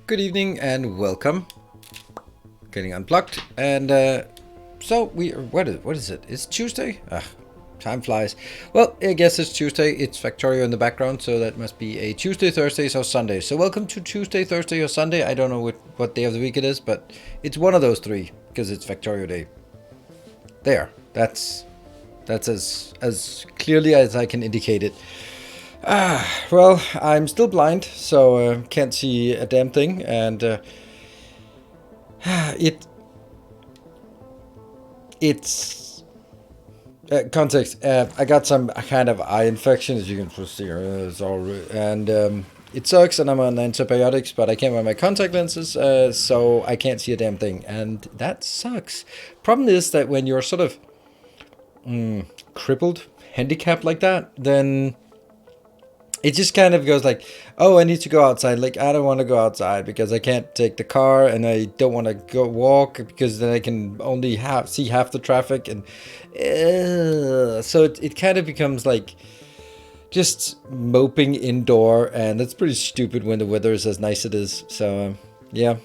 Good evening and welcome. Getting unplugged and so what is it? It's Tuesday? Time flies. Well, I guess it's Tuesday. It's Factorio in the background, so that must be a Tuesday, Thursday, or Sunday. So welcome to Tuesday, Thursday, or Sunday. I don't know what day of the week it is, but it's one of those three because it's Factorio Day. There. That's as clearly as I can indicate it. Well, I'm still blind, so can't see a damn thing, and it's context. I got some kind of eye infection, as you can see, and it sucks, and I'm on antibiotics, but I can't wear my contact lenses, so I can't see a damn thing, and that sucks. Problem is that when you're sort of crippled, handicapped like that, then it just kind of goes like, oh, I need to go outside. Like, I don't want to go outside because I can't take the car, and I don't want to go walk because then I can only see half the traffic. And so it kind of becomes like just moping indoor, and that's pretty stupid when the weather is as nice as it is. So, yeah.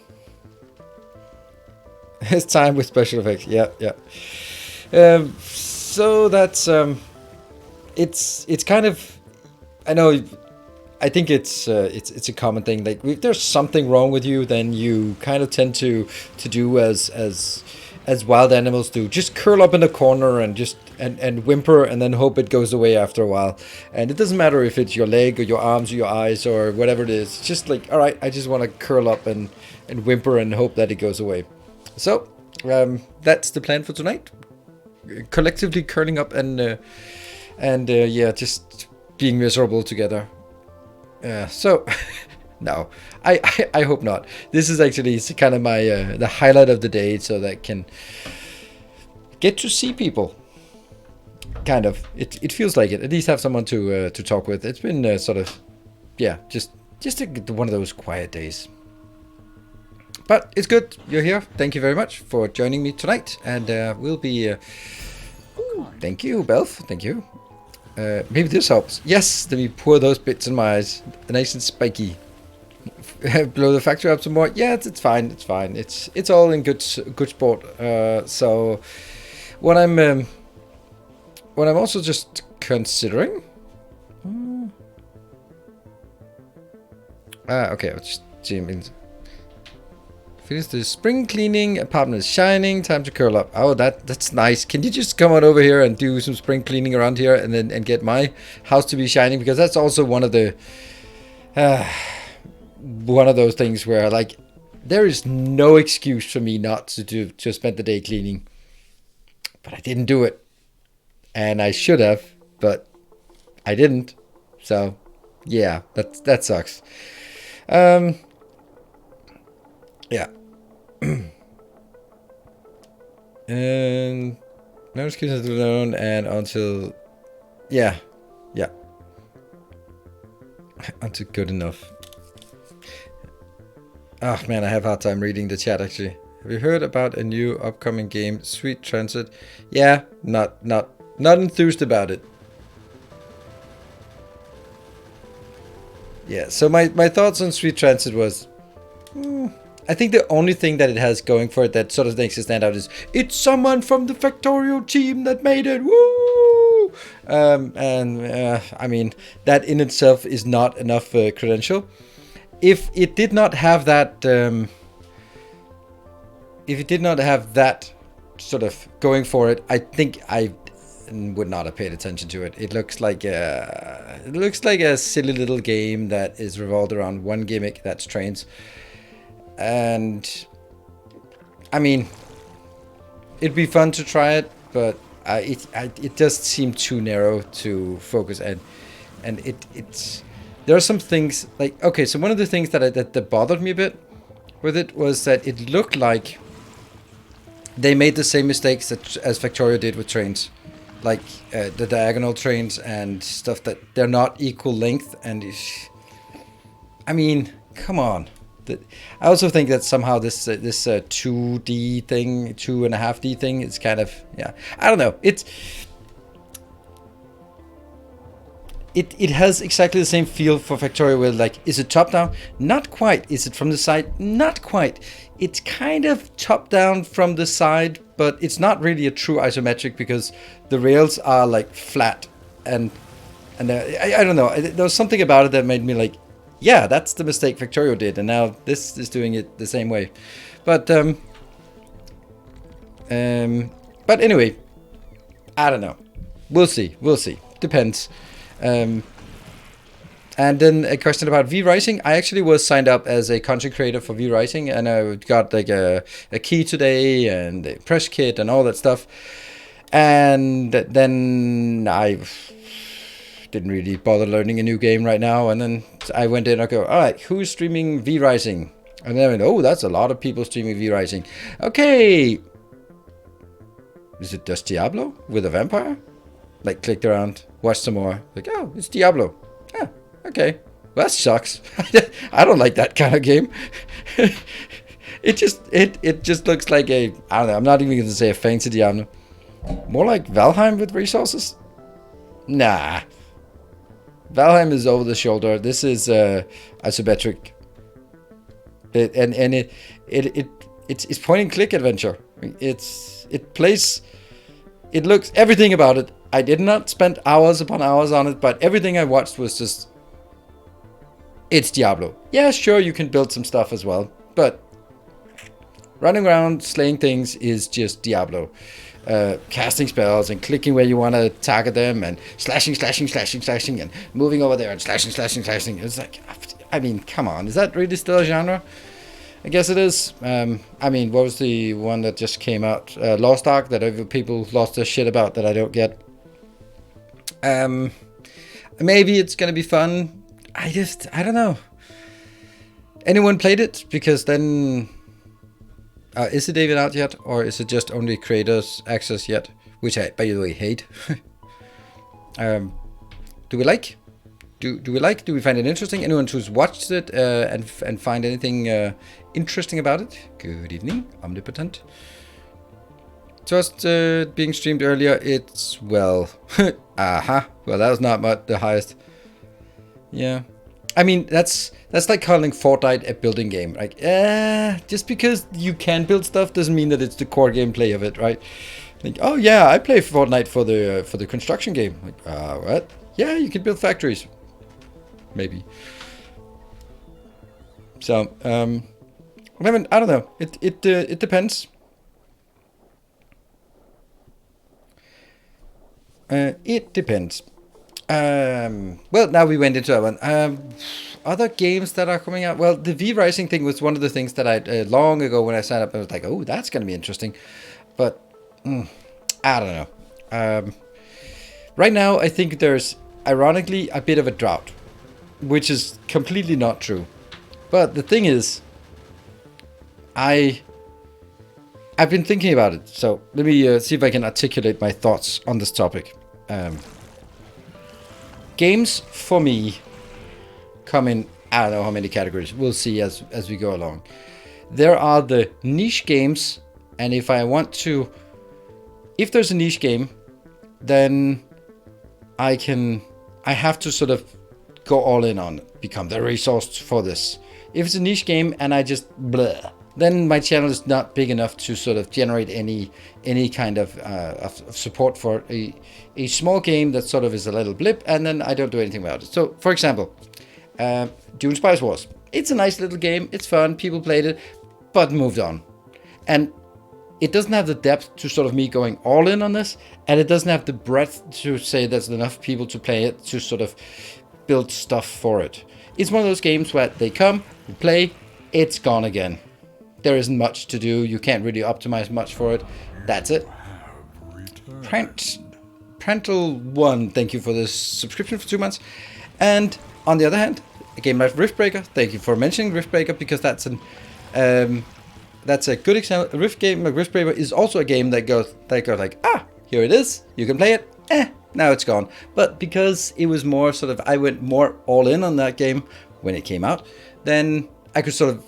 It's time with special effects. Yeah. So that's, it's kind of... I know I think it's a common thing. Like if there's something wrong with you, then you kind of tend to do as wild animals do. Just curl up in a corner and just and whimper, and then hope it goes away after a while. And it doesn't matter if it's your leg or your arms or your eyes or whatever it is. It's just like, all right, I just want to curl up and whimper and hope that it goes away. So that's the plan for tonight. Collectively curling up and yeah, just being miserable together. So no, I hope not. This is actually kind of my the highlight of the day, so that I can get to see people. Kind of, it feels like it. At least have someone to talk with. It's been sort of, yeah, just one of those quiet days. But it's good you're here. Thank you very much for joining me tonight, and we'll be. Thank you, Belf. Thank you. Maybe this helps. Yes, let me pour those bits in my eyes. Nice and spiky. Blow the factory up some more. Yeah, it's fine. It's fine. It's all in good sport. So what I'm also just considering. Okay, I'll just zoom in. Finish the spring cleaning. Apartment is shining. Time to curl up. Oh, that's nice. Can you just come on over here and do some spring cleaning around here, and then get my house to be shining? Because that's also one of the one of those things where, like, there is no excuse for me not to spend the day cleaning. But I didn't do it, and I should have, but I didn't. So yeah, that sucks. Yeah. And no excuses alone, and until yeah until good enough. Oh man, I have a hard time reading the chat actually. Have you heard about a new upcoming game, Sweet Transit? Yeah, not enthused about it. Yeah, so my thoughts on Sweet Transit was I think the only thing that it has going for it that sort of makes it stand out is it's someone from the Factorio team that made it. Woo! I mean, that in itself is not enough credential. If it did not have that, sort of going for it, I think I would not have paid attention to it. It looks like a silly little game that is revolved around one gimmick, that's trains. And I mean, it'd be fun to try it, but it does seem too narrow to focus, and it's there are some things like, okay, so one of the things that bothered me a bit with it was that it looked like they made the same mistakes as Factorio did with trains, like the diagonal trains and stuff, that they're not equal length. And I mean, come on. I also think that somehow this 2D thing, 2.5D thing, is kind of, yeah, I don't know. It has exactly the same feel for Factorio, where, like, is it top down? Not quite. Is it from the side? Not quite. It's kind of top down from the side, but it's not really a true isometric because the rails are like flat, and I don't know. There was something about it that made me like, yeah, that's the mistake Factorio did, and now this is doing it the same way. But anyway, I don't know. We'll see. Depends. And then a question about V-Rising. I actually was signed up as a content creator for V-Rising, and I got like a key today and a press kit and all that stuff. And then I didn't really bother learning a new game right now. And then I went in, I go, all right, who's streaming V-Rising? And then I went, oh, that's a lot of people streaming V-Rising. Okay. Is it just Diablo with a vampire? Like, clicked around, watched some more. Like, oh, it's Diablo. Ah, okay. Well, that sucks. I don't like that kind of game. It just looks like a, I don't know, I'm not even going to say a fancy Diablo. More like Valheim with resources? Nah. Valheim is over the shoulder. This is isometric. It's point and click adventure. It looks, everything about it. I did not spend hours upon hours on it, but everything I watched was just it's Diablo. Yeah, sure, you can build some stuff as well, but running around slaying things is just Diablo. Casting spells and clicking where you want to target them and slashing and moving over there and slashing. It's like, I mean, come on, is that really still a genre? I guess it is. I mean, what was the one that just came out? Lost Ark, that people lost their shit about, that I don't get. Maybe it's gonna be fun. I don't know. Anyone played it? Because then, is it even out yet, or is it just only creators access yet? Which I, by the way, hate. Do we like? Do we like? Do we find it interesting? Anyone who's watched it and find anything interesting about it? Good evening, Omnipotent. Just being streamed earlier. It's well, well, that was not much the highest. Yeah, I mean that's like calling Fortnite a building game. Like, just because you can build stuff doesn't mean that it's the core gameplay of it, right? Like, oh yeah, I play Fortnite for the construction game. Like, what? Yeah, you can build factories. Maybe. So, I don't know. It depends. It depends. Well, now we went into that one. Other games that are coming out. Well, the V Rising thing was one of the things that I long ago when I signed up, I was like, oh, that's going to be interesting. But I don't know. Right now, I think there's ironically a bit of a drought, which is completely not true. But the thing is, I've been thinking about it. So let me see if I can articulate my thoughts on this topic. Games for me come in, I don't know how many categories. We'll see as we go along. There are the niche games, and if there's a niche game, then I have to sort of go all in on it, become the resource for this. If it's a niche game and I just blah, then my channel is not big enough to sort of generate any kind of support for a small game that sort of is a little blip, and then I don't do anything about it. So, for example, Dune Spice Wars. It's a nice little game. It's fun. People played it, but moved on. And it doesn't have the depth to sort of me going all in on this, and it doesn't have the breadth to say there's enough people to play it to sort of build stuff for it. It's one of those games where they come, you play, it's gone again. There isn't much to do. You can't really optimize much for it. That's it. Prantle1, thank you for this subscription for 2 months. And on the other hand, a game like Riftbreaker, thank you for mentioning Riftbreaker, because that's a good example. A game like Riftbreaker is also a game that goes like, here it is, you can play it, now it's gone. But because it was more sort of, I went more all in on that game when it came out, then I could sort of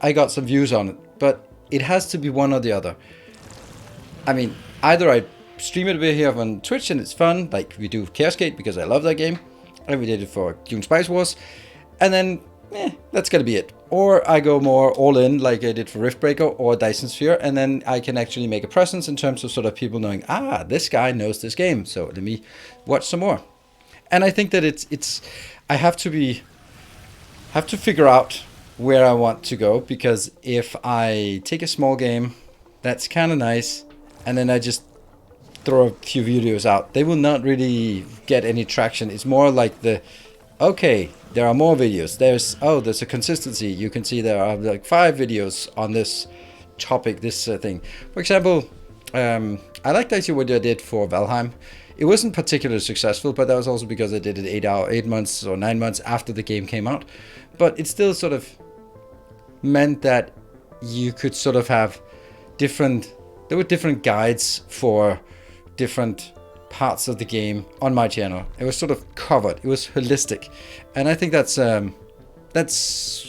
I got some views on it. But it has to be one or the other. I mean, either I stream it a bit here on Twitch and it's fun, like we do Chaos Gate because I love that game, and we did it for Dune Spice Wars, and then that's gonna be it. Or I go more all in like I did for Riftbreaker or Dyson Sphere, and then I can actually make a presence in terms of sort of people knowing, this guy knows this game, so let me watch some more. And I think that it's I have to figure out where I want to go, because if I take a small game that's kind of nice and then I just throw a few videos out, they will not really get any traction. It's more like okay, there are more videos. There's a consistency. You can see there are like 5 videos on this topic, this thing. For example, I liked actually what I did for Valheim. It wasn't particularly successful, but that was also because I did it 8 months or 9 months after the game came out. But it still sort of meant that you could sort of have there were different guides for different parts of the game on my channel. It was sort of covered. It was holistic. And I think that's an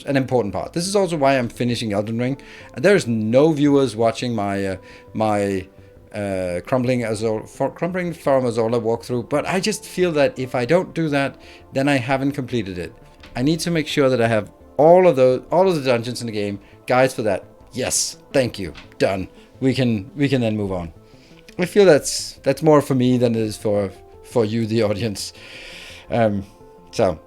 important part. This is also why I'm finishing Elden Ring. And there's no viewers watching my Crumbling Farm Azola walkthrough, but I just feel that if I don't do that, then I haven't completed it. I need to make sure that I have all of the dungeons in the game, guides for that. Yes, thank you, done. We can then move on. I feel that's more for me than it is for you, the audience. So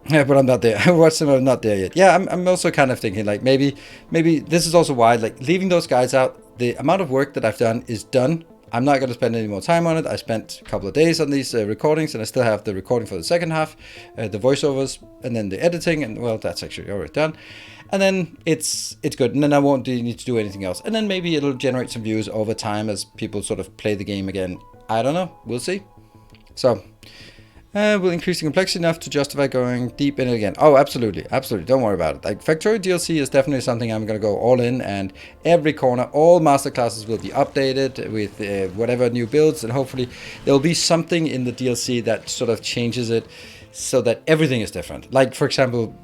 Yeah, but I'm not there. I watched them. I'm not there yet. Yeah, I'm also kind of thinking like maybe this is also why like leaving those guys out. The amount of work that I've done is done. I'm not going to spend any more time on it. I spent a couple of days on these recordings, and I still have the recording for the second half, the voiceovers, and then the editing, and well, that's actually already done. And then it's good, and then I won't need to do anything else. And then maybe it'll generate some views over time as people sort of play the game again. I don't know. We'll see. So. Will increase the complexity enough to justify going deep in it again? Oh, absolutely, absolutely. Don't worry about it. Like Factorio DLC is definitely something I'm gonna go all in, and every corner, all masterclasses will be updated with whatever new builds, and hopefully there'll be something in the DLC that sort of changes it so that everything is different. Like for example,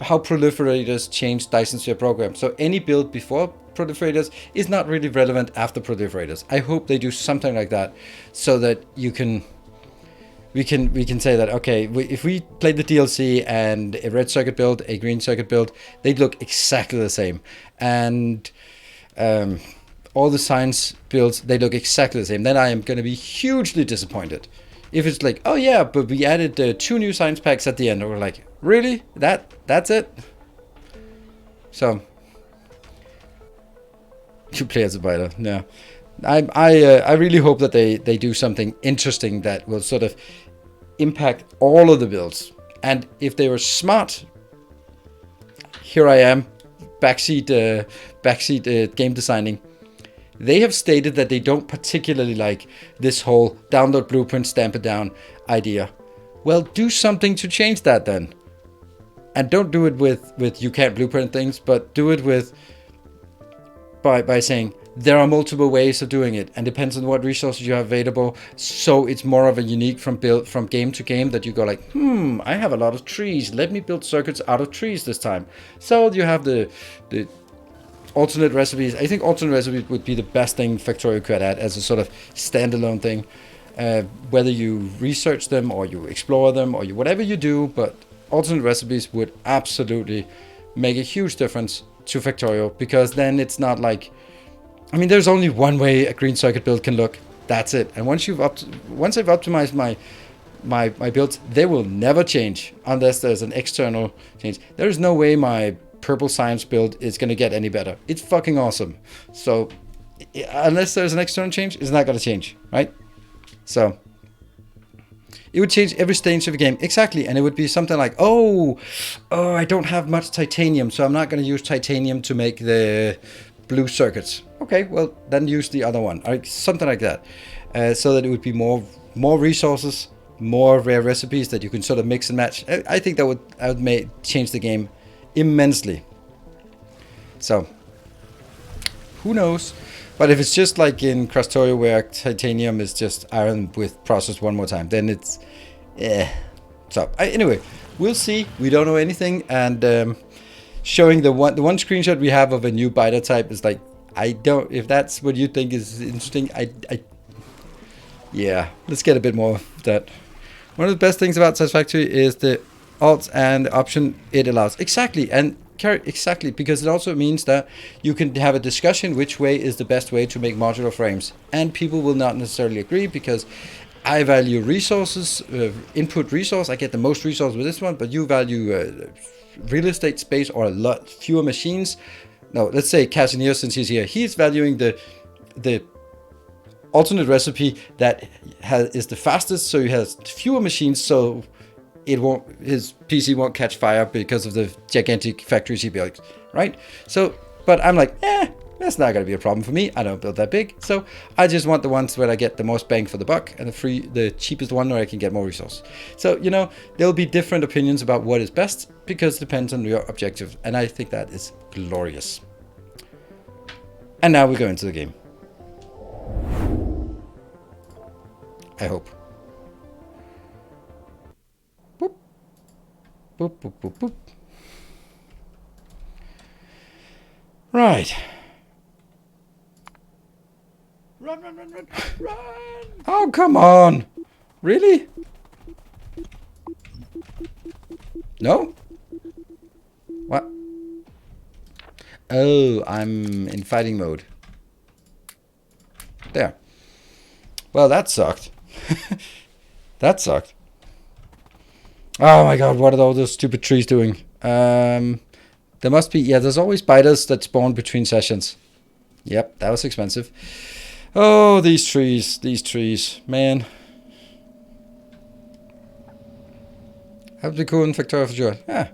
how proliferators change Dyson's sphere program. So any build before proliferators is not really relevant after proliferators. I hope they do something like that so that you can. We can say that, okay, if we played the DLC and a red circuit build, a green circuit build, they'd look exactly the same. And all the science builds, they look exactly the same. Then I am going to be hugely disappointed. If it's like, oh yeah, but we added 2 new science packs at the end. And we're like, really? That's it? So, 2 players a biter, yeah. I really hope that they do something interesting that will sort of impact all of the builds. And if they were smart, here I am, backseat game designing. They have stated that they don't particularly like this whole download blueprint, stamp it down idea. Well, do something to change that then. And don't do it with you can't blueprint things, but do it with by saying, there are multiple ways of doing it and depends on what resources you have available. So it's more of a unique from game to game that you go like, I have a lot of trees. Let me build circuits out of trees this time. So you have the alternate recipes. I think alternate recipes would be the best thing Factorio could add as a sort of standalone thing. Whether you research them or you explore them or whatever you do, but alternate recipes would absolutely make a huge difference to Factorio, because then it's not like, I mean, there's only one way a green circuit build can look. That's it. And once I've optimized my builds, they will never change unless there's an external change. There is no way my purple science build is going to get any better. It's fucking awesome. So unless there's an external change, it's not going to change, right? So it would change every stage of the game. Exactly. And it would be something like, oh, I don't have much titanium, so I'm not going to use titanium to make the blue circuits. Okay, well, then use the other one. Or something like that. So that it would be more resources, more rare recipes that you can sort of mix and match. I think that would change the game immensely. So, who knows? But if it's just like in Factorio where titanium is just iron with processed one more time, then it's So anyway, we'll see. We don't know anything, and showing the one screenshot we have of a new biter type is like, I don't, if that's what you think is interesting, yeah, let's get a bit more of that. One of the best things about Satisfactory is the alt and option it allows. Exactly, and exactly, because it also means that you can have a discussion which way is the best way to make modular frames, and people will not necessarily agree, because I value resources, input resource. I get the most resources with this one, but you value real estate space or a lot fewer machines. No, let's say Casimir, since he's here, he's valuing the alternate recipe that is the fastest, so he has fewer machines, so his PC won't catch fire because of the gigantic factory CPU, right? So, but I'm like, that's not going to be a problem for me. I don't build that big, so I just want the ones where I get the most bang for the buck, and the cheapest one where I can get more resources. So, there'll be different opinions about what is best, because it depends on your objective, and I think that is glorious. And now we go into the game. I hope. Boop. Boop, boop, boop, boop. Right. Run, run, run, run, run! Oh, come on! Really? No? What? Oh, I'm in fighting mode. There. Well, that sucked. That sucked. Oh my god, what are all those stupid trees doing? There must be, yeah, there's always spiders that spawn between sessions. Yep, that was expensive. Oh, these trees, man. Have to be cool in Factorio for sure. Yeah.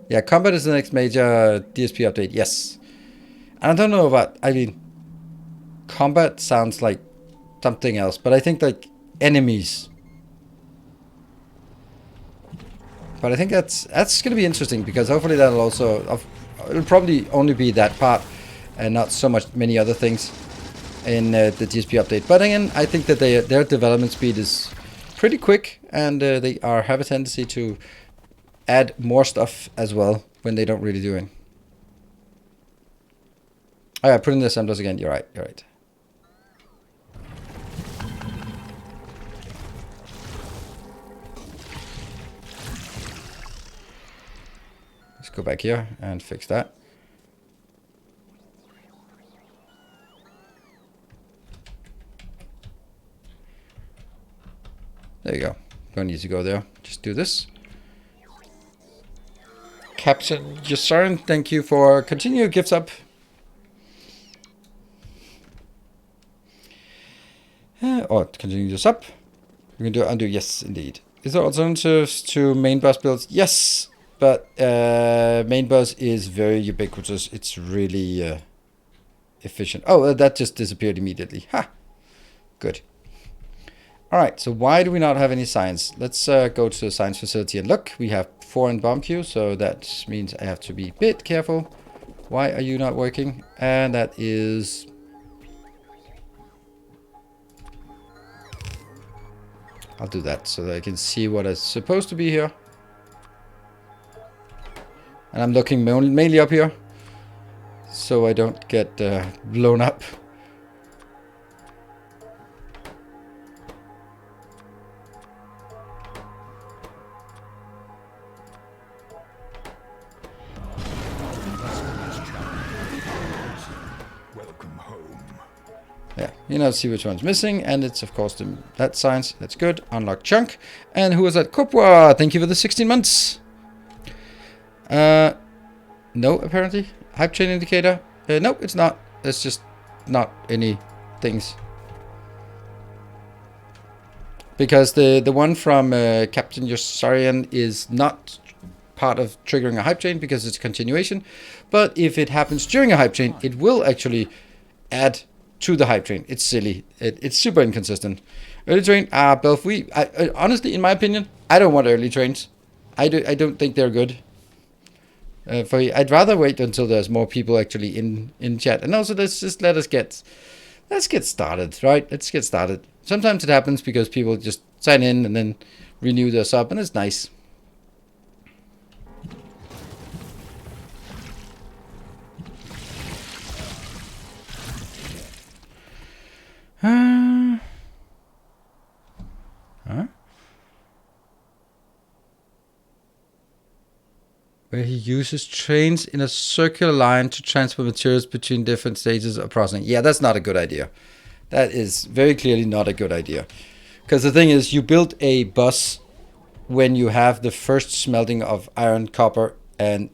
Yeah, combat is the next major DSP update, yes. And I don't know about, I mean, combat sounds like something else, but I think like enemies. But I think that's going to be interesting because hopefully that'll also, it'll probably only be that part and not so much many other things in the DSP update. But again, I think that their development speed is pretty quick, and they have a tendency to add more stuff as well when they don't really do it. Oh yeah, put in the assemblers again. You're right. Let's go back here and fix that. There you go. Don't need to go there. Just do this. Captain Yasarn, thank you for continued gifts up. Or continue this up. We can do undo. Yes, indeed. Is there alternatives to main bus builds? Yes, but main bus is very ubiquitous. It's really efficient. Oh, that just disappeared immediately. Ha! Good. Alright, so why do we not have any science? Let's go to the science facility and look. We have 4 in bomb queue, so that means I have to be a bit careful. Why are you not working? And that is... I'll do that so that I can see what is supposed to be here. And I'm looking mainly up here, so I don't get blown up. Yeah, you know, see which one's missing, and it's of course that science. That's good. Unlock chunk. And who was that? Kopwa, thank you for the 16 months. No, apparently. Hype chain indicator. No, it's not. It's just not any things. Because the one from Captain Yosarian is not part of triggering a hype chain because it's a continuation. But if it happens during a hype chain, it will actually add to the hype train. It's silly. It's super inconsistent. Early train, Belf, honestly, in my opinion, I don't want early trains. I don't think they're good. I'd rather wait until there's more people actually in chat. And also, let's get started, right? Let's get started. Sometimes it happens because people just sign in and then renew their sub, and it's nice. Huh? Where he uses trains in a circular line to transfer materials between different stages of processing. Yeah, that's not a good idea. That is very clearly not a good idea. Because the thing is, you build a bus when you have the first smelting of iron, copper, and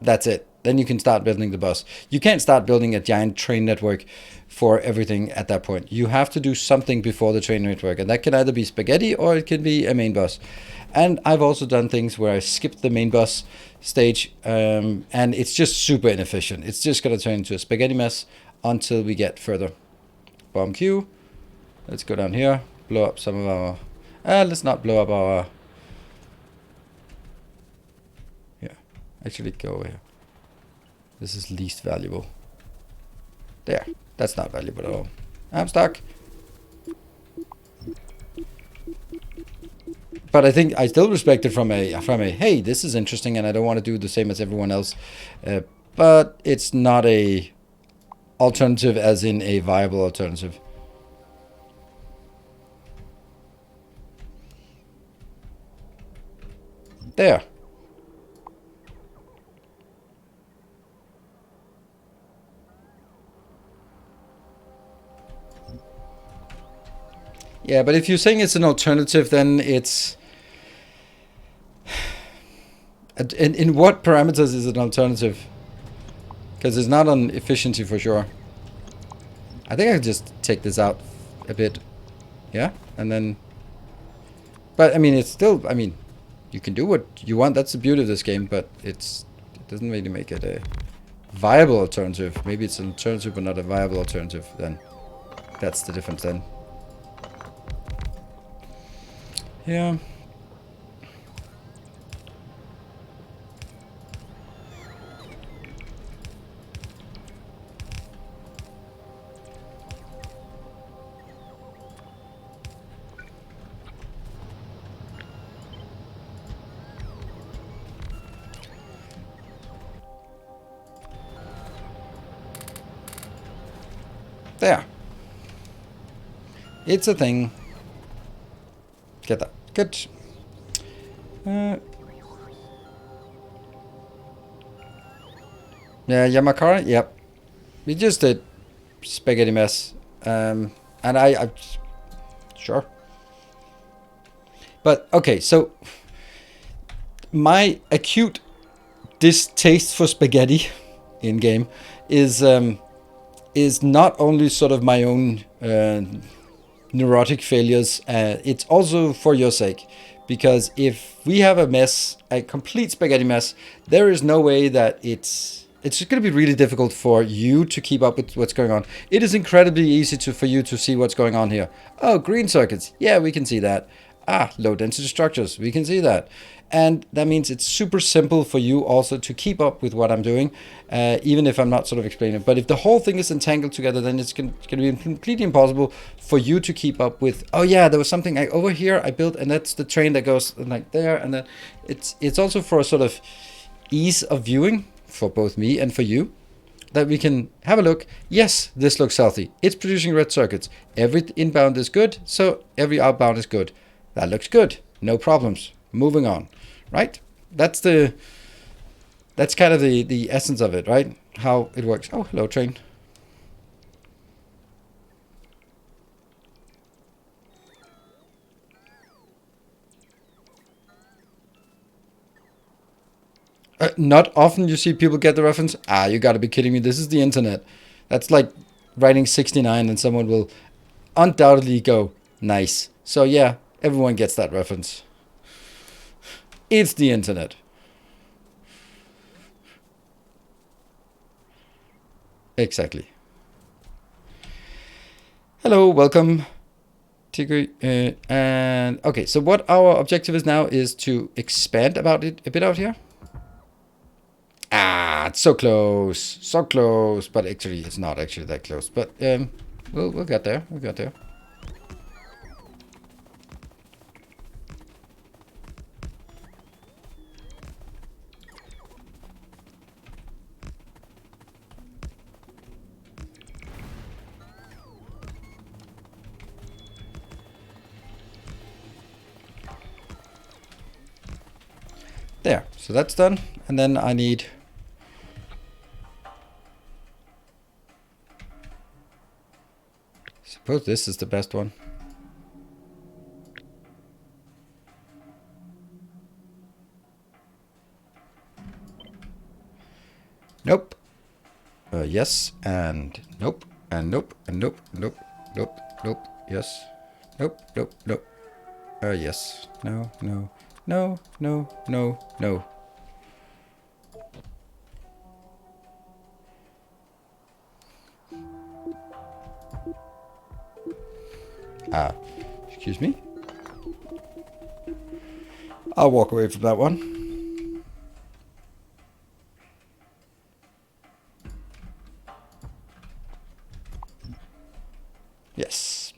that's it. Then you can start building the bus. You can't start building a giant train network for everything at that point. You have to do something before the train network, and that can either be spaghetti or it can be a main bus. And I've also done things where I skipped the main bus stage, and it's just super inefficient. It's just going to turn into a spaghetti mess until we get further. Bomb queue. Let's go down here, blow up some of our... let's not blow up our... Yeah, actually go over here. This is least valuable. There, that's not valuable at all. I'm stuck. But I think I still respect it from a hey, this is interesting and I don't want to do the same as everyone else. But it's not a alternative as in a viable alternative. There. Yeah, but if you're saying it's an alternative, then it's... In what parameters is it an alternative? Because it's not on efficiency for sure. I think I can just take this out a bit. Yeah, and then... But, I mean, it's still... I mean, you can do what you want. That's the beauty of this game, but it doesn't really make it a viable alternative. Maybe it's an alternative, but not a viable alternative, then. That's the difference, then. Yeah. There. It's a thing. Get that. Good. Yeah, Yamakara? Yep. We just did spaghetti mess. And I... Sure. But, okay, so... My acute distaste for spaghetti in-game is not only sort of my own neurotic failures, it's also for your sake. Because if we have a mess, a complete spaghetti mess, there is no way that it's going to be really difficult for you to keep up with what's going on. It is incredibly easy for you to see what's going on here. Oh, green circuits. Yeah, we can see that. Ah, low density structures. We can see that. And that means it's super simple for you also to keep up with what I'm doing, even if I'm not sort of explaining it. But if the whole thing is entangled together, then it's going to be completely impossible for you to keep up with, oh yeah, there was something over here I built, and that's the train that goes like there. And then it's also for a sort of ease of viewing for both me and for you, that we can have a look. Yes, this looks healthy. It's producing red circuits. Every inbound is good, so every outbound is good. That looks good. No problems. Moving on. Right? That's kind of the essence of it, right? How it works. Oh, hello, train. Not often you see people get the reference. Ah, you gotta be kidding me. This is the internet. That's like writing 69 and someone will undoubtedly go, nice. So yeah, everyone gets that reference. It's the internet. Exactly. Hello, welcome. Tigger, and okay, so what our objective is now is to expand about it a bit out here. Ah, it's so close, but actually it's not actually that close. But we'll get there. We'll get there. There, so that's done, and then I need suppose this is the best one. Nope. Yes, and nope, and nope, and nope, nope, nope, nope, yes, nope, nope, nope. Yes, no, no, no, no, no, no. Excuse me. I'll walk away from that one. Yes.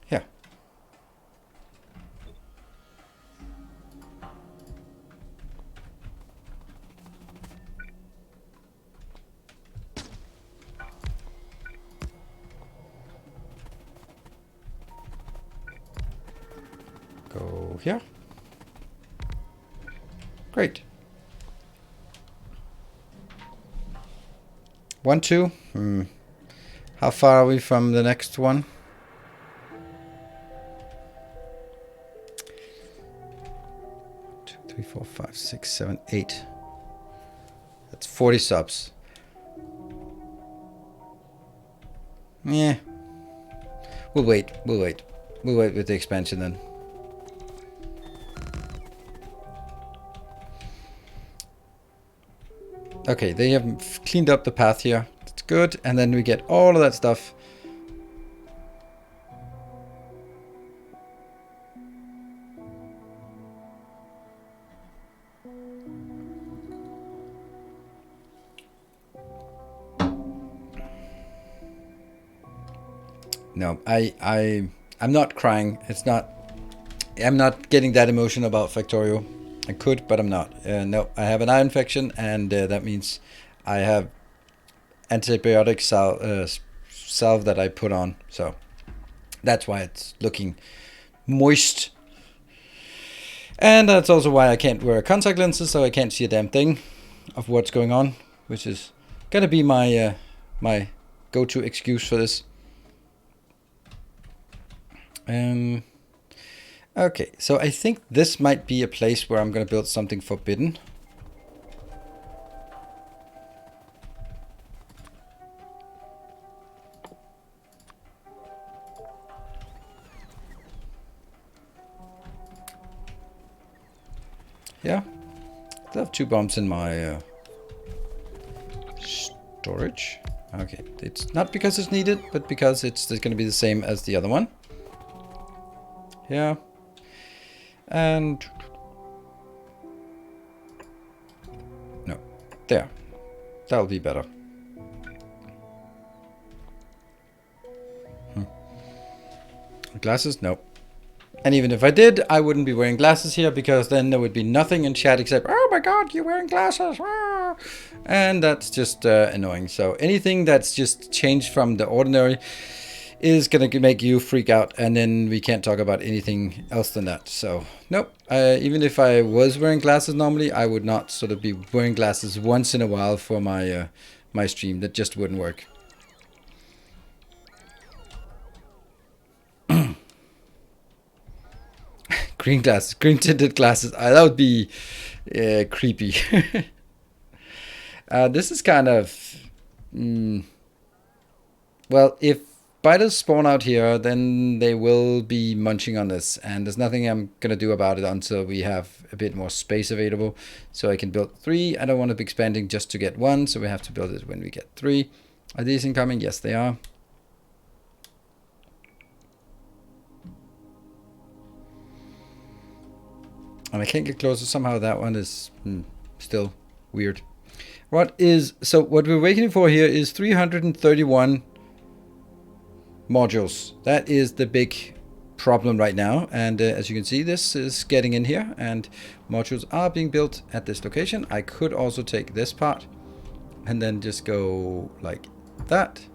Yeah. Go here. Great. 1, 2. How far are we from the next one? 2, 3, 4, 5, 6, 7, 8. That's 40 subs. Yeah. We'll wait. We'll wait with the expansion then. Okay, they have cleaned up the path here. That's good. And then we get all of that stuff. No, I'm not crying. I'm not getting that emotion about Factorio. I could, but I'm not. No, I have an eye infection, and that means I have antibiotic salve that I put on. So that's why it's looking moist. And that's also why I can't wear contact lenses, so I can't see a damn thing of what's going on, which is gonna be my my go-to excuse for this. Okay, so I think this might be a place where I'm going to build something forbidden. Yeah, I have 2 bombs in my storage. Okay, it's not because it's needed, but because it's going to be the same as the other one. Yeah. And no, there. That'll be better. Glasses? Nope. And even if I did, I wouldn't be wearing glasses here, because then there would be nothing in chat except, oh my god, you're wearing glasses. Ah! And that's just annoying. So anything that's just changed from the ordinary is going to make you freak out, and then we can't talk about anything else than that. So nope. Even if I was wearing glasses normally, I would not sort of be wearing glasses once in a while for my my stream. That just wouldn't work. Green glasses, green tinted glasses. That would be creepy. This is kind of well, if spiders spawn out here, then they will be munching on this, and there's nothing I'm gonna do about it until we have a bit more space available. So I can build 3. I don't want to be expanding just to get 1, so we have to build it when we get 3. Are these incoming? Yes, they are. And I can't get closer. Somehow that one is still weird. What we're waiting for here is 331 modules. That is the big problem right now. And as you can see, this is getting in here, and modules are being built at this location. I could also take this part and then just go like that.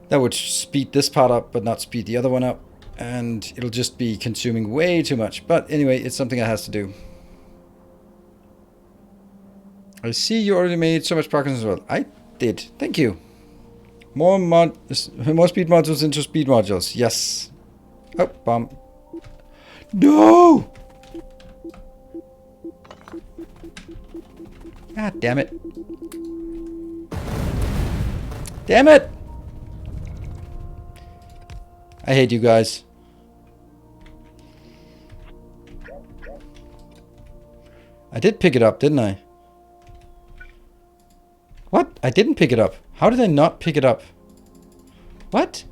That would speed this part up, but not speed the other one up. And it'll just be consuming way too much. But anyway, it's something that has to do. I see you already made so much progress as well. I did. Thank you. More speed modules into speed modules. Yes. Oh, bomb. No! God damn it. Damn it! I hate you guys. I did pick it up, didn't I? What? I didn't pick it up. How did I not pick it up? What?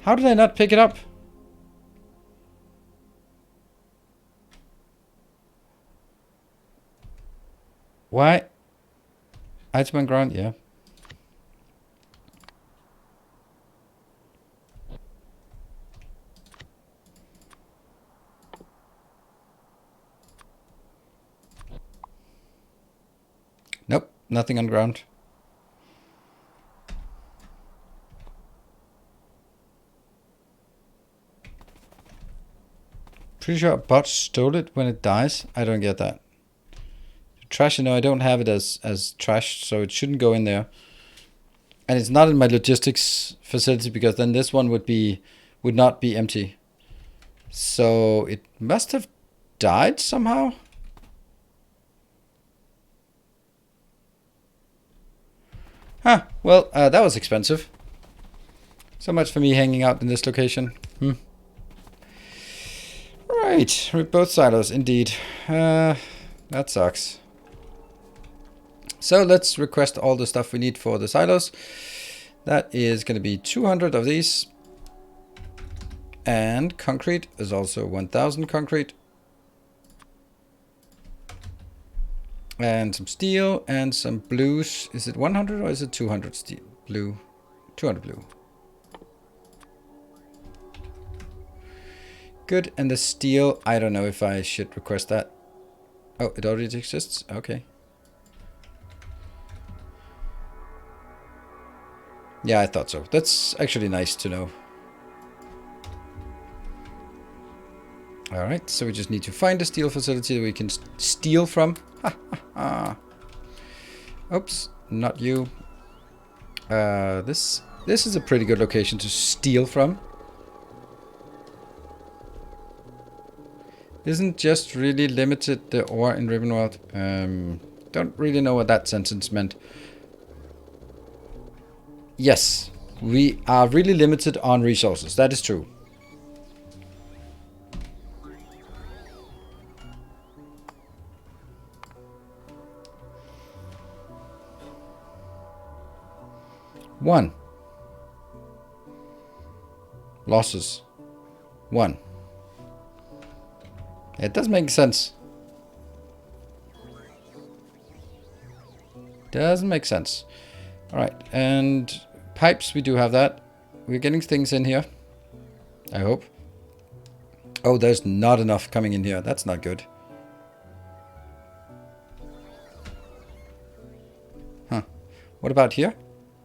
How did I not pick it up? Why? Item on ground, yeah. Nope, nothing on ground. Pretty sure a bot stole it when it dies. I don't get that. Trash, I don't have it as trash, so it shouldn't go in there. And it's not in my logistics facility because then this one would not be empty. So it must have died somehow. Huh, well, that was expensive. So much for me hanging out in this location. Right, both silos, indeed. That sucks. So let's request all the stuff we need for the silos. That is going to be 200 of these. And concrete is also 1000 concrete. And some steel and some blues. Is it 100 or is it 200 steel? Blue. 200 blue. Good. And the steel, I don't know if I should request that. Oh, it already exists? Okay. Yeah, I thought so. That's actually nice to know. Alright, so we just need to find a steel facility that we can steal from. Oops, not you. This is a pretty good location to steal from. Isn't just really limited the ore in Rivenworld? Don't really know what that sentence meant. Yes, we are really limited on resources. That is true. One. Losses. 1. It does make sense. Doesn't make sense. Alright, and pipes, we do have that. We're getting things in here. I hope. Oh, there's not enough coming in here. That's not good. Huh. What about here?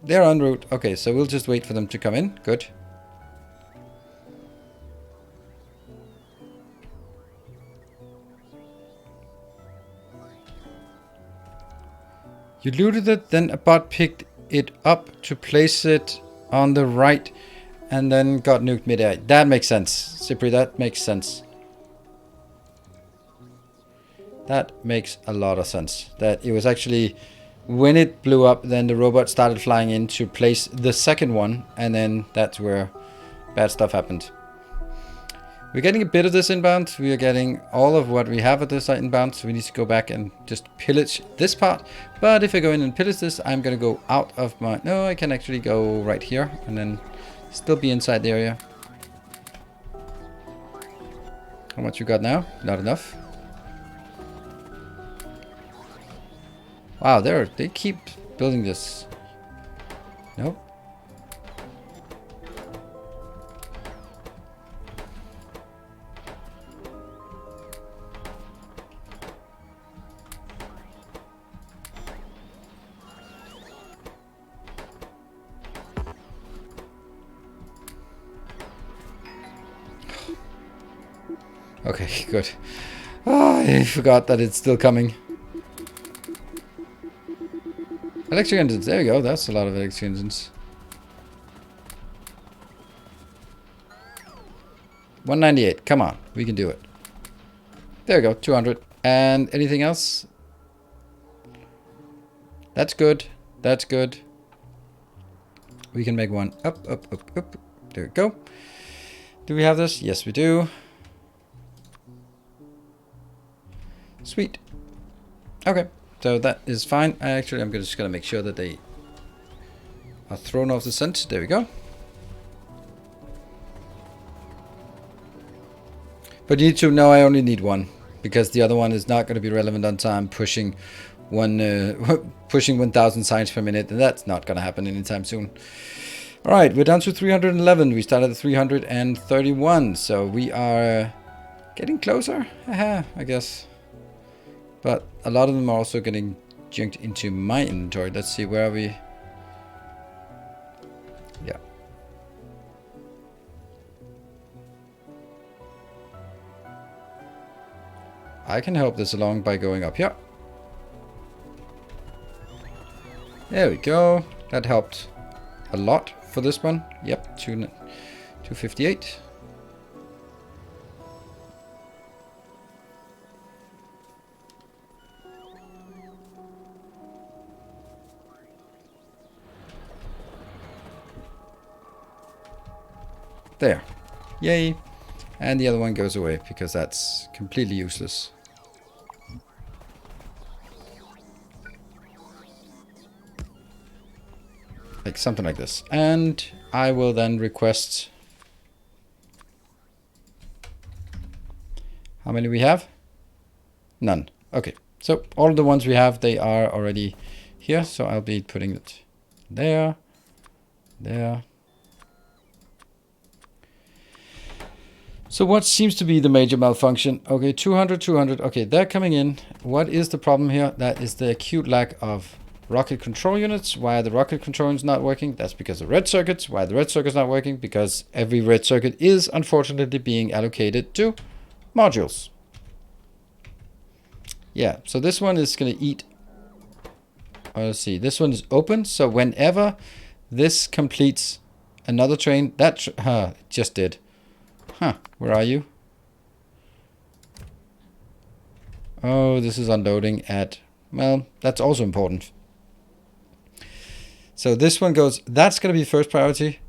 They're en route. Okay, so we'll just wait for them to come in. Good. You looted it, then a bot picked it up to place it on the right and then got nuked midair. That makes sense. Cypri, that makes sense. That makes a lot of sense. That it was actually, when it blew up, then the robot started flying in to place the second one, and then that's where bad stuff happened. We're getting a bit of this inbound. We are getting all of what we have at this site inbound, so we need to go back and just pillage this part. But if I go in and pillage this, I'm going to go out of my... No, I can actually go right here and then still be inside the area. How much you got now? Not enough. Wow, they keep building this. Nope. Okay, good. Oh, I forgot that it's still coming. Electric engines, there we go, that's a lot of electric engines. 198, come on, we can do it. There we go, 200. And anything else? That's good, that's good. We can make one up, up, up, up. There we go. Do we have this? Yes, we do. Sweet. Okay, so that is fine. I'm just gonna make sure that they are thrown off the scent. There we go. But you need to know I only need one, because the other one is not going to be relevant on time pushing 1000 signs per minute, and that's not going to happen anytime soon. Alright, we're down to 311. We started at 331, so we are getting closer, I guess. But a lot of them are also getting junked into my inventory. Let's see, where are we? Yeah. I can help this along by going up here. There we go. That helped a lot for this one. Yep, 258. There. Yay. And the other one goes away because that's completely useless. Like something like this. And I will then request... How many we have? None. Okay. So all the ones we have, they are already here. So I'll be putting it there. There. So what seems to be the major malfunction? Okay, 200, 200. Okay, they're coming in. What is the problem here? That is the acute lack of rocket control units. Why are the rocket control units not working? That's because of red circuits. Why are the red circuits not working? Because every red circuit is unfortunately being allocated to modules. Yeah, so this one is going to eat. Let's see, this one is open. So whenever this completes another train, that it just did. Huh, where are you? Oh, this is unloading at, well, that's also important. So this one goes, that's going to be first priority.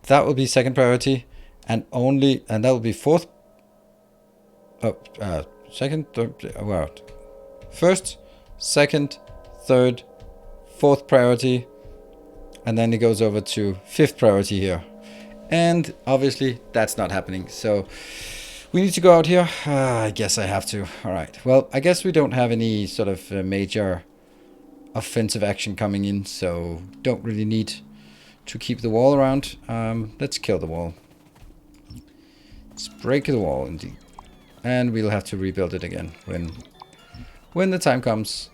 That will be second priority. And that will be fourth. Second, third, well, first, second, third, fourth priority. And then it goes over to fifth priority here. And obviously that's not happening. So we need to go out here. I guess I have to. All right. Well, I guess we don't have any sort of major offensive action coming in. So don't really need to keep the wall around. Let's kill the wall. Let's break the wall indeed. And we'll have to rebuild it again when the time comes.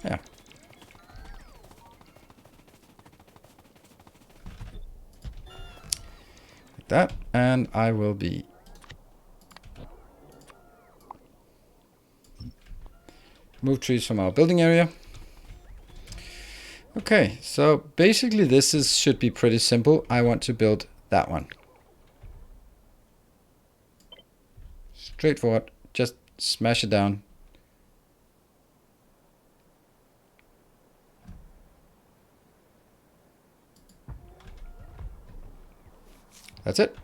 Yeah. Like that. And I will be move trees from our building area. Okay, so basically this should be pretty simple. I want to build that one. Straightforward. Just smash it down. That's it.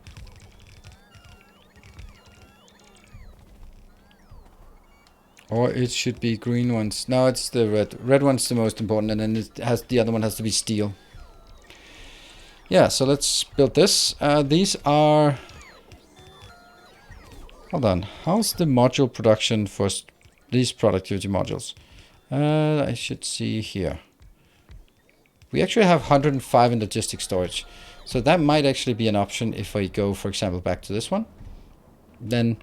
Or it should be green ones. No, it's the red. Red one's the most important, and then the other one has to be steel. Yeah, so let's build this. These are... Hold on. How's the module production for these productivity modules? I should see here. We actually have 105 in logistic storage. So that might actually be an option if I go, for example, back to this one. Then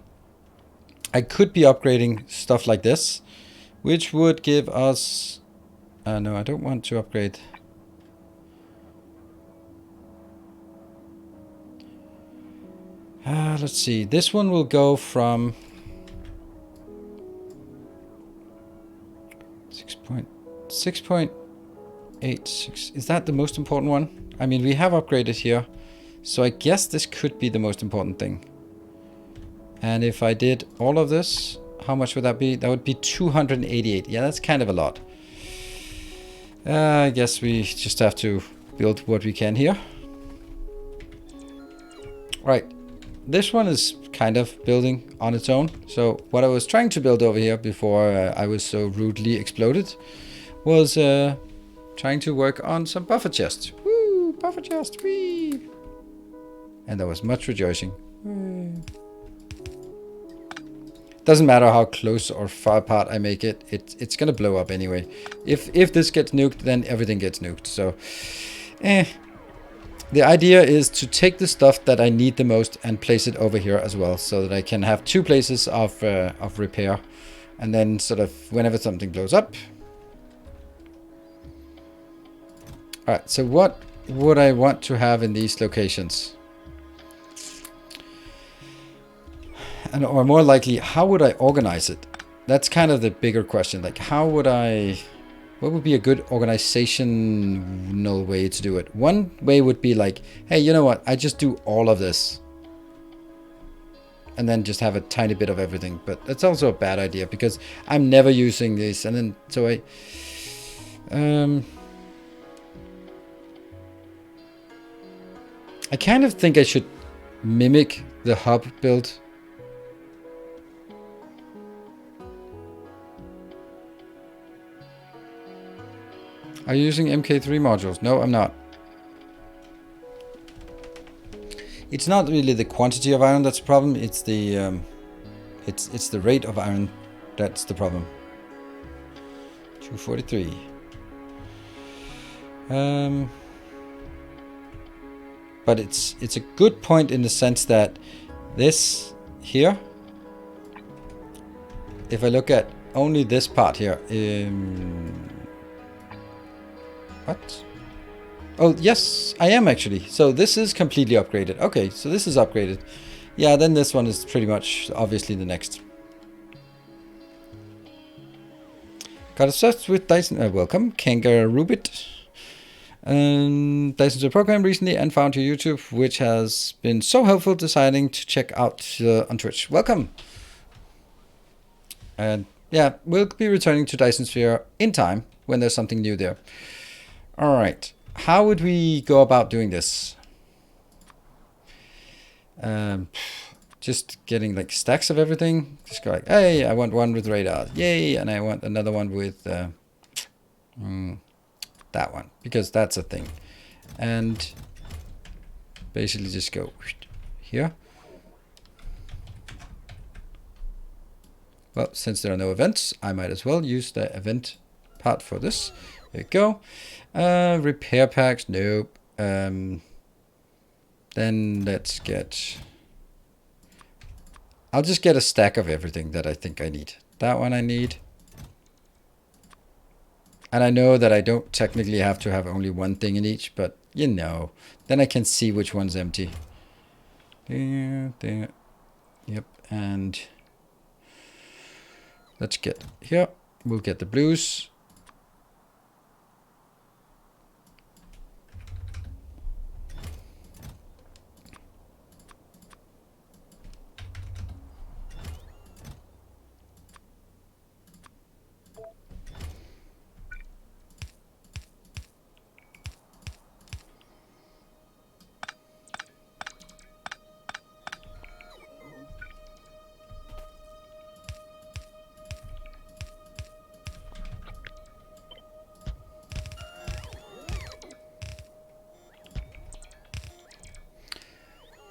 I could be upgrading stuff like this, which would give us... no, I don't want to upgrade. Let's see. This one will go from 6.86. Is that the most important one? I mean, we have upgraded here, so I guess this could be the most important thing. And if I did all of this, how much would that be? That would be 288. Yeah, that's kind of a lot. I guess we just have to build what we can here. Right. This one is kind of building on its own. So what I was trying to build over here before I was so rudely exploded was trying to work on some buffer chests. Woo! Buffer chest! Whee! And there was much rejoicing. Doesn't matter how close or far apart I make it, it's gonna blow up anyway. If this gets nuked, then everything gets nuked. So, the idea is to take the stuff that I need the most and place it over here as well, so that I can have two places of repair And then sort of whenever something blows up. Alright, so what would I want to have in these locations? And, or more likely, how would I organize it? That's kind of the bigger question. Like, how would I... What would be a good organizational way to do it? One way would be like, hey, you know what? I just do all of this. And then just have a tiny bit of everything. But that's also a bad idea because I'm never using this. And then, so I kind of think I should mimic the hub build. Are you using MK3 modules? No, I'm not. It's not really the quantity of iron that's the problem. It's the it's the rate of iron that's the problem. 243. But it's a good point in the sense that this here, if I look at only this part here, what? Oh, yes, I am actually. So this is completely upgraded. Okay, so this is upgraded. Yeah, then this one is pretty much obviously the next. Got obsessed with Dyson. Welcome, Kangaroobit. Dyson's a program recently and found your YouTube, which has been so helpful deciding to check out on Twitch. Welcome. And yeah, we'll be returning to Dyson Sphere in time when there's something new there. All right. How would we go about doing this? Just getting like stacks of everything. Just go like, hey, I want one with radar. Yay. And I want another one with that one, because that's a thing. And basically just go here. Well, since there are no events, I might as well use the event part for this. There you go. Repair packs, nope. Then let's get... I'll just get a stack of everything that I think I need. That one I need. And I know that I don't technically have to have only one thing in each, but you know, then I can see which one's empty. There. Yep, and let's get here. We'll get the blues.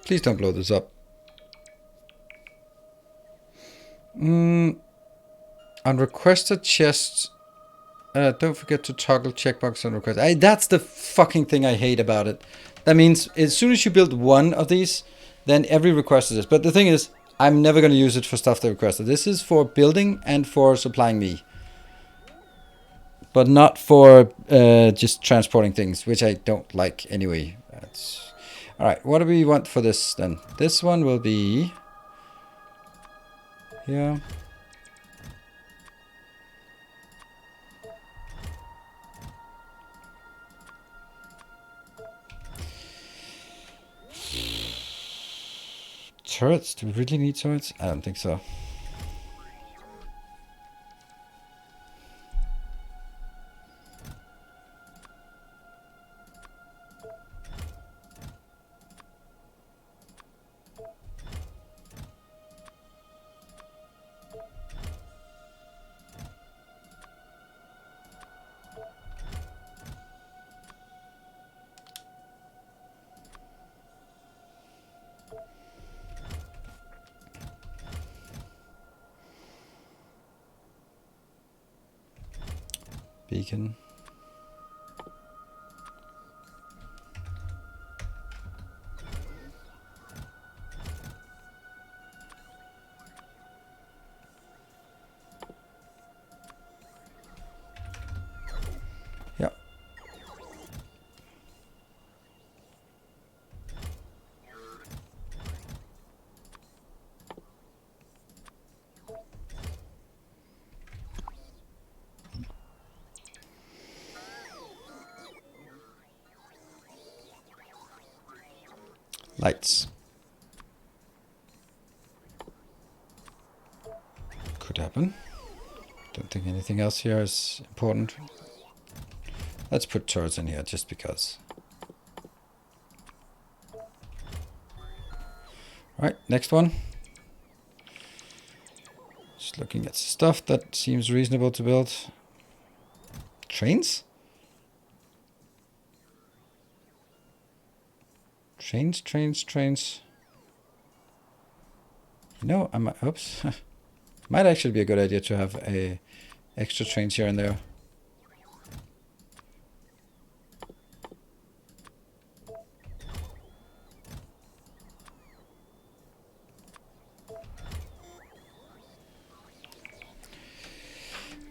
Please don't blow this up. On requested chests, don't forget to toggle checkbox on request. That's the fucking thing I hate about it. That means as soon as you build one of these, then every request is this. But the thing is, I'm never going to use it for stuff they requested. This is for building and for supplying me. But not for just transporting things, which I don't like anyway. Alright, what do we want for this then? This one will be here. Turrets? Do we really need turrets? I don't think so. Beacon. Lights. Could happen. Don't think anything else here is important. Let's put turrets in here just because. Alright, next one. Just looking at stuff that seems reasonable to build. Trains? Trains. No, I might, oops. Might actually be a good idea to have a extra trains here and there.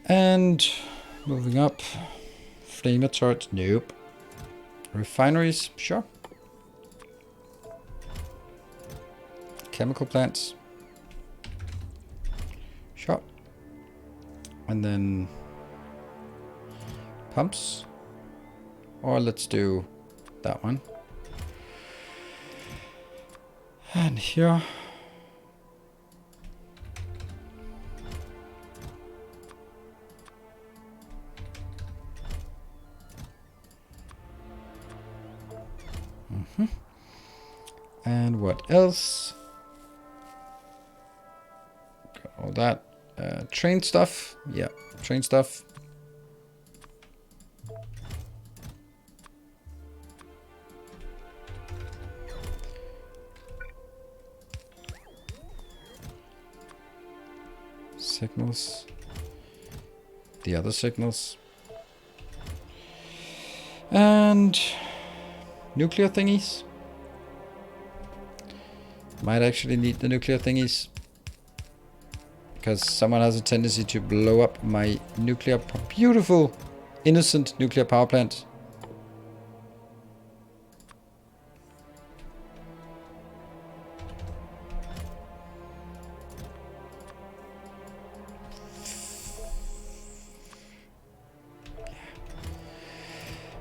And moving up, flamer turret, nope. Refineries, sure. Chemical plants, sure. And then pumps, or let's do that one. And here. And what else? Got all that. Train stuff. Yeah, train stuff. Signals. The other signals. And nuclear thingies. Might actually need the nuclear thingies. Because someone has a tendency to blow up my beautiful, innocent nuclear power plant.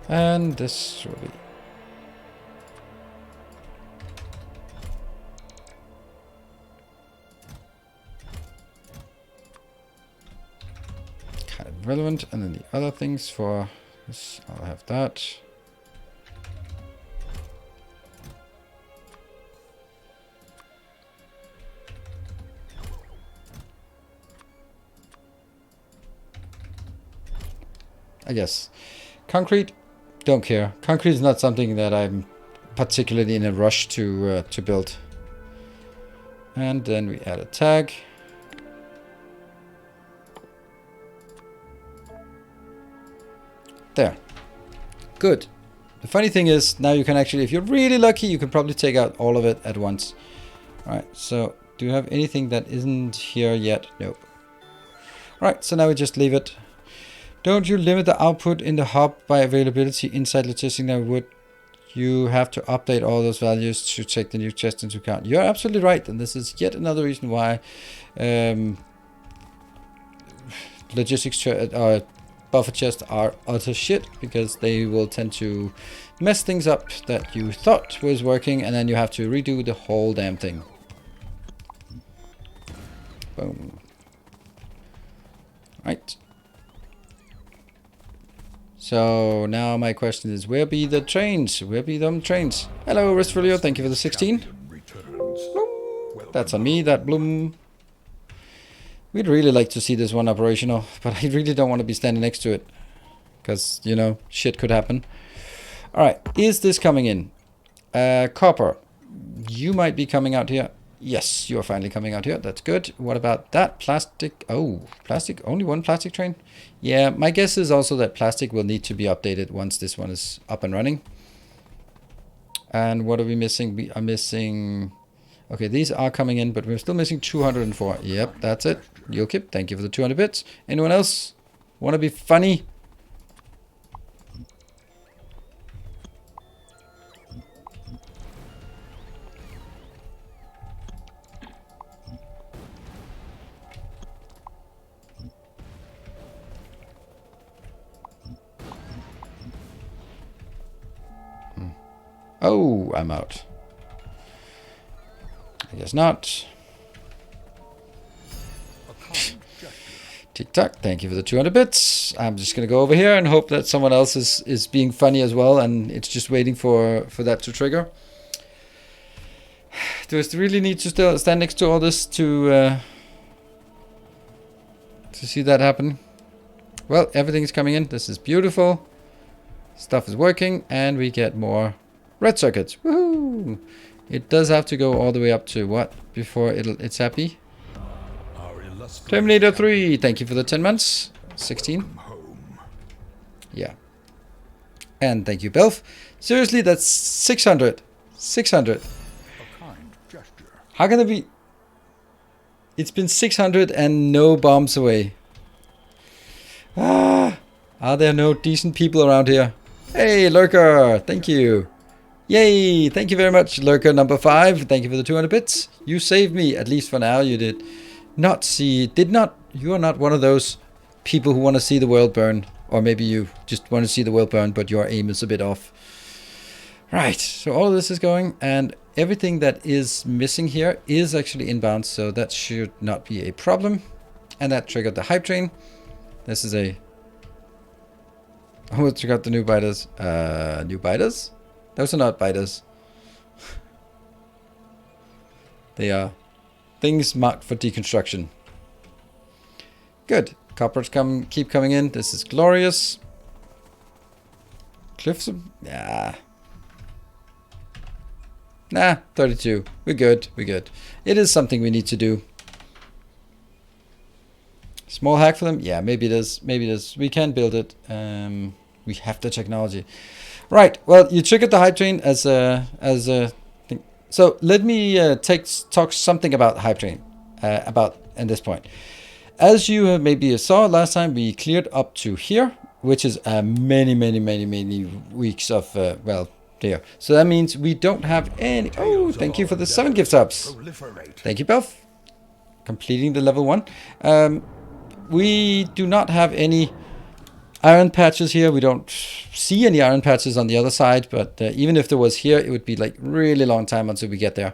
And this really. Kind of relevant. And then the other things for this, I'll have that. I guess. Concrete. Don't care. Concrete is not something that I'm particularly in a rush to build. And then we add a tag. There. Good. The funny thing is, now you can actually, if you're really lucky, you can probably take out all of it at once. Alright, so do you have anything that isn't here yet? Nope. Alright, so now we just leave it. Don't you limit the output in the hub by availability inside logistics? Now would you have to update all those values to take the new chest into account? You're absolutely right, and this is yet another reason why logistics buffer chests are utter shit, because they will tend to mess things up that you thought was working, and then you have to redo the whole damn thing. Boom. Right. So now my question is, where be the trains? Where be them trains? Hello, Restfolio, thank you for the 16. Bloom. That's on me, that bloom. We'd really like to see this one operational, but I really don't want to be standing next to it. Because, you know, shit could happen. Alright, is this coming in? Copper. You might be coming out here. Yes, you are finally coming out here. That's good. What about that? Plastic. Oh, plastic. Only one plastic train? Yeah, my guess is also that plastic will need to be updated once this one is up and running. And what are we missing? We are missing... Okay, these are coming in, but we're still missing 204. Yep, that's it. Yokip, thank you for the 200 bits. Anyone else want to be funny? Oh, I'm out. I guess not. TikTok, thank you for the 200 bits. I'm just going to go over here and hope that someone else is being funny as well, and it's just waiting for that to trigger. Do I really need to still stand next to all this to see that happen? Well, everything's coming in. This is beautiful. Stuff is working, and we get more red circuits. Woohoo! It does have to go all the way up to what before it's happy? Terminator 3, thank you for the 10 months. 16. Yeah. And thank you, Belf. Seriously, that's 600. 600. How can it be? It's been 600 and no bombs away. Ah, are there no decent people around here? Hey, Lurker, thank you. Yay, thank you very much, Lurker number 5. Thank you for the 200 bits. You saved me, at least for now. You did not see, you are not one of those people who want to see the world burn. Or maybe you just want to see the world burn, but your aim is a bit off. Right, so all of this is going, and everything that is missing here is actually inbound, so that should not be a problem. And that triggered the hype train. This is a... Oh, triggered the new biters. New biters? Those are not biters. They are things marked for deconstruction. Good. Coppers keep coming in. This is glorious. Cliffs? Yeah. Nah, 32. We're good. We're good. It is something we need to do. Small hack for them? Yeah, maybe it is. Maybe it is. We can build it. We have the technology. Right. Well, you triggered the hype train as a thing. So let me talk something about hype train at this point. As you maybe saw last time, we cleared up to here, which is many weeks of well. There. So that means we don't have any... Oh, thank you for the 7 gift subs. Thank you, Belf. Completing the level 1. We do not have any iron patches here. We don't see any iron patches on the other side. But even if there was here, it would be like really long time until we get there.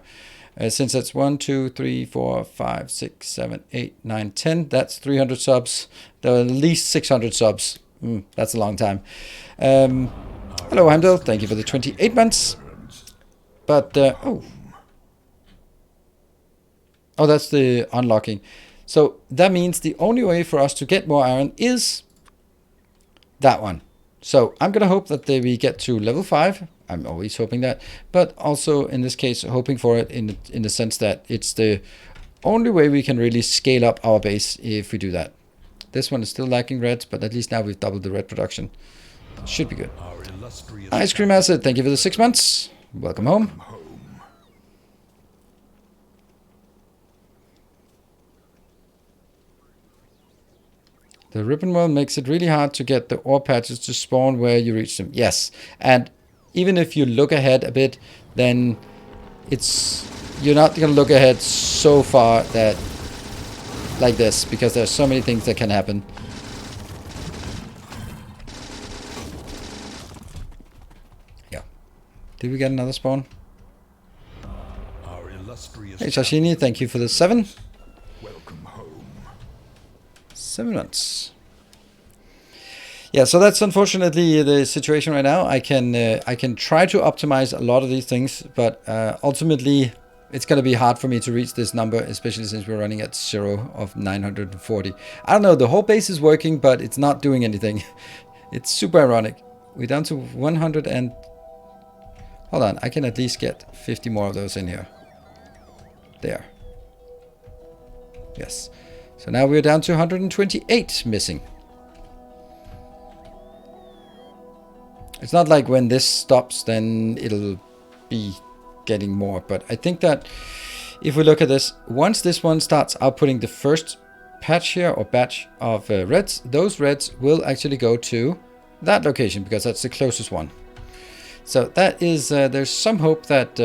Since that's 1, 2, 3, 4, 5, 6, 7, 8, 9, 10. That's 300 subs. There are at least 600 subs. That's a long time. Hello, Heimdall. Thank you for the 28 months. But, oh, that's the unlocking. So that means the only way for us to get more iron is that one. So I'm going to hope that we get to level 5. I'm always hoping that. But also, in this case, hoping for it in the sense that it's the only way we can really scale up our base if we do that. This one is still lacking reds, but at least now we've doubled the red production. Should be good. Ice Cream Acid, thank you for the 6 months. Welcome home. The ribbon world makes it really hard to get the ore patches to spawn where you reach them. Yes, and even if you look ahead a bit, then you're not going to look ahead so far that like this, because there's so many things that can happen. Did we get another spawn? Hey Sashini, thank you for the 7. Welcome home. 7 months. Yeah, so that's unfortunately the situation right now. I can try to optimize a lot of these things, but ultimately it's going to be hard for me to reach this number, especially since we're running at 0 of 940. I don't know, the whole base is working, but it's not doing anything. It's super ironic. We're down to 100 and... Hold on, I can at least get 50 more of those in here. There. Yes. So now we're down to 128 missing. It's not like when this stops, then it'll be getting more. But I think that if we look at this, once this one starts outputting the first patch here, or batch of reds, those reds will actually go to that location, because that's the closest one. So that is, there's some hope that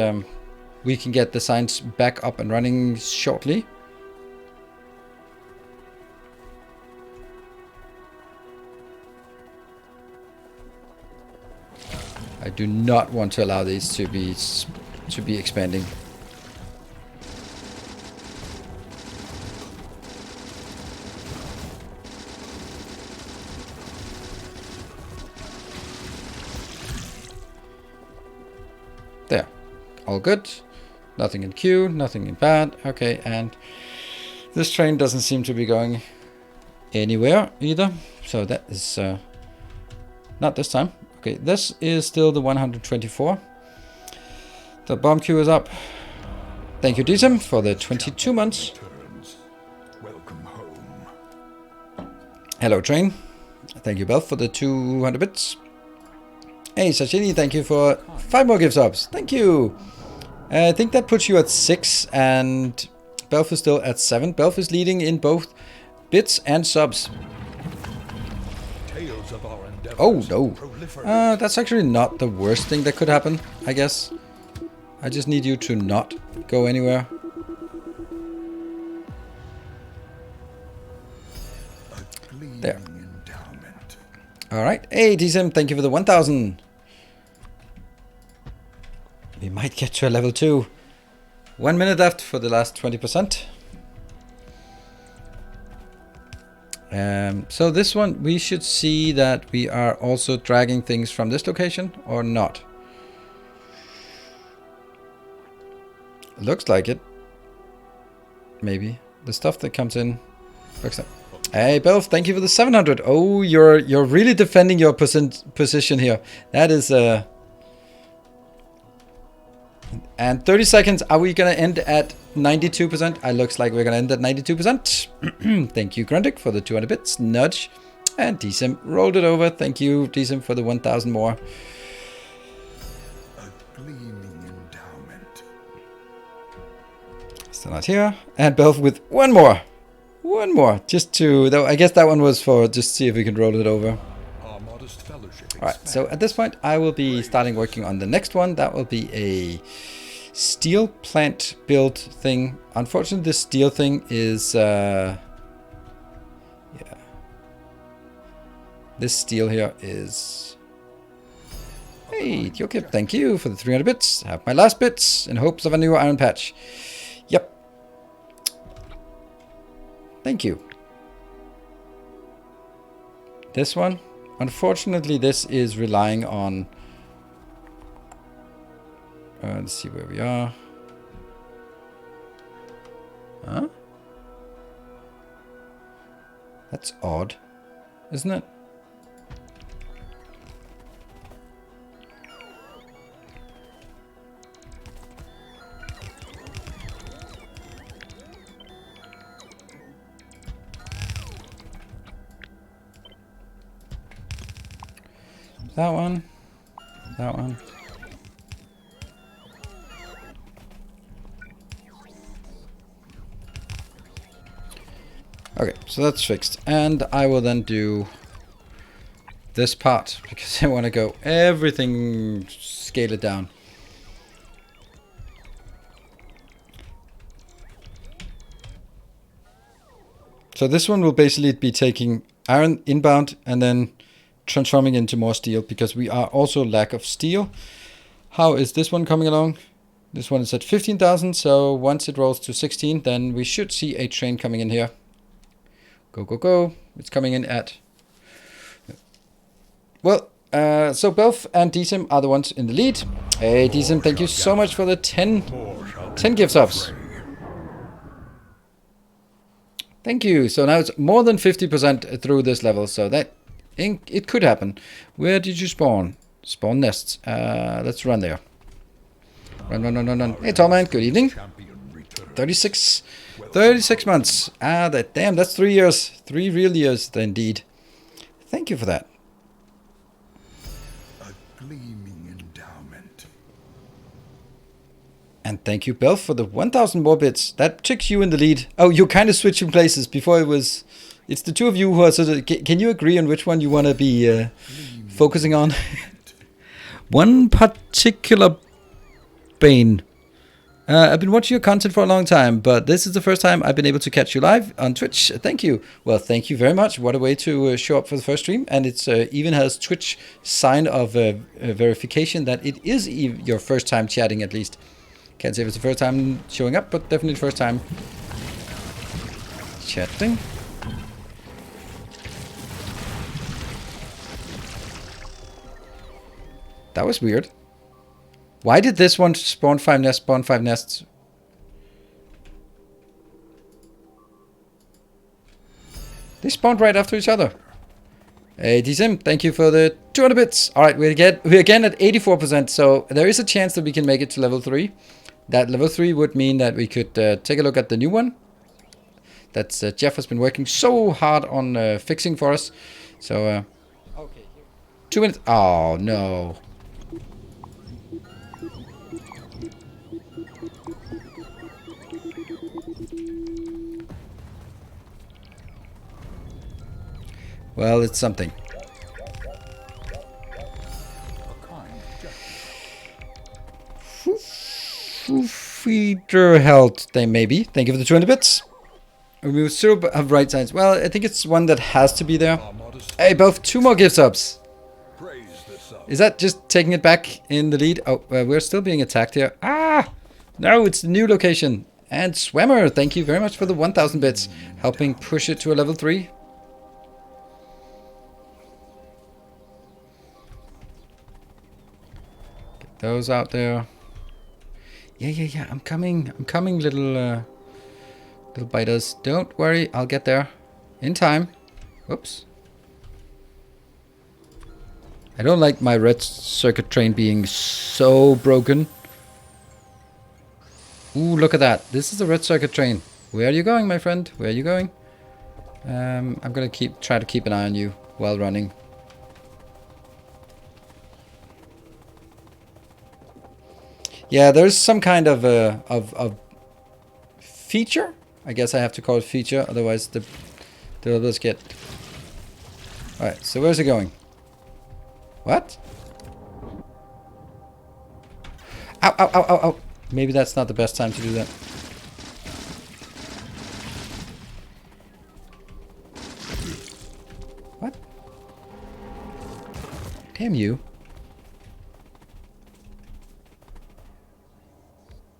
we can get the signs back up and running shortly. I do not want to allow these to be expanding. All good. Nothing in queue, nothing in bad. Okay, and this train doesn't seem to be going anywhere either. So that is not this time. Okay, this is still the 124. The bomb queue is up. Thank you, Dism, for the 22 months. Welcome home. Hello, train. Thank you, Belf, for the 200 bits. Hey, Sashini, thank you for 5 more gift subs. Thank you. I think that puts you at 6, and Belf is still at 7. Belf is leading in both bits and subs. Oh, no. That's actually not the worst thing that could happen, I guess. I just need you to not go anywhere. There. Alright. Hey, DSM, thank you for the 1000. We might get to a level 2. 1 minute left for the last 20%. So this one, we should see that we are also dragging things from this location or not. Looks like it. Maybe. The stuff that comes in looks like... Hey, Belf, thank you for the 700. Oh, you're really defending your position here. That is... And 30 seconds. Are we going to end at 92%? It looks like we're going to end at 92%. Thank you, Grundig, for the 200 bits. Nudge. And DSIM rolled it over. Thank you, DSIM, for the 1,000 more. Still not here. And Belf with one more. One more. Just to... Though I guess that one was for just see if we can roll it over. Alright, so at this point I will be starting working on the next one. That will be a steel plant build thing. Unfortunately, this steel thing is... yeah. This steel here is... Hey, Yokip, thank you for the 300 bits. Have my last bits in hopes of a new iron patch. Yep. Thank you. This one, unfortunately, this is relying on... let's see where we are. Huh? That's odd, isn't it? That one. That one. Okay, so that's fixed. And I will then do this part because I want to go everything, scale it down. So this one will basically be taking iron inbound and then transforming into more steel because we are also lack of steel. How is this one coming along? This one is at 15,000, so once it rolls to 16, then we should see a train coming in here. Go, go, go. It's coming in at... Well, so Belf and DSIM are the ones in the lead. Hey, DSIM, thank you so much for the 10 gift subs. Thank you. So now it's more than 50% through this level, so that it could happen. Where did you spawn? Spawn nests. Let's run there. Run, run, run, run, run. Hey, tall man, good evening. 36 months. Damn, that's 3 years. 3 real years, indeed. Thank you for that. A gleaming endowment. And thank you, Belf, for the 1,000 more bits. That takes you in the lead. Oh, you're kind of switching places. Before it was... It's the two of you who are sort of... Can you agree on which one you want to be focusing on? One particular Bane. I've been watching your content for a long time, but this is the first time I've been able to catch you live on Twitch. Thank you. Well, thank you very much. What a way to show up for the first stream. And it's even has Twitch sign of verification that it is your first time chatting, at least. Can't say if it's the first time showing up, but definitely first time chatting. That was weird. Why did this one spawn 5 nests, spawn 5 nests? They spawned right after each other. Hey, DSim, thank you for the 200 bits. Alright, we're again at 84%, so there is a chance that we can make it to level 3. That level 3 would mean that we could take a look at the new one. That's Jeff has been working so hard on fixing for us. So, okay, 2 minutes. Oh, no. Well, it's something. Feeder health, maybe. Thank you for the 200 bits. Remove 0 of right signs. Well, I think it's one that has to be there. Hey, both 2 more gift subs. Is that just taking it back in the lead? Oh, we're still being attacked here. Ah! No, it's the new location. And Swimmer, thank you very much for the 1000 bits. Helping push it to a level 3. Get those out there. Yeah. I'm coming, little biters. Don't worry, I'll get there in time. Whoops. I don't like my red circuit train being so broken. Ooh, look at that. This is a red circuit train. Where are you going, my friend? Where are you going? I'm gonna try to keep an eye on you while running. Yeah, there's some kind of feature. I guess I have to call it feature, otherwise the others get. All right, so where's it going? What? Ow. Maybe that's not the best time to do that. What? Damn you.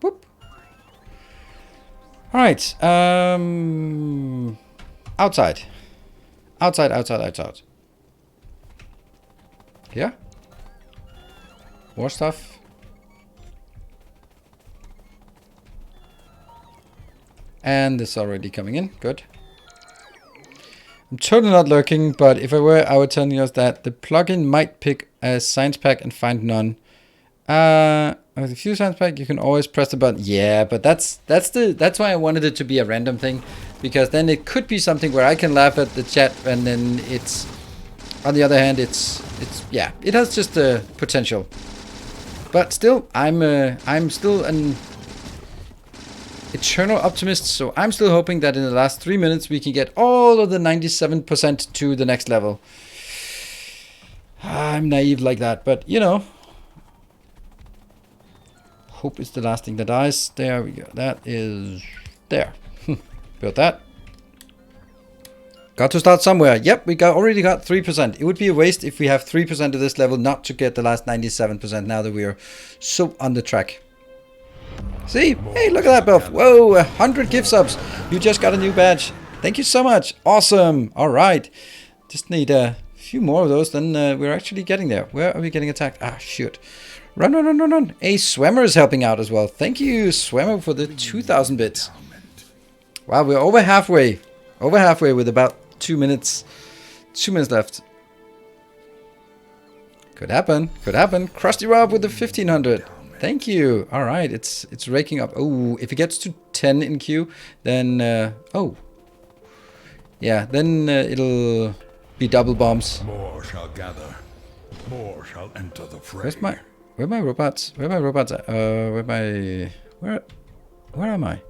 Whoop. Alright, outside. Outside. Here? More stuff. And this already coming in. Good. I'm totally not lurking, but if I were, I would tell you that the plugin might pick a science pack and find none. With a few science pack, you can always press the button. Yeah, but that's why I wanted it to be a random thing, because then it could be something where I can laugh at the chat, and then it's. On the other hand, it's yeah, it has just the potential. But still, I'm still an eternal optimist, so I'm still hoping that in the last 3 minutes we can get all of the 97% to the next level. I'm naive like that, but you know. Hope is the last thing that dies. There we go. That is there. Built that. Got to start somewhere. Yep, we already got 3%. It would be a waste if we have 3% of this level not to get the last 97% now that we are so on the track. See? Hey, look at that, Buff. Whoa, 100 gift subs. You just got a new badge. Thank you so much. Awesome. All right. Just need a few more of those, then we're actually getting there. Where are we getting attacked? Ah, shoot. Run. Hey, Swimmer is helping out as well. Thank you, Swimmer, for the 2,000 bits. Wow, we're over halfway. Over halfway with about 2 minutes. 2 minutes left. Could happen. Krusty Rob with the 1,500. Thank you. All right, it's raking up. Oh, if it gets to 10 in queue, then oh, yeah, then it'll be double bombs. More shall gather. More shall enter the fray. Where are my robots? Where am I?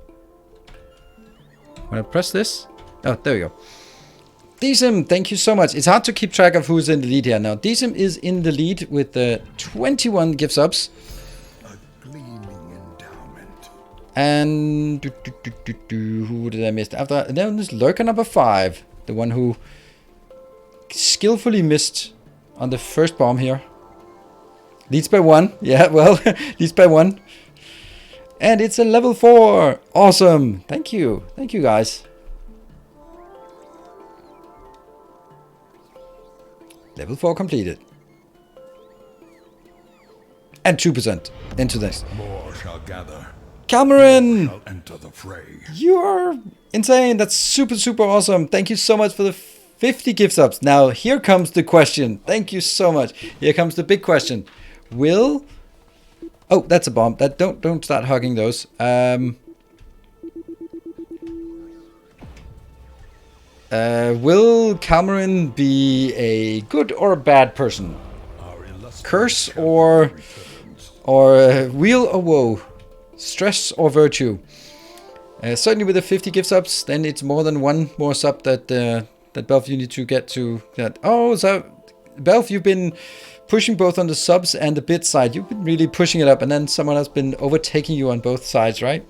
When I press this? Oh, there we go. DSim, thank you so much. It's hard to keep track of who's in the lead here now. DSim is in the lead with 21 gift subs. A gleaming endowment. And who did I miss? After then there's lurker number 5, the one who skillfully missed on the first bomb here. Leads by 1. Yeah, well, leads by 1. And it's a level 4. Awesome. Thank you guys. Level 4 completed. and 2% into this. More shall gather. Cameron! Shall enter the fray. You are insane. That's super, super awesome. Thank you so much for the 50 gift subs. Now, here comes the question. Thank you so much. Here comes the big question. Will... Oh, that's a bomb. That don't start hugging those. Will Cameron be a good or a bad person? Curse or weal or woe? Stress or virtue? Certainly with the 50 gift subs, then it's more than one more sub that Belf you need to get to that. Oh, so Belf, you've been pushing both on the subs and the bit side. You've been really pushing it up, and then someone has been overtaking you on both sides, right?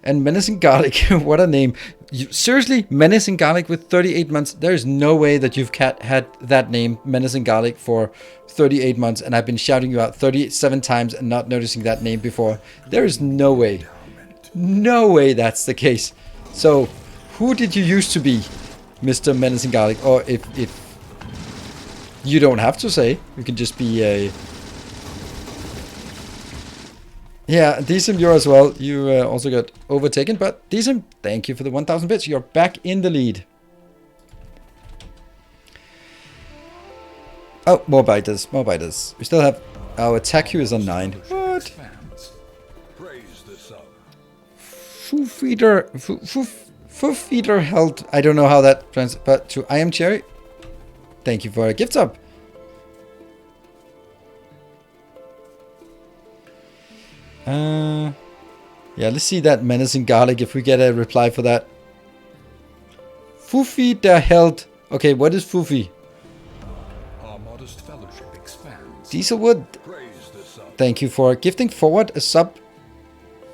And Menacing Garlic, what a name. Seriously, Menacing Garlic with 38 months. There is no way that you've had that name, Menacing Garlic, for 38 months. And I've been shouting you out 37 times and not noticing that name before. There is no way. No way that's the case. So, who did you used to be, Mr. Menacing Garlic? Or if you don't have to say, you can just be a... Yeah, Decim, you're as well. You also got overtaken, but Decim, thank you for the 1,000 bits. You're back in the lead. Oh, more biters, more biters. We still have our attack queue is on 9. What? Foofeater held. I don't know how that translates, but to I am Cherry. Thank you for a gift sub. Yeah, let's see that Menacing Garlic if we get a reply for that. Foofy der Held. Okay, what is Foofy? Our modest fellowship expands. Dieselwood. Thank you for gifting forward a sub.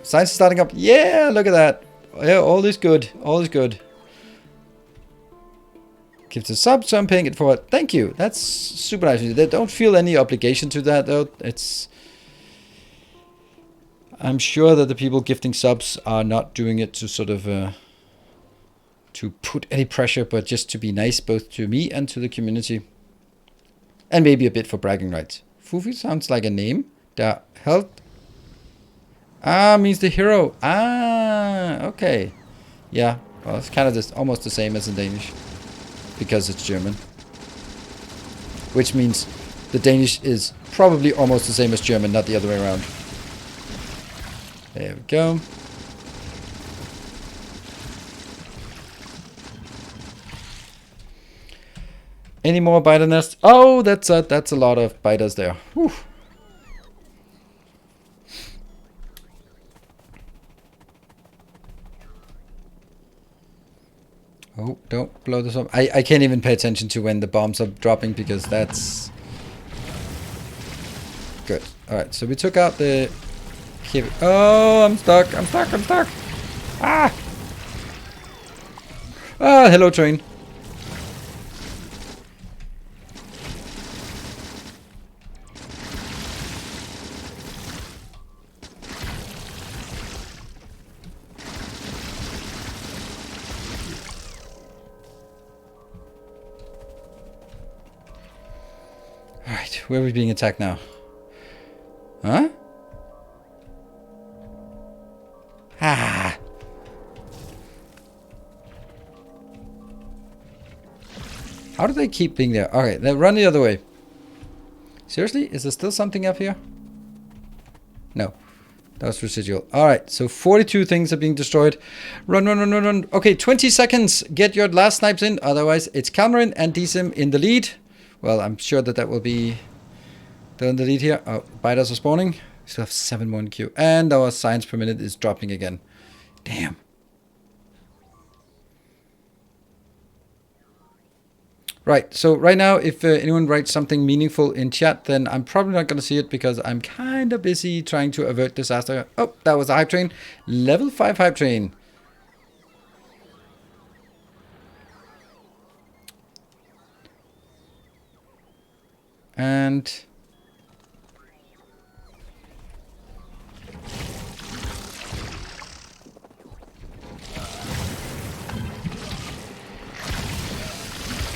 Science is starting up. Yeah, look at that. Yeah, all is good. All is good. Gives a sub, so I'm paying it forward. Thank you. That's super nice. They don't feel any obligation to that though. I'm sure that the people gifting subs are not doing it to sort of to put any pressure, but just to be nice both to me and to the community. And maybe a bit for bragging rights. Fufi sounds like a name. The held. Ah, means the hero. Ah, okay. Yeah, well, it's kind of just almost the same as in Danish. Because it's German. Which means the Danish is probably almost the same as German, not the other way around. There we go. Any more biter nests? Oh, that's a lot of biters there. Whew. Oh, don't blow this up. I can't even pay attention to when the bombs are dropping because that's good. Alright, so we took out the... Oh, I'm stuck. I'm stuck. I'm stuck. Ah! Ah, hello, train. Alright, where are we being attacked now? Huh? Ah. How do they keep being there? Okay, then run the other way. Seriously? Is there still something up here? No. That was residual. Alright, so 42 things are being destroyed. Run, run, run, run, run. Okay, 20 seconds. Get your last snipes in. Otherwise, it's Cameron and Decim in the lead. Well, I'm sure that will be... They're in the lead here. Oh, biters are spawning. We still have 7 more in queue. And our science per minute is dropping again. Damn. Right, so right now, if anyone writes something meaningful in chat, then I'm probably not going to see it because I'm kind of busy trying to avert disaster. Oh, that was a hype train. Level 5 hype train. And...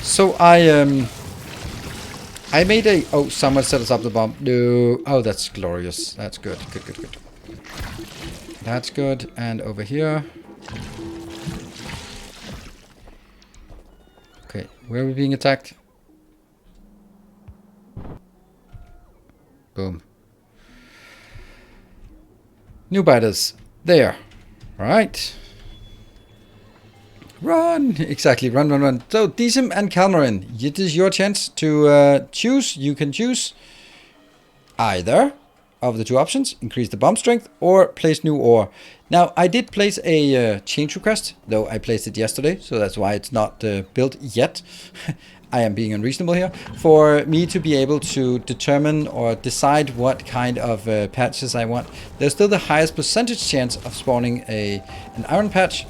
So I I made a... Oh, someone set us up the bomb. No. Oh, that's glorious. That's good. Good. That's good. And over here. Okay, where are we being attacked? Boom. New biters. There. Alright. Run! Exactly, run. So, Decim and Calmarin, it is your chance to choose. You can choose either of the two options, increase the bomb strength or place new ore. Now, I did place a change request, though I placed it yesterday, so that's why it's not built yet. I am being unreasonable here. For me to be able to determine or decide what kind of patches I want. There's still the highest percentage chance of spawning an iron patch,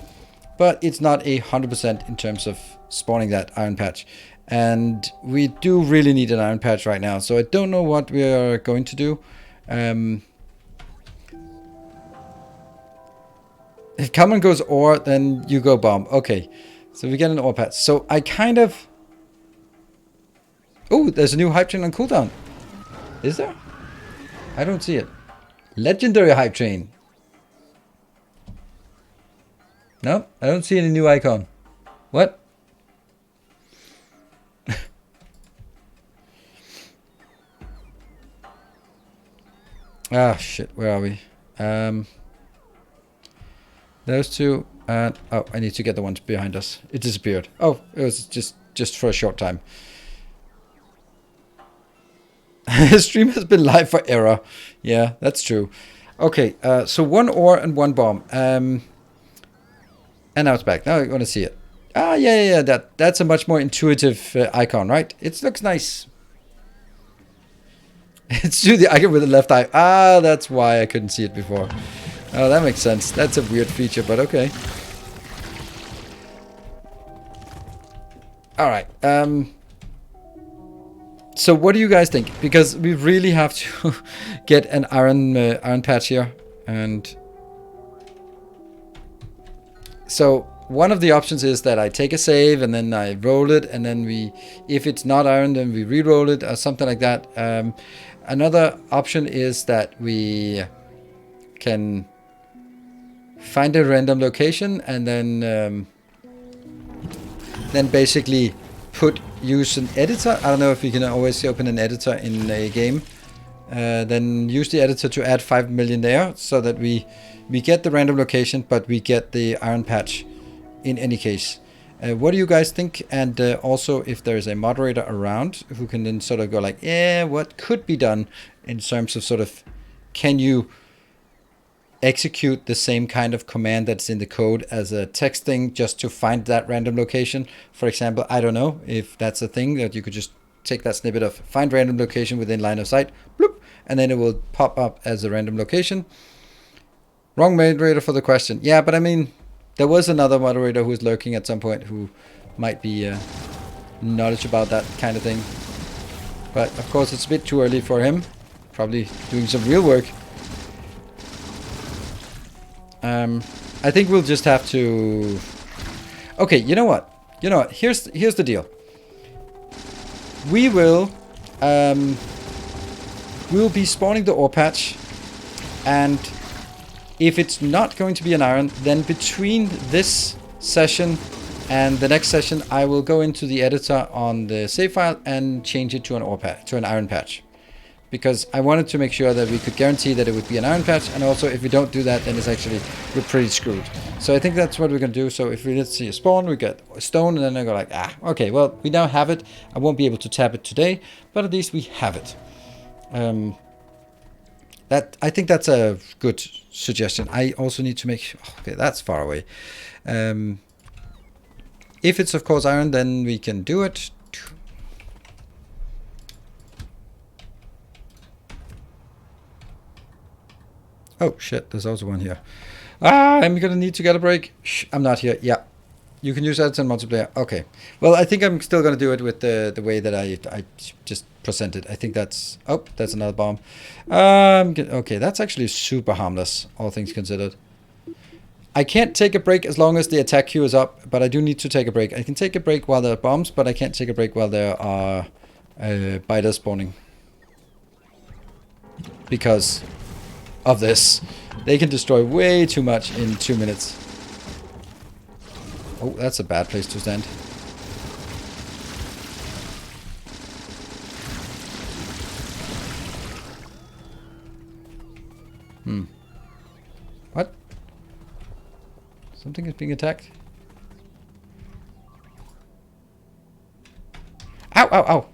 but it's not 100% in terms of spawning that iron patch. And we do really need an iron patch right now, so I don't know what we are going to do. If common goes ore, then you go bomb. Okay, so we get an ore patch. So I kind of... Oh, there's a new hype train on cooldown. Is there? I don't see it. Legendary hype train. No, I don't see any new icon. What? Ah, shit. Where are we? Those two. And oh, I need to get the ones behind us. It disappeared. Oh, it was just for a short time. Stream has been live for error. Yeah, that's true. Okay, so one ore and one bomb. And now it's back. Now I want to see it. Ah, yeah. That's a much more intuitive icon, right? It looks nice. It's to the icon with the left eye. Ah, that's why I couldn't see it before. Oh, that makes sense. That's a weird feature, but okay. All right. So what do you guys think? Because we really have to get an iron patch here, and so one of the options is that I take a save and then I roll it, and then if it's not iron, then we re-roll it or something like that. Another option is that we can find a random location and then basically use an editor. I don't know if you can always open an editor in a game. Then use the editor to add 5 million there, so that we get the random location, but we get the iron patch in any case. What do you guys think? And also, if there is a moderator around who can then sort of go like, yeah, what could be done in terms of sort of, can you execute the same kind of command that's in the code as a text thing just to find that random location? For example, I don't know if that's a thing that you could just take that snippet of find random location within line of sight, bloop, and then it will pop up as a random location. Wrong moderator for the question. Yeah, but I mean, there was another moderator who was lurking at some point who might be knowledge about that kind of thing. But of course, it's a bit too early for him. Probably doing some real work. I think we'll just have to... Okay, you know what? Here's the deal. We'll be spawning the ore patch, and if it's not going to be an iron, then between this session and the next session, I will go into the editor on the save file and change it to an iron patch. Because I wanted to make sure that we could guarantee that it would be an iron patch, and also if we don't do that, then we're pretty screwed. So I think that's what we're going to do. So if we let's see a spawn, we get a stone, and then I go like, okay, well, we now have it. I won't be able to tap it today, but at least we have it. I think that's a good suggestion. I also need to make sure, okay, that's far away. If it's of course iron, then we can do it. Oh shit, there's also one here. I'm gonna need to get a break. Shh, I'm not here. Yeah, you can use that in multiplayer. Okay, well, I think I'm still gonna do it with the way that I just presented. I think that's... Oh, that's another bomb. Okay, that's actually super harmless, all things considered. I can't take a break as long as the attack queue is up, but I do need to take a break. I can take a break while there are bombs, but I can't take a break while there are biter spawning. Because of this. They can destroy way too much in 2 minutes. Oh, that's a bad place to stand. What? Something is being attacked. Ow, ow, ow.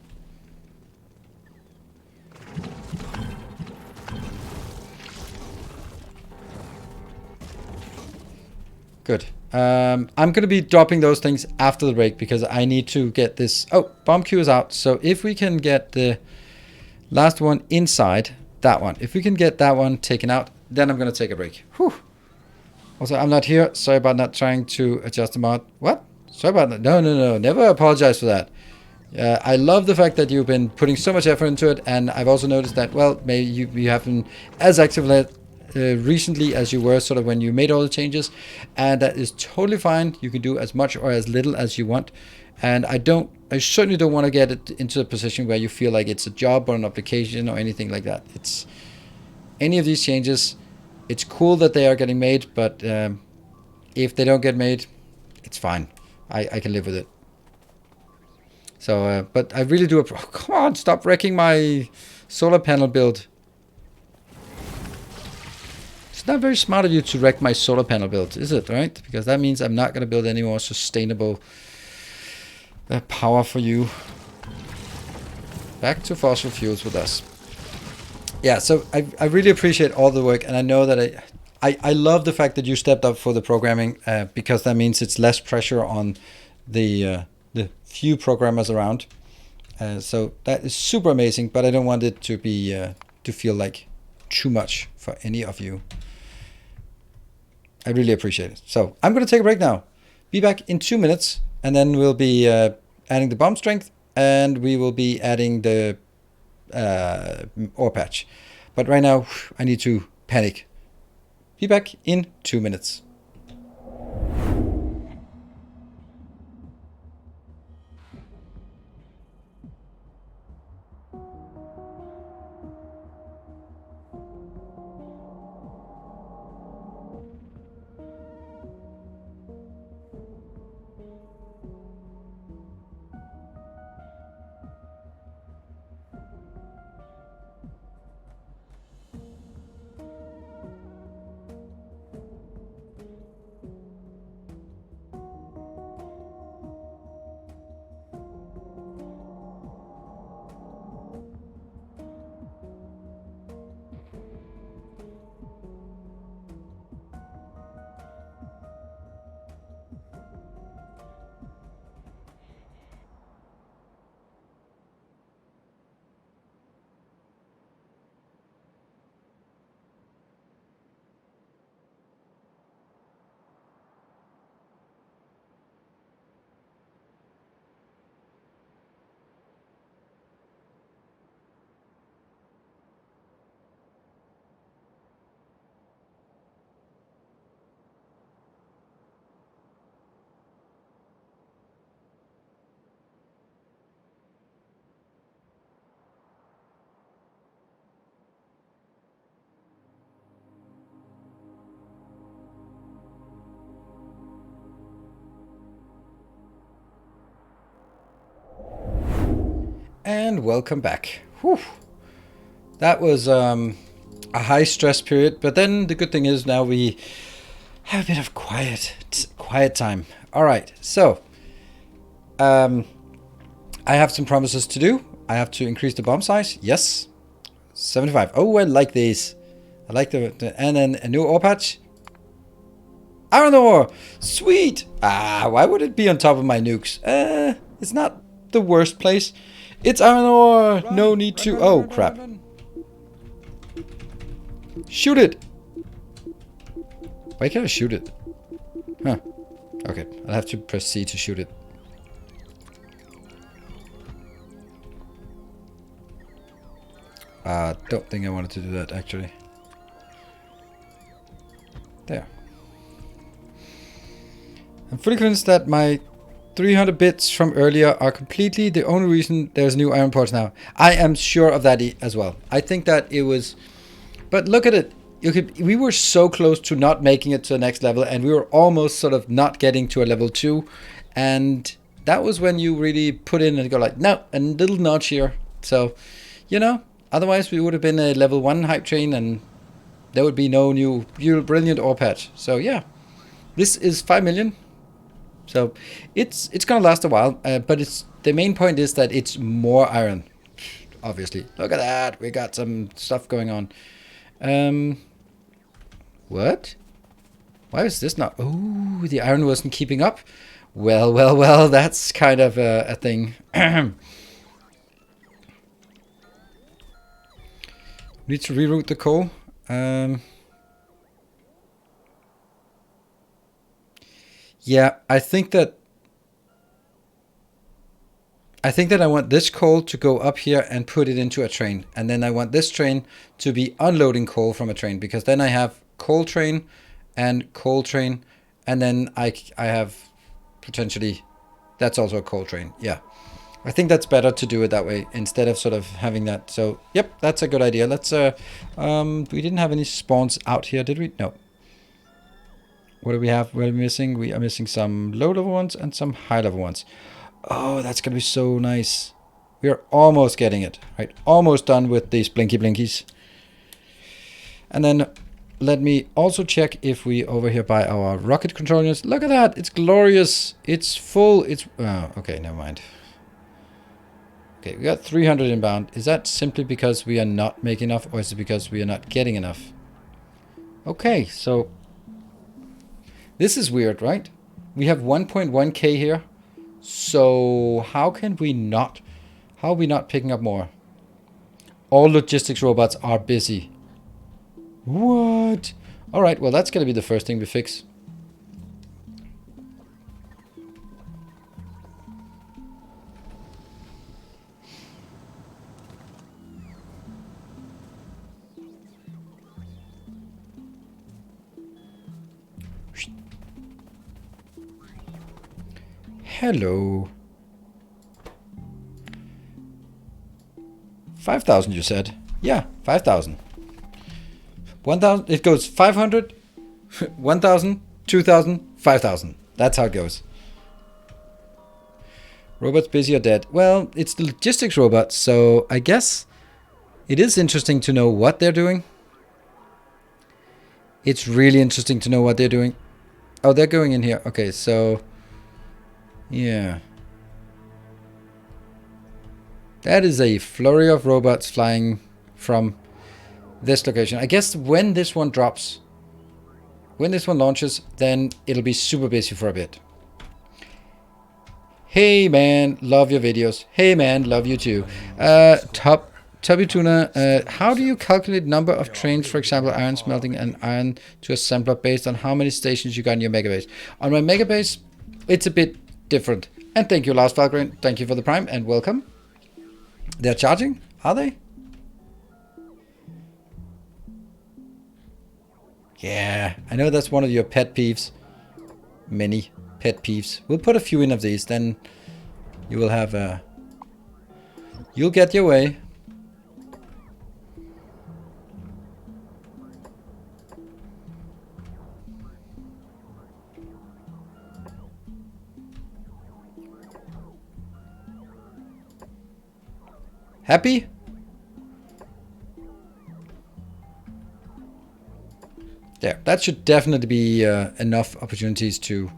Good. I'm going to be dropping those things after the break because I need to get this... Oh, bomb queue is out. So if we can get the last one inside, that one. If we can get that one taken out, then I'm going to take a break. Whew. Also, I'm not here. Sorry about not trying to adjust the mod. What? Sorry about that. No. Never apologize for that. I love the fact that you've been putting so much effort into it. And I've also noticed that, well, maybe you haven't as active recently as you were sort of when you made all the changes, and that is totally fine. You can do as much or as little as you want, and I certainly don't want to get it into a position where you feel like it's a job or an application or anything like that. It's any of these changes, it's cool that they are getting made, but if they don't get made, it's fine. I can live with it. So but I really do oh, come on, stop wrecking my solar panel build. It's not very smart of you to wreck my solar panel build, is it, right? Because that means I'm not going to build any more sustainable power for you. Back to fossil fuels with us. Yeah, so I really appreciate all the work, and I know that I love the fact that you stepped up for the programming, because that means it's less pressure on the few programmers around. So that is super amazing, but I don't want it to be to feel like too much for any of you. I really appreciate it. So I'm going to take a break now. Be back in 2 minutes, and then we'll be adding the bomb strength, and we will be adding the ore patch. But right now, I need to panic. Be back in 2 minutes. And welcome back. Whew. That was a high stress period, but then the good thing is now we have a bit of quiet time. All right, so I have some promises to do. I have to increase the bomb size. Yes, 75. Oh, I like these. I like the and then a new ore patch. Iron ore, sweet. Why would it be on top of my nukes? It's not the worst place. It's iron ore. No need to. Oh crap! Shoot it. Why can't I shoot it? Huh. Okay, I'll have to press C to shoot it. Don't think I wanted to do that actually. There. I'm fully convinced that my 300 bits from earlier are completely the only reason there's new iron ports now. I am sure of that as well. I think that it was... But look at it. We were so close to not making it to the next level, and we were almost sort of not getting to a level 2. And that was when you really put in and go like, no, a little notch here. So, you know, otherwise we would have been a level 1 hype train, and there would be no new brilliant ore patch. So yeah, this is 5 million. So it's gonna last a while, but the main point is that it's more iron. Obviously, look at that. We got some stuff going on. What? Why is this not? Oh, the iron wasn't keeping up. Well. That's kind of a thing. Need to reroute the coal. Yeah, I think that I want this coal to go up here and put it into a train. And then I want this train to be unloading coal from a train, because then I have coal train, and then I have potentially, that's also a coal train. Yeah, I think that's better to do it that way instead of sort of having that. So, yep, that's a good idea. Let's, we didn't have any spawns out here, did we? No. What do we have? What are we missing? We are missing some low-level ones and some high-level ones. Oh, that's going to be so nice. We are almost getting it, right? Almost done with these blinky blinkies. And then let me also check if we over here buy our rocket controllers. Look at that. It's glorious. It's full. It's... Oh, okay, never mind. Okay, we got 300 inbound. Is that simply because we are not making enough, or is it because we are not getting enough? Okay, so... This is weird, right? We have 1.1k here. So how can we not... How are we not picking up more? All logistics robots are busy. What? Alright, well that's going to be the first thing we fix. Hello. 5,000 you said? Yeah, 5,000. 1,000, it goes 500, 1,000, 2,000, 5,000. That's how it goes. Robots busy or dead? Well, it's the logistics robots, so I guess it is interesting to know what they're doing. It's really interesting to know what they're doing. Oh, they're going in here. Okay, so... Yeah. That is a flurry of robots flying from this location. I guess when this one drops, when this one launches, then it'll be super busy for a bit. Hey man, love your videos. Hey man, love you too. Tubby Tuna, how do you calculate number of trains, for example, iron smelting and iron to assembler based on how many stations you got in your megabase? On my megabase, it's a bit different. And thank you, Lars Falgren. Thank you for the prime and welcome. They're charging? Are they? Yeah, I know that's one of your pet peeves. Many pet peeves. We'll put a few in of these, then you will have a... You'll get your way. Happy? There, that should definitely be enough opportunities to...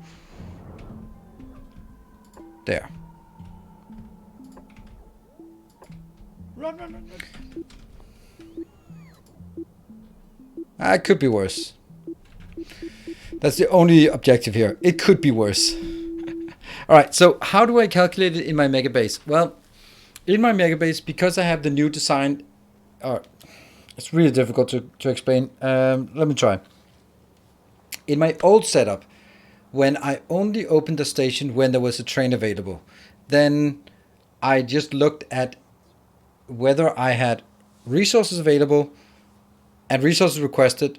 There. Run, run, run, run. It could be worse. That's the only objective here. It could be worse. Alright, so how do I calculate it in my megabase? Well, in my megabase, because I have the new design... it's really difficult to explain. Let me try. In my old setup, when I only opened the station when there was a train available, then I just looked at whether I had resources available and resources requested,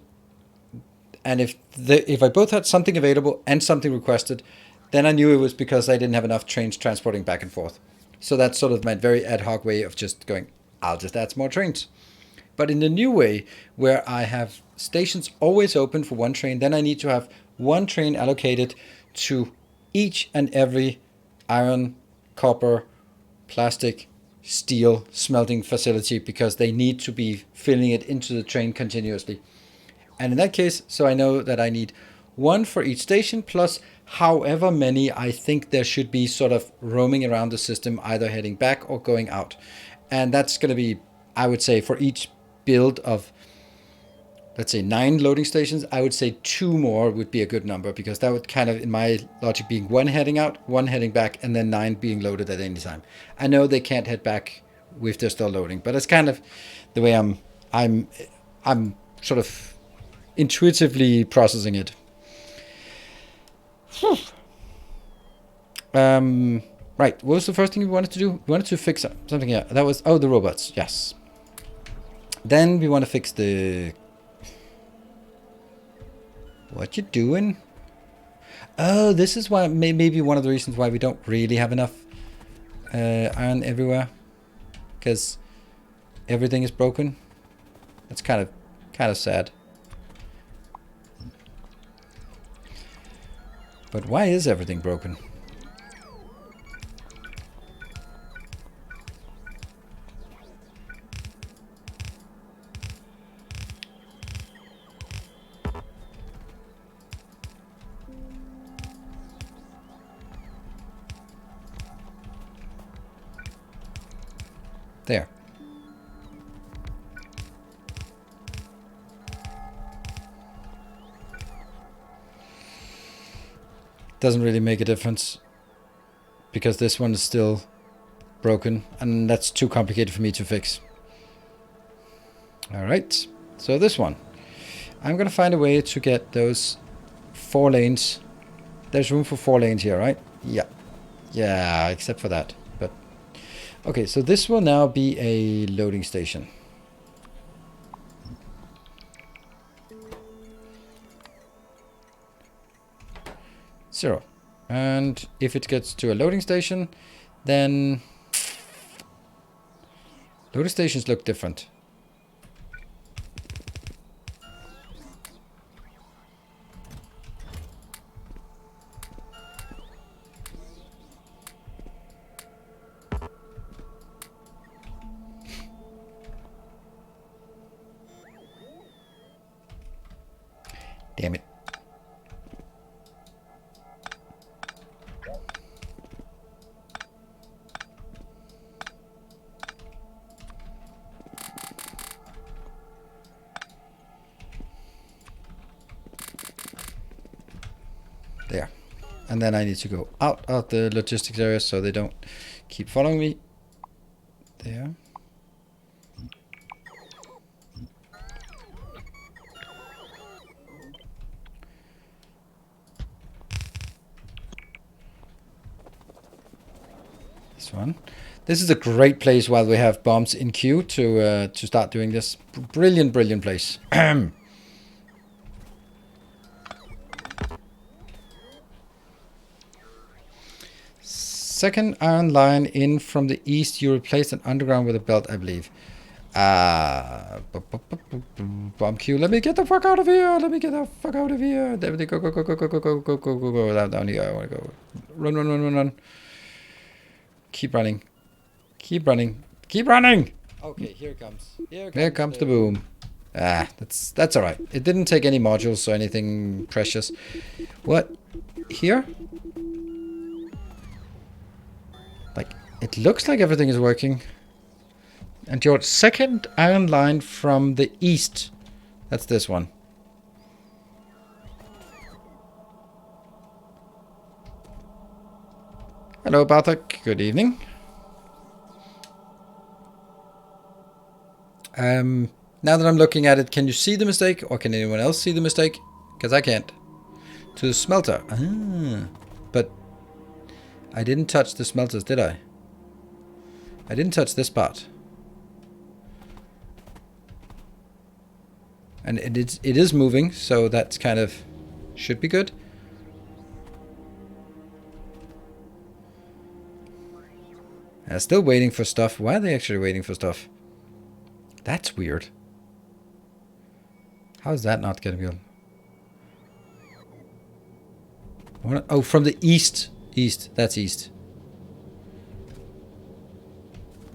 and if I both had something available and something requested, then I knew it was because I didn't have enough trains transporting back and forth. So that's sort of my very ad hoc way of just going, I'll just add some more trains. But in the new way, where I have stations always open for one train, then I need to have one train allocated to each and every iron, copper, plastic, steel smelting facility, because they need to be filling it into the train continuously. And in that case, so I know that I need one for each station, plus however many I think there should be sort of roaming around the system, either heading back or going out. And that's going to be, I would say, for each build of, let's say, 9 loading stations, I would say 2 more would be a good number, because that would kind of, in my logic, being 1 heading out, 1 heading back, and then 9 being loaded at any time. I know they can't head back if they're still loading, but it's kind of the way I'm sort of intuitively processing it. Right, what was the first thing we wanted to do? We wanted to fix something here. That was, the robots, yes. Then we want to fix the... What you doing? Oh, this is why, maybe one of the reasons why we don't really have enough iron everywhere. Because everything is broken. That's kind of sad. But why is everything broken? There. Doesn't really make a difference, because this one is still broken, and that's too complicated for me to fix. Alright, so this one. I'm gonna find a way to get those 4 lanes. There's room for 4 lanes here, right? Yeah. Yeah, except for that. But okay, so this will now be a loading station. Zero. And if it gets to a loading station, then loading stations look different. Damn it. There. And then I need to go out of the logistics area so they don't keep following me. There. This one. This is a great place while we have bombs in queue to start doing this. Brilliant, brilliant place. Second iron line in from the east. You replaced an underground with a belt, I believe. Bomb queue. Let me get the fuck out of here. Let me get the fuck out of here. There we go. Go, go, go, go, go, go, go, go, go, go. Down here. I want to go. Run, run, run, run, run. Keep running. Keep running. Keep running. Okay, here it comes. Here comes the boom. That's all right. It didn't take any modules or anything precious. What? Here? Like, it looks like everything is working. And your second iron line from the east. That's this one. Hello, Bartek. Good evening. Now that I'm looking at it, can you see the mistake? Or can anyone else see the mistake? Because I can't. To the smelter. But I didn't touch the smelters, did I? I didn't touch this part. And it is moving, so that's kind of should be good. Still waiting for stuff. Why are they actually waiting for stuff? That's weird. How is that not going to be on? Oh, from the east. East. That's east.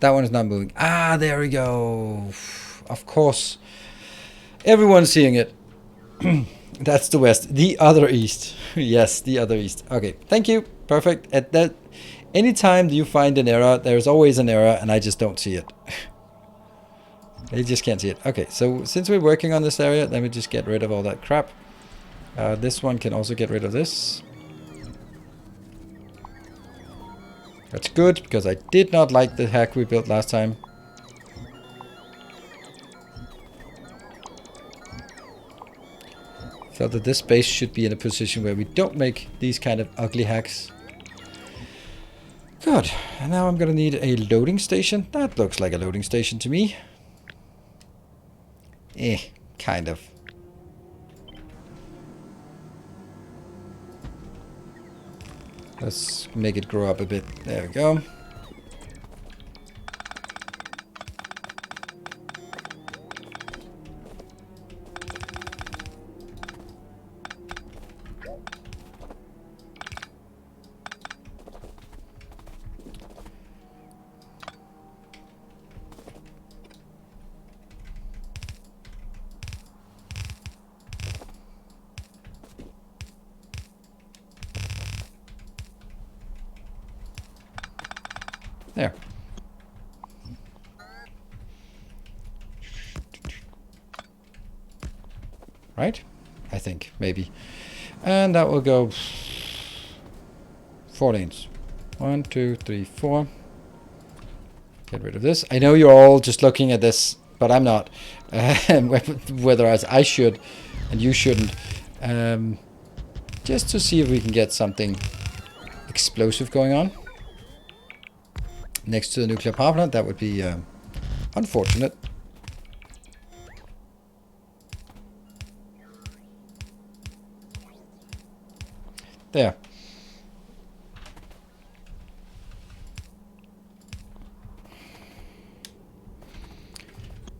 That one is not moving. Ah, there we go. Of course. Everyone's seeing it. That's the west. The other east. Yes, the other east. Okay, thank you. Perfect. At that, anytime you find an error, there's always an error, and I just don't see it. I just can't see it. Okay, so since we're working on this area, let me just get rid of all that crap. This one can also get rid of this. That's good, because I did not like the hack we built last time. Felt that this base should be in a position where we don't make these kind of ugly hacks. Good. And now I'm going to need a loading station. That looks like a loading station to me. Kind of. Let's make it grow up a bit. There we go. There. Right? I think, maybe. And that will go 4 lanes. 1, 2, 3, 4. Get rid of this. I know you're all just looking at this, but I'm not. Whether I should and you shouldn't. Just to see if we can get something explosive going on. Next to the nuclear power plant, that would be unfortunate. There.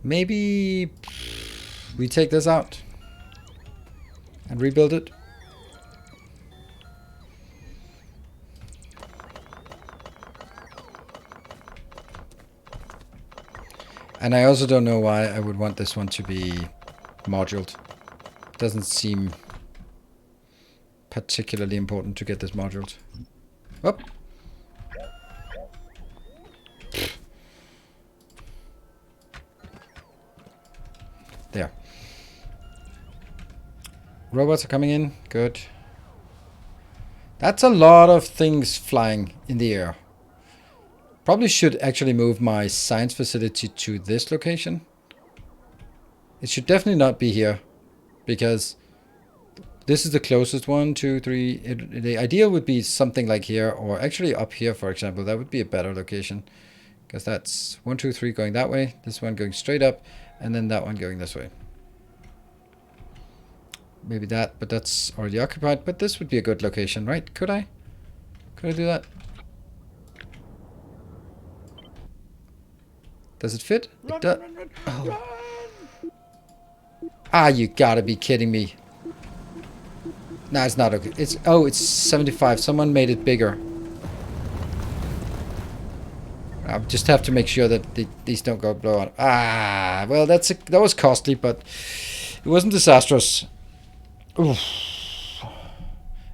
Maybe we take this out and rebuild it. And I also don't know why I would want this one to be moduled. Doesn't seem particularly important to get this moduled. Oh. There. Robots are coming in. Good. That's a lot of things flying in the air. Probably should actually move my science facility to this location. It should definitely not be here, because this is the closest. 1, 2, 3. The idea would be something like here, or actually up here, for example. That would be a better location, because that's 1, 2, 3 going that way. This one going straight up, and then that one going this way. Maybe that, but that's already occupied. But this would be a good location, right? Could I do that? Does it fit? It does. Oh. Ah, you gotta be kidding me. No, it's not okay. It's 75. Someone made it bigger. I just have to make sure that these don't go blow on. Ah, well, that was costly, but it wasn't disastrous. Oof.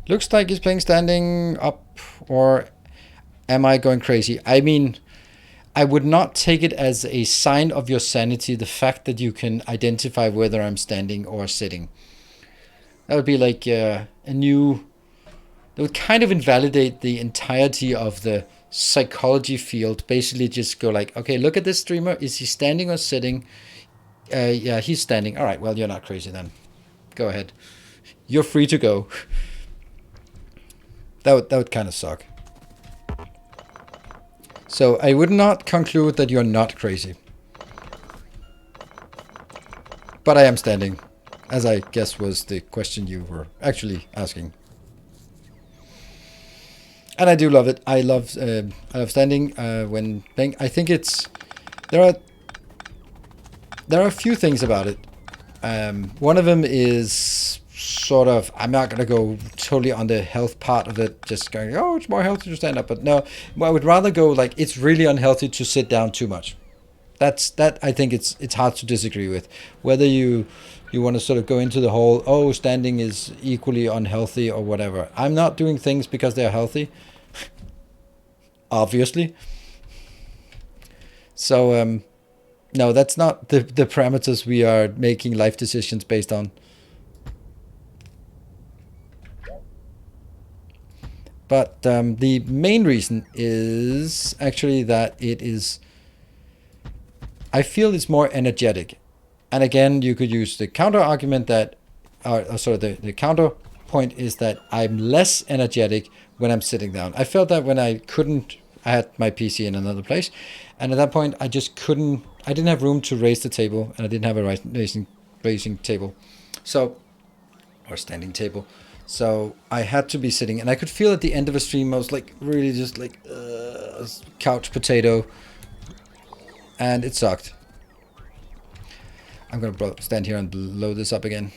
Looks like he's playing standing up, or am I going crazy? I mean, I would not take it as a sign of your sanity, the fact that you can identify whether I'm standing or sitting. That would be like that would kind of invalidate the entirety of the psychology field. Basically just go like, okay, look at this streamer. Is he standing or sitting? Yeah, he's standing. All right, well, you're not crazy then. Go ahead. You're free to go. That would kind of suck. So I would not conclude that you're not crazy. But I am standing, as I guess was the question you were actually asking. And I do love it. I love standing when playing. I think there are a few things about it. One of them is sort of, I'm not going to go totally on the health part of it, just going, oh, it's more healthy to stand up. But no, I would rather go like, it's really unhealthy to sit down too much. That I think it's hard to disagree with. Whether you want to sort of go into the whole, oh, standing is equally unhealthy or whatever. I'm not doing things because they're healthy. Obviously. So, no, that's not the parameters we are making life decisions based on. But the main reason is actually that I feel it's more energetic. And again, you could use the counter argument that, the counter point is that I'm less energetic when I'm sitting down. I felt that when I had my PC in another place. And at that point, I didn't have room to raise the table, and I didn't have a raising table. So, or standing table. So I had to be sitting, and I could feel at the end of a stream, I was like really just like couch potato, and it sucked. I'm gonna stand here and blow this up again.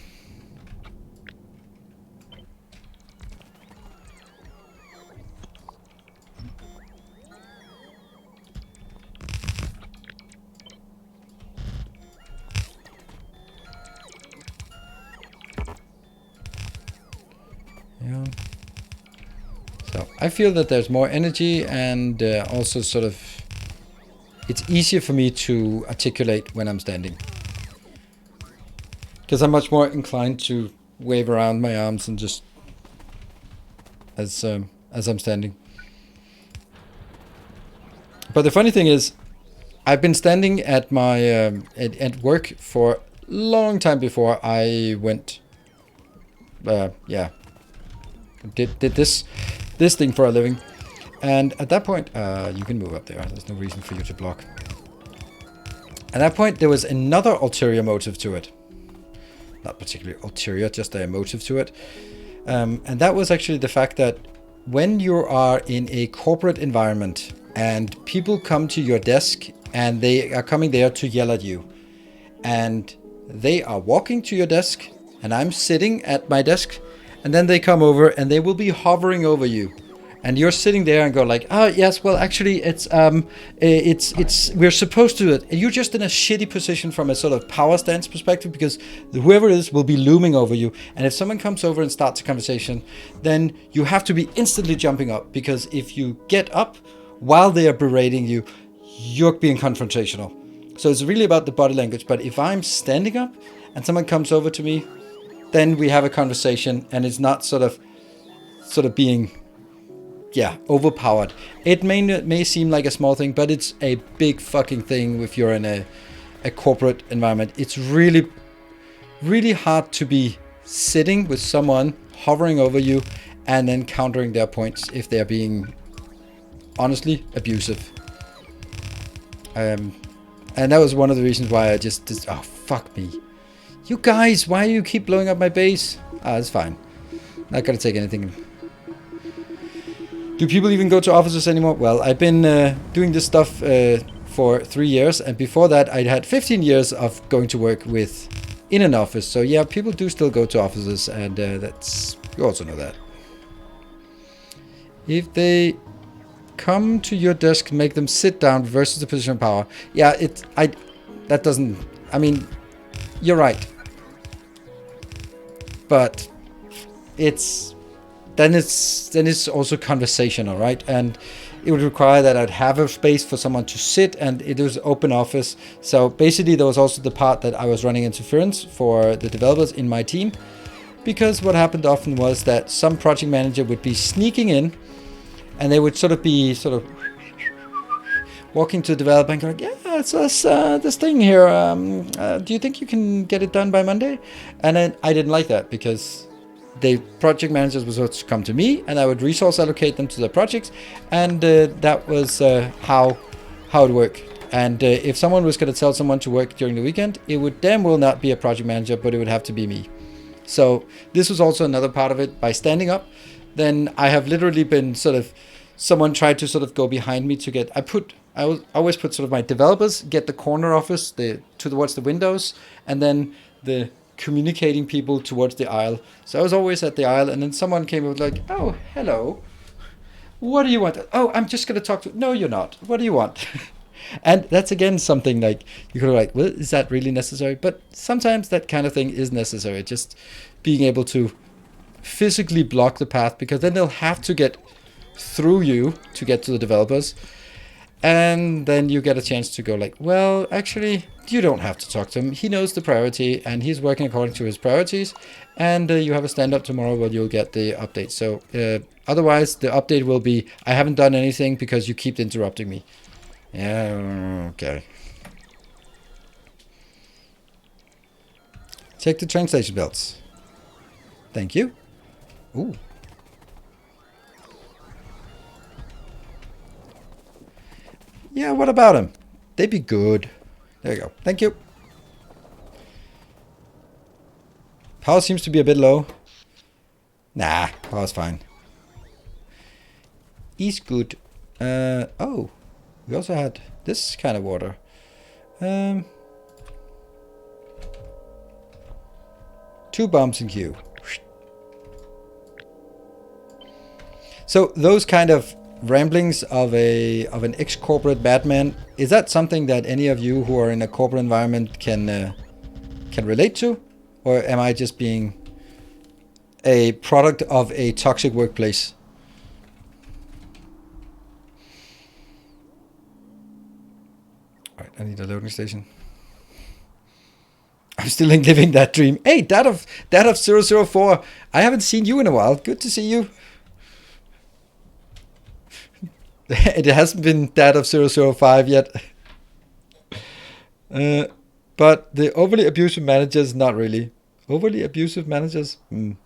Yeah. So I feel that there's more energy, and also sort of it's easier for me to articulate when I'm standing. Because I'm much more inclined to wave around my arms and just as I'm standing. But the funny thing is, I've been standing at my at work for a long time before I went. Did this thing for a living, and at that point, you can move up there. There's no reason for you to block. At that point, there was another ulterior motive to it. Not particularly ulterior, just a motive to it. And that was actually the fact that when you are in a corporate environment and people come to your desk and they are coming there to yell at you, and they are walking to your desk and I'm sitting at my desk, and then they come over and they will be hovering over you. And you're sitting there and go like, oh yes, well actually it's we're supposed to do it. And you're just in a shitty position from a sort of power stance perspective, because whoever it is will be looming over you. And if someone comes over and starts a conversation, then you have to be instantly jumping up, because if you get up while they are berating you, you're being confrontational. So it's really about the body language. But if I'm standing up and someone comes over to me, then we have a conversation, and it's not sort of being overpowered. It may seem like a small thing, but it's a big fucking thing if you're in a corporate environment. It's really, really hard to be sitting with someone hovering over you and then countering their points if they're being honestly abusive. And that was one of the reasons why I just oh fuck me. You guys, why do you keep blowing up my base? It's fine. Not gonna take anything. Do people even go to offices anymore? Well, I've been doing this stuff for 3 years, and before that I'd had 15 years of going to work in an office. So yeah, people do still go to offices, and you also know that. If they come to your desk, make them sit down versus the position of power. Yeah, that doesn't, I mean, you're right. But it's also conversational, right? And it would require that I'd have a space for someone to sit, and it was open office. So basically there was also the part that I was running interference for the developers in my team, because what happened often was that some project manager would be sneaking in, and they would be walking to the developer and going, yeah, it's us, this thing here. Do you think you can get it done by Monday? And then I didn't like that, because the project managers were supposed to come to me, and I would resource allocate them to the projects, and that was how it worked. And if someone was going to tell someone to work during the weekend, it would damn well not be a project manager, but it would have to be me. So this was also another part of it. By standing up, then I have literally been sort of, someone tried to sort of go behind me to get, I always put sort of my developers get the corner office towards the windows, and then the communicating people towards the aisle. So I was always at the aisle, and then someone came over like, oh, hello, what do you want? Oh, I'm just going to talk to, no, you're not. What do you want? And that's again something like, you could be like, well, is that really necessary? But sometimes that kind of thing is necessary. Just being able to physically block the path, because then they'll have to get through you to get to the developers. And then you get a chance to go like, well, actually, you don't have to talk to him. He knows the priority and he's working according to his priorities. And you have a stand-up tomorrow where you'll get the update. So otherwise, the update will be, I haven't done anything because you keep interrupting me. Yeah, okay. Check the train station belts. Thank you. Ooh. Yeah, what about them? They'd be good. There you go. Thank you. Power seems to be a bit low. Nah, power's fine. Is good. Oh, we also had this kind of water. 2 bombs in queue. So those kind of ramblings of an ex-corporate Batman, is that something that any of you who are in a corporate environment can relate to, or am I just being a product of a toxic workplace? All right, I need a loading station. I'm still living that dream. Hey, that of 004. I haven't seen you in a while. Good to see you. It hasn't been that of 005 yet. But the overly abusive managers, not really. Overly abusive managers? And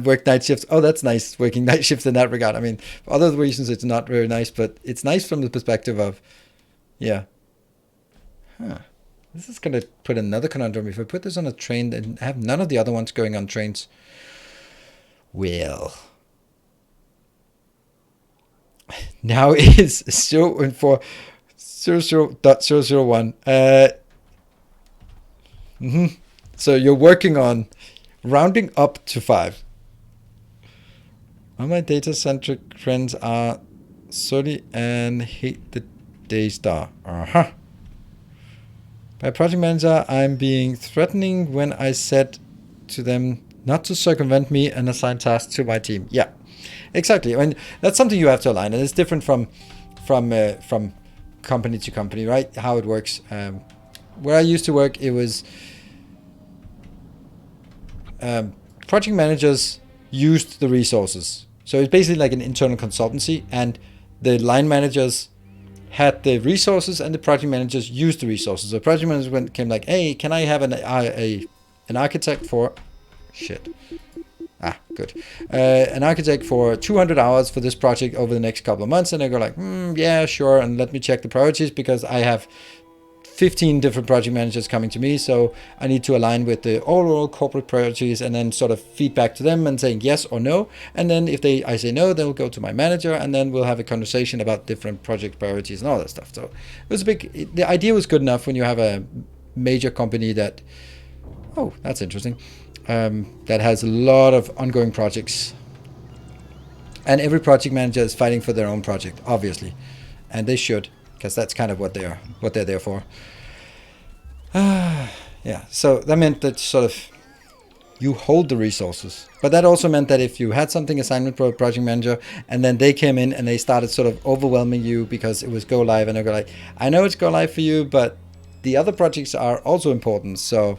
work night shifts. Oh, that's nice, working night shifts in that regard. I mean, for other reasons, it's not very nice, but it's nice from the perspective of, yeah. Huh. This is going to put another conundrum. If I put this on a train and have none of the other ones going on trains, well... Now is 0.4 00.001. So you're working on rounding up to 5. All my data-centric friends are sorry and hate the Daystar. By project manager, I'm being threatening when I said to them not to circumvent me and assign tasks to my team. Yeah. Exactly. I mean, that's something you have to align, and it's different from company to company, right? How it works. Where I used to work, it was project managers used the resources, so it's basically like an internal consultancy, and the line managers had the resources, and the project managers used the resources. The project managers came like, "Hey, can I have an architect for shit?" Good. An architect for 200 hours for this project over the next couple of months. And they go like, yeah, sure. And let me check the priorities, because I have 15 different project managers coming to me. So I need to align with the overall corporate priorities and then sort of feedback to them and saying yes or no. And then if I say no, they'll go to my manager, and then we'll have a conversation about different project priorities and all that stuff. So it was the idea was good enough when you have a major company that, oh, that's interesting. That has a lot of ongoing projects, and every project manager is fighting for their own project, obviously, and they should, because that's kind of what they're there for. Yeah, so that meant that sort of you hold the resources, but that also meant that if you had something assignment for a project manager, and then they came in and they started sort of overwhelming you because it was go live, and they go like, I know it's go live for you, but the other projects are also important, so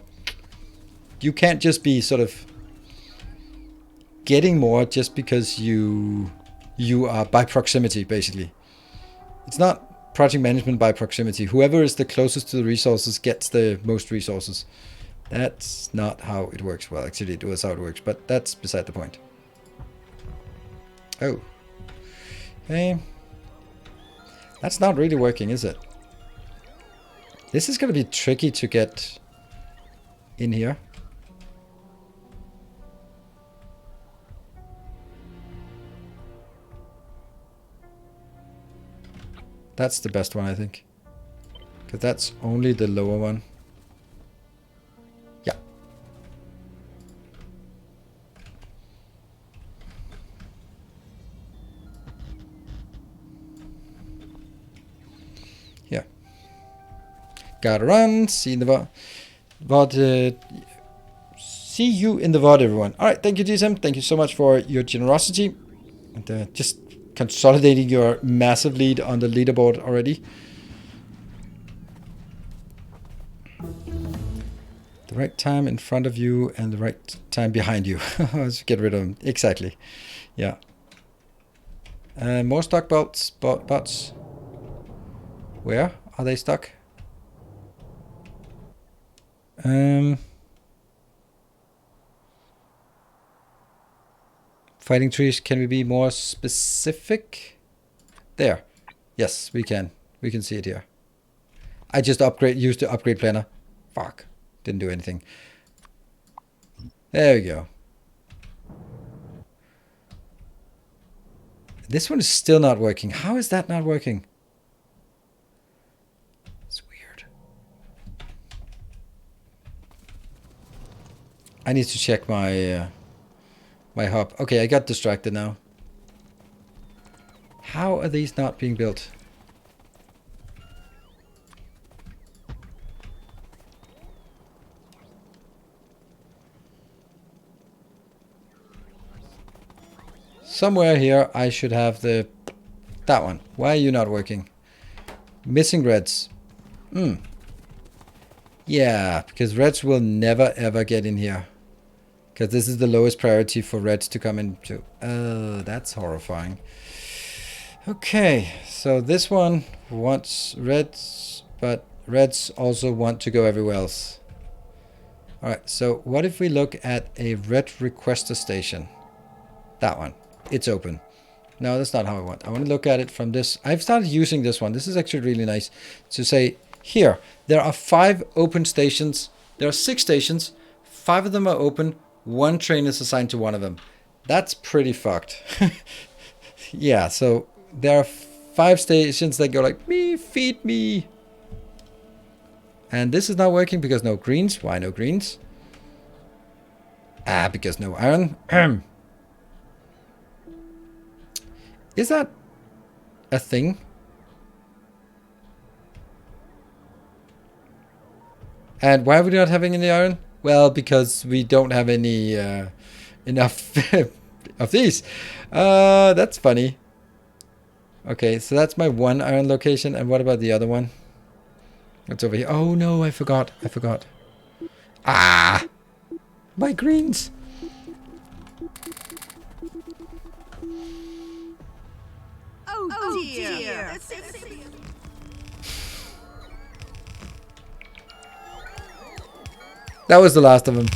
you can't just be sort of getting more just because you are by proximity, basically. It's not project management by proximity. Whoever is the closest to the resources gets the most resources. That's not how it works. Well, actually, it was how it works, but that's beside the point. Oh. Okay. That's not really working, is it? This is going to be tricky to get in here. That's the best one, I think. Because that's only the lower one. Yeah. Yeah. Gotta run. See the VOD. See you in the VOD, everyone. Alright, thank you, GSM. Thank you so much for your generosity. And just consolidating your massive lead on the leaderboard already. The right time in front of you and the right time behind you. Let's get rid of them. Exactly. Yeah. More stock bots. Where are they stuck? Fighting trees. Can we be more specific? There. Yes, we can. We can see it here. I just used the upgrade planner. Fuck. Didn't do anything. There we go. This one is still not working. How is that not working? It's weird. I need to check my my hub. Okay, I got distracted now. How are these not being built? Somewhere here I should have that one. Why are you not working? Missing reds. Yeah, because reds will never ever get in here. Because this is the lowest priority for reds to come into. Oh, that's horrifying. Okay, so this one wants reds, but reds also want to go everywhere else. Alright, so what if we look at a red requester station? That one. It's open. No, that's not how I want. I want to look at it from this. I've started using this one. This is actually really nice to say, here, there are 5 open stations. There are 6 stations. 5 of them are open. 1 train is assigned to one of them. That's pretty fucked. Yeah, so there are 5 stations that go like, me, feed me. And this is not working because no greens. Why no greens? Ah, because no iron. Is that a thing? And why are we not having any iron? Well, because we don't have any enough of these. That's funny. Okay, so that's my 1 iron location. And what about the other one? It's over here. Oh no, I forgot. Ah! My greens! Oh dear. That was the last of them.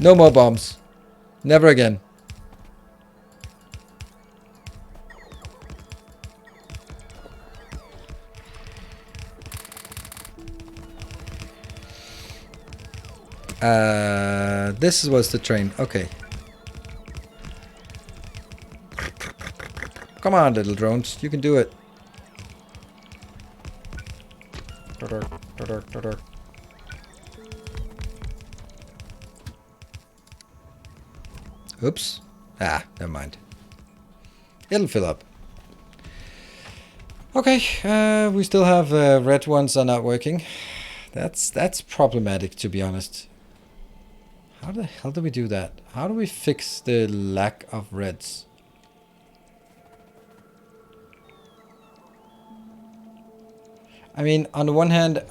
No more bombs. Never again. This was the train. Okay. Come on, little drones. You can do it. Oops. Ah, never mind. It'll fill up. Okay, we still have red ones are not working. That's problematic, to be honest. How the hell do we do that? How do we fix the lack of reds? I mean, on the one hand,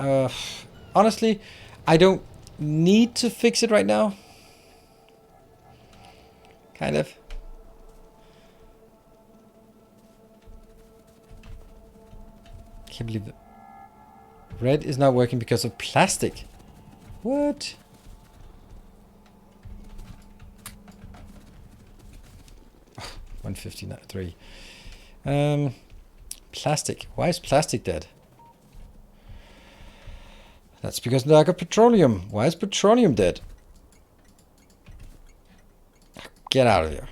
honestly, I don't need to fix it right now. Kind of. Can't believe it. Red is not working because of plastic. What? Oh, 153. Plastic. Why is plastic dead? That's because of the lack of petroleum. Why is petroleum dead? Get out of here.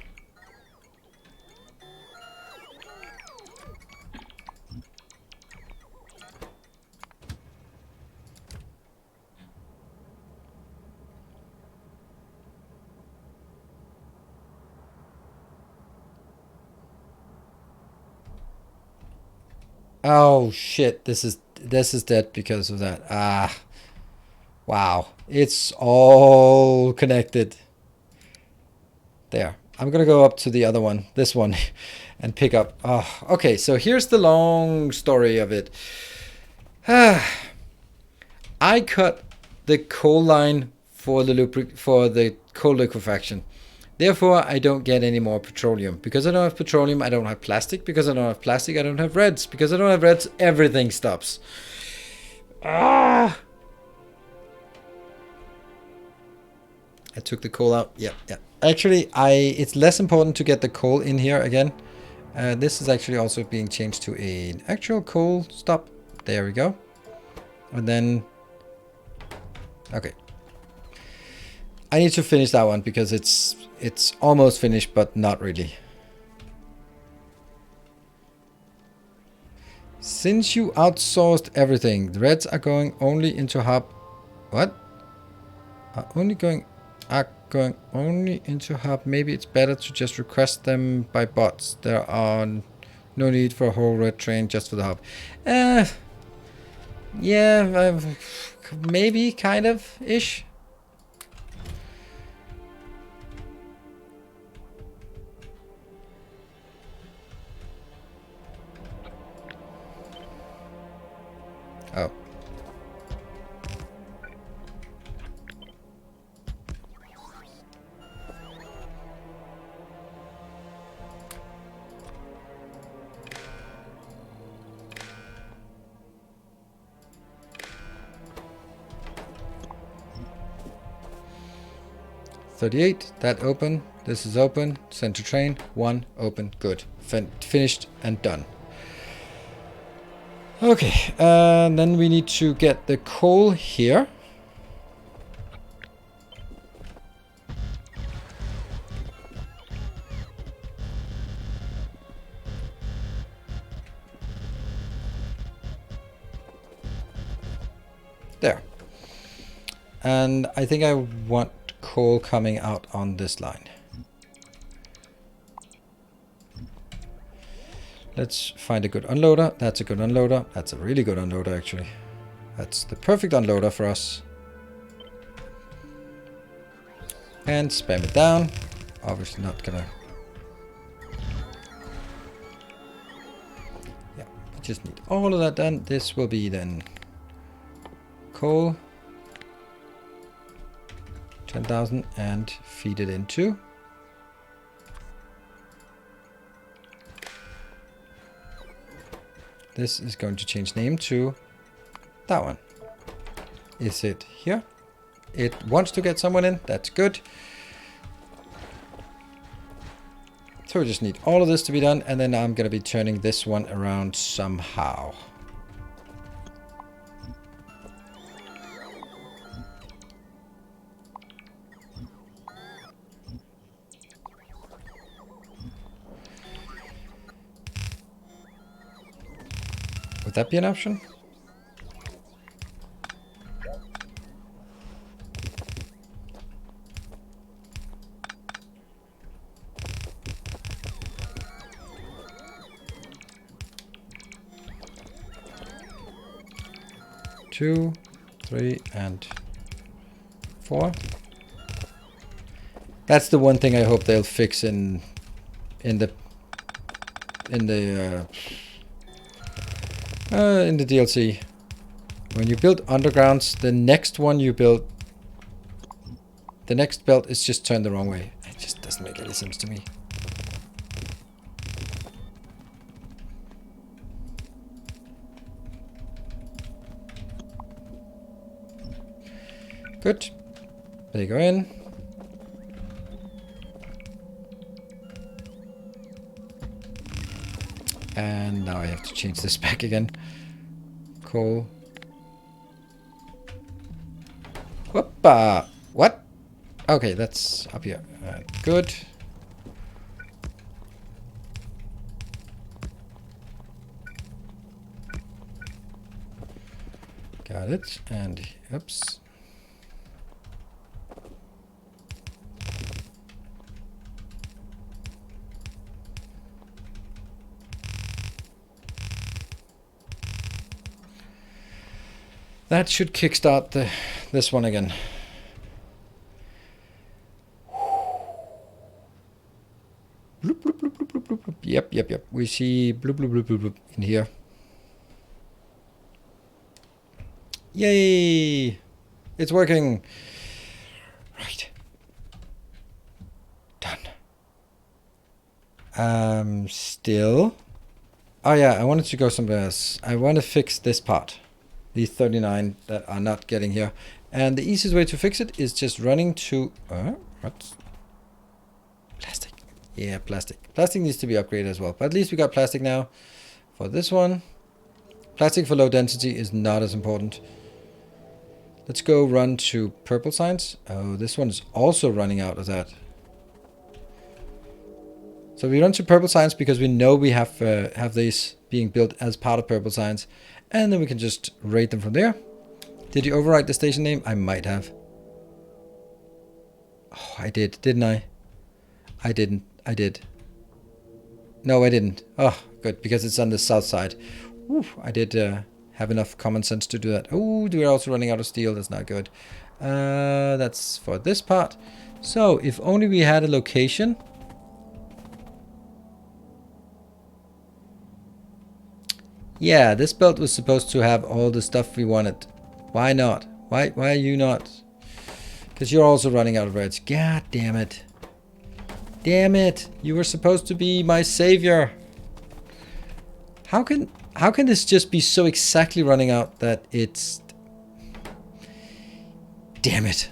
Oh shit, this is dead because of that. Ah. Wow. It's all connected. There. I'm gonna go up to the other one, this one, and pick up. Oh, okay, so here's the long story of it. I cut the coal line for the coal liquefaction. Therefore, I don't get any more petroleum. Because I don't have petroleum, I don't have plastic. Because I don't have plastic, I don't have reds. Because I don't have reds, everything stops. Ah! I took the coal out. Yeah. Actually, it's less important to get the coal in here again. This is actually also being changed to an actual coal stop. There we go. And then... Okay. I need to finish that one because it's almost finished, but not really. Since you outsourced everything, the reds are going only into hub. What? Are going only into hub. Maybe it's better to just request them by bots. There are no need for a whole red train just for the hub. Yeah, maybe kind of ish. Oh. $38, that open, this is open, send to train, 1, open, good. Finished and done. Okay, then we need to get the coal here. There. And I think I want coal coming out on this line. Let's find a good unloader. That's a good unloader. That's a really good unloader, actually. That's the perfect unloader for us. And spam it down. Obviously not gonna... Yeah, we just need all of that done. This will be then coal. 10,000 and feed it into. This is going to change name to that one. Is it here? It wants to get someone in. That's good. So we just need all of this to be done. And then I'm going to be turning this one around somehow. Would that be an option? Two, 3, and 4. That's the one thing I hope they'll fix in the DLC. When you build undergrounds, the next one you build, the next belt is just turned the wrong way. It just doesn't make any sense to me. Good. They go in. And now I have to change this back again. Coal. Whoopa! What? Okay, that's up here. Good. Got it. And oops. That should kickstart this one again. Bloop, bloop, bloop, bloop, bloop, bloop, bloop. Yep. We see bloop, bloop, bloop, bloop, bloop in here. Yay! It's working. Right. Done. Still. Oh yeah, I wanted to go somewhere else. I want to fix this part. These 39 that are not getting here. And the easiest way to fix it is just running to... what? Plastic. Yeah, plastic. Plastic needs to be upgraded as well. But at least we got plastic now for this one. Plastic for low density is not as important. Let's go run to purple signs. Oh, this one is also running out of that. So we run to purple signs because we know we have these being built as part of purple signs. And then we can just rate them from there. Did you overwrite the station name? I might have. Oh, I did, didn't I? I didn't. I did. No, I didn't. Oh, good, because it's on the south side. Whew, I did have enough common sense to do that. Oh, we're also running out of steel. That's not good. That's for this part. So, if only we had a location. Yeah, this belt was supposed to have all the stuff we wanted. Why not? Why are you not? Because you're also running out of reds. God damn it. Damn it. You were supposed to be my savior. How can this just be so exactly running out that it's... Damn it.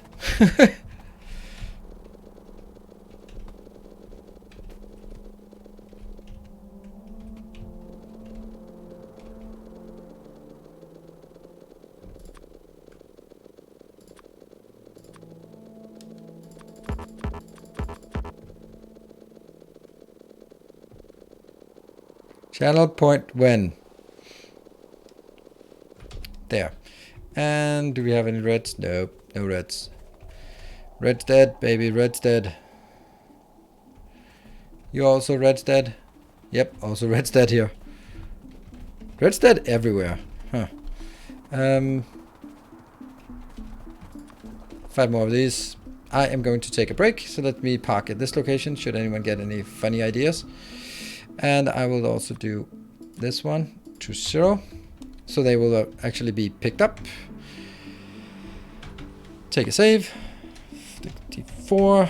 Channel point when? There. And do we have any reds? Nope, no reds. Red's dead, baby, red's dead. You also red's dead? Yep, also red's dead here. Red's dead everywhere. Huh. 5 more of these. I am going to take a break, so let me park at this location, should anyone get any funny ideas. And I will also do this one to 0. So they will actually be picked up. Take a save. 54.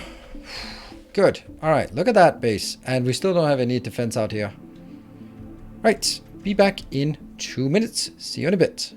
Good. Alright, look at that base. And we still don't have any defense out here. Right, be back in 2 minutes. See you in a bit.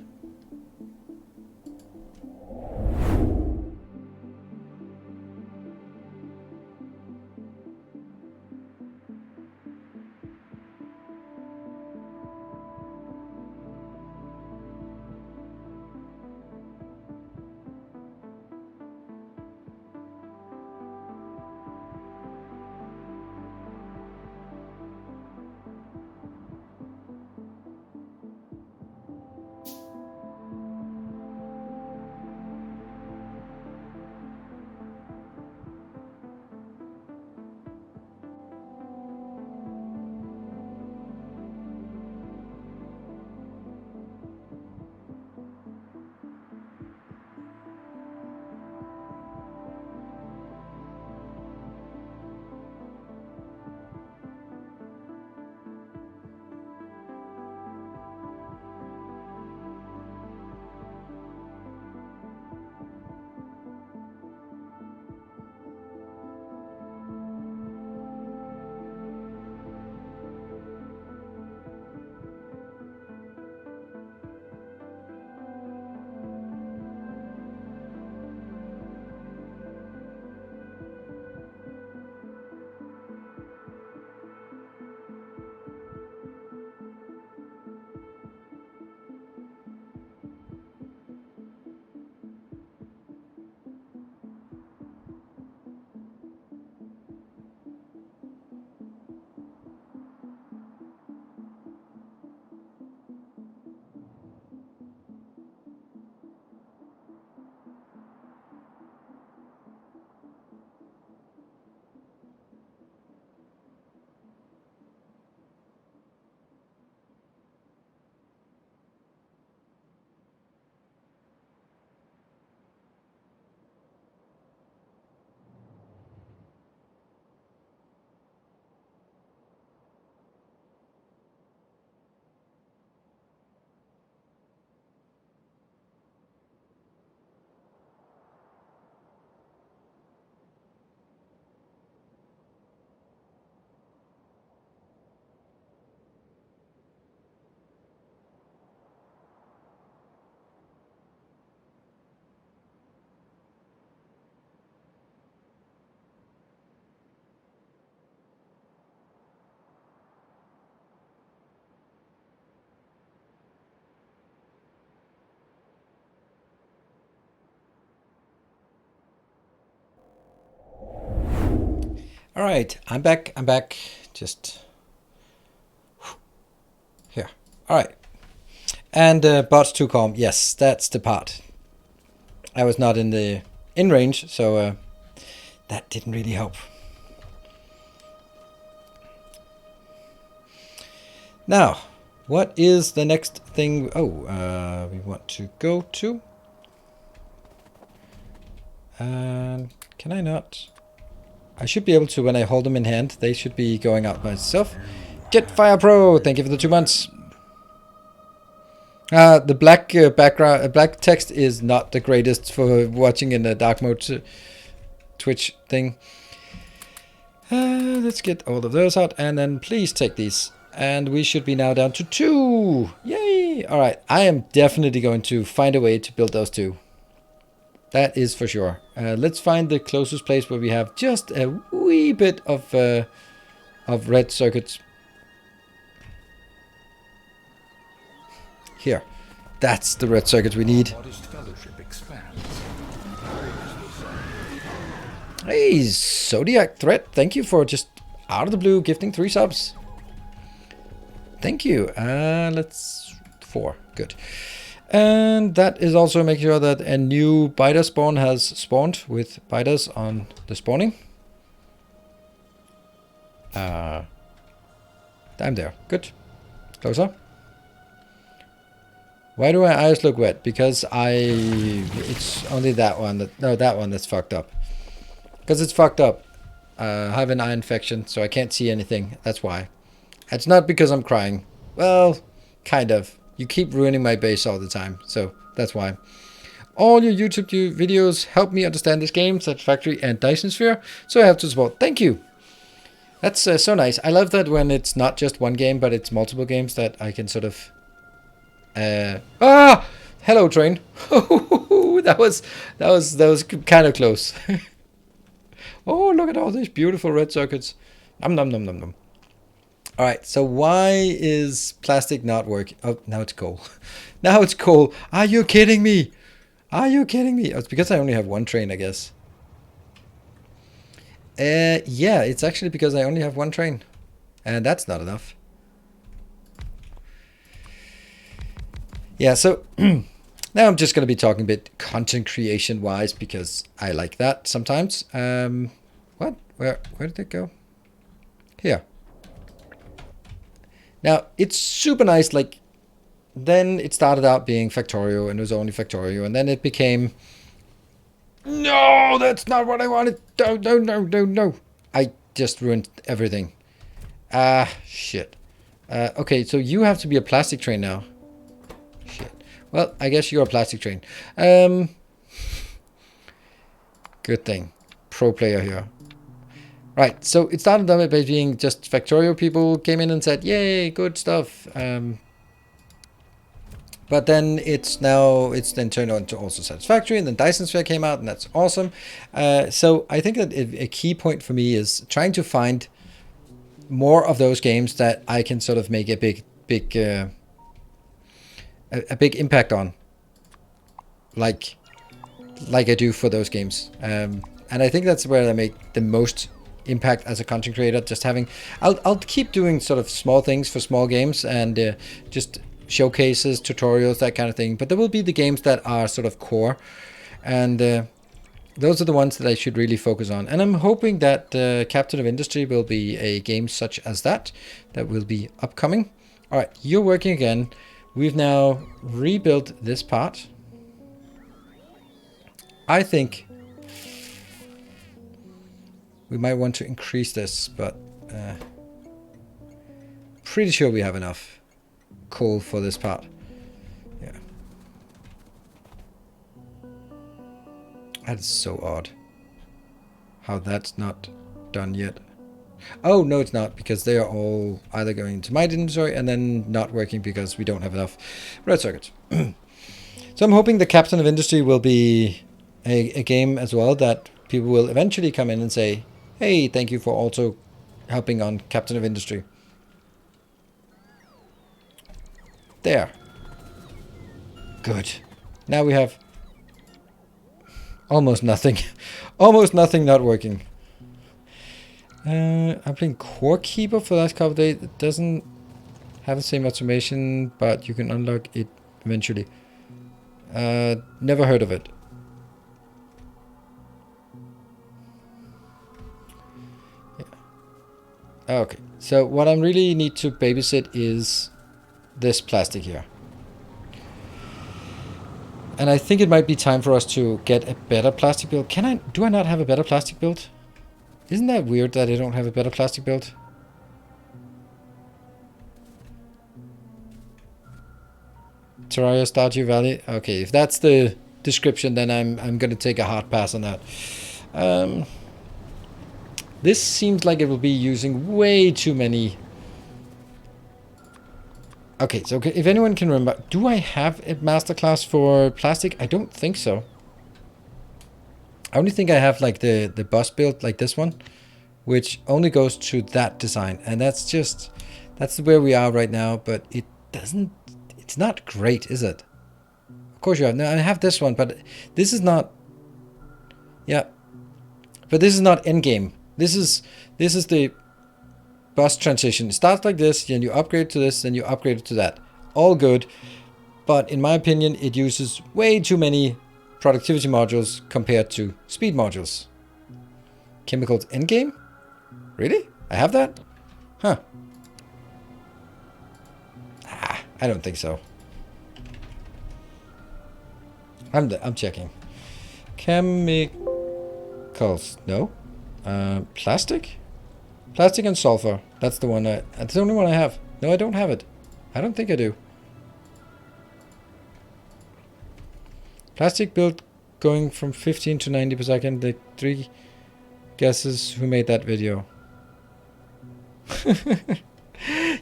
All right, I'm back. I'm back. Just here. All right. And bots to calm. Yes, that's the part. I was not in range, so that didn't really help. Now, what is the next thing? Oh, we want to go to. And can I not? I should be able to when I hold them in hand. They should be going out by itself. Jetfire Pro, thank you for the 2 months. The black background, black text is not the greatest for watching in the dark mode Twitch thing. Let's get all of those out, and then please take these. And we should be now down to 2. Yay! All right, I am definitely going to find a way to build those 2. That is for sure. Let's find the closest place where we have just a wee bit of red circuits. Here. That's the red circuits we need. Hey, Zodiac Threat. Thank you for just out of the blue gifting 3 subs. Thank you. Let's 4. Good. And that is also making sure that a new biter spawn has spawned with biters on the spawning. I'm there. Good. Closer. Why do my eyes look wet? Because it's only that one that one that's fucked up. Because it's fucked up. I have an eye infection, so I can't see anything. That's why. It's not because I'm crying. Well, kind of. You keep ruining my base all the time, so that's why. All your YouTube videos help me understand this game, Factory and Dyson Sphere, so I have to support. Thank you. That's so nice. I love that when it's not just one game, but it's multiple games that I can sort of... Hello, train. that was kind of close. Oh, look at all these beautiful red circuits. Nom nom nom nom nom. All right, so why is plastic not working? Oh, now it's coal. Now it's coal. Are you kidding me? Are you kidding me? Oh, it's because I only have 1 train, I guess. Yeah, it's actually because I only have 1 train. And that's not enough. Yeah, so now I'm just going to be talking a bit content creation wise because I like that sometimes. What? Where did it go? Here. Now, it's super nice, like, then it started out being Factorio, and it was only Factorio, and then it became, no, that's not what I wanted, no. I just ruined everything. Shit. Okay, so you have to be a plastic train now. Shit. Well, I guess you're a plastic train. Good thing. Pro player here. Right, so it started out by being just Factorio people came in and said, yay, good stuff. But then it's then turned on to also Satisfactory, and then Dyson Sphere came out, and that's awesome. So I think that a key point for me is trying to find more of those games that I can sort of make a big impact on, like I do for those games. And I think that's where I make the most impact as a content creator. Just having, I'll keep doing sort of small things for small games and just showcases, tutorials, that kind of thing. But there will be the games that are sort of core, and those are the ones that I should really focus on. And I'm hoping that Captain of Industry will be a game such as that will be upcoming. All right, you're working again. We've now rebuilt this part. I think we might want to increase this, but pretty sure we have enough coal for this part. Yeah. That is so odd. How that's not done yet. Oh, no, it's not, because they are all either going to my inventory and then not working because we don't have enough red circuits. So I'm hoping the Captain of Industry will be a game as well that people will eventually come in and say, hey, thank you for also helping on Captain of Industry. There. Good. Now we have almost nothing. Almost nothing not working. I'm playing Core Keeper for the last couple of days. It doesn't have the same automation, but you can unlock it eventually. Never heard of it. Yeah. Okay, so what I really need to babysit is this plastic here. And I think it might be time for us to get a better plastic build. Do I not have a better plastic build? Isn't that weird that I don't have a better plastic build? Terraria Stardew Valley. Okay, if that's the description, then I'm gonna take a hard pass on that. This seems like it will be using way too many. Okay, so if anyone can remember, do I have a masterclass for plastic? I don't think so. I only think I have like the bus build, like this one, which only goes to that design, and that's where we are right now. But it's not great, is it? Of course you have. No, I have this one, but this is not. Yeah, but this is not endgame. This is the bus transition. It starts like this, then you upgrade to this, then you upgrade to that. All good, but in my opinion, it uses way too many productivity modules compared to speed modules. Chemicals endgame? Really? I have that? Huh. I don't think so. I'm checking. Chemicals. No. Plastic? Plastic and sulfur. That's the one. That's the only one I have. No, I don't have it. I don't think I do. Plastic build going from 15 to 90 per second. The 3 guesses who made that video.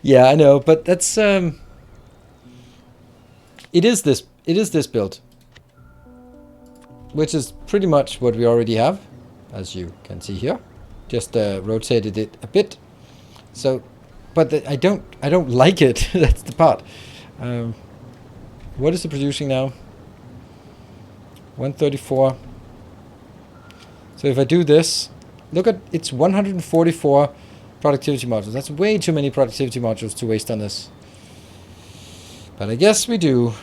Yeah, I know, but that's it is this build, which is pretty much what we already have, as you can see here. Just rotated it a bit. So, but I don't like it. That's the part. What is it producing now? 134. So if I do this, look at, it's 144 productivity modules. That's way too many productivity modules to waste on this. But I guess we do.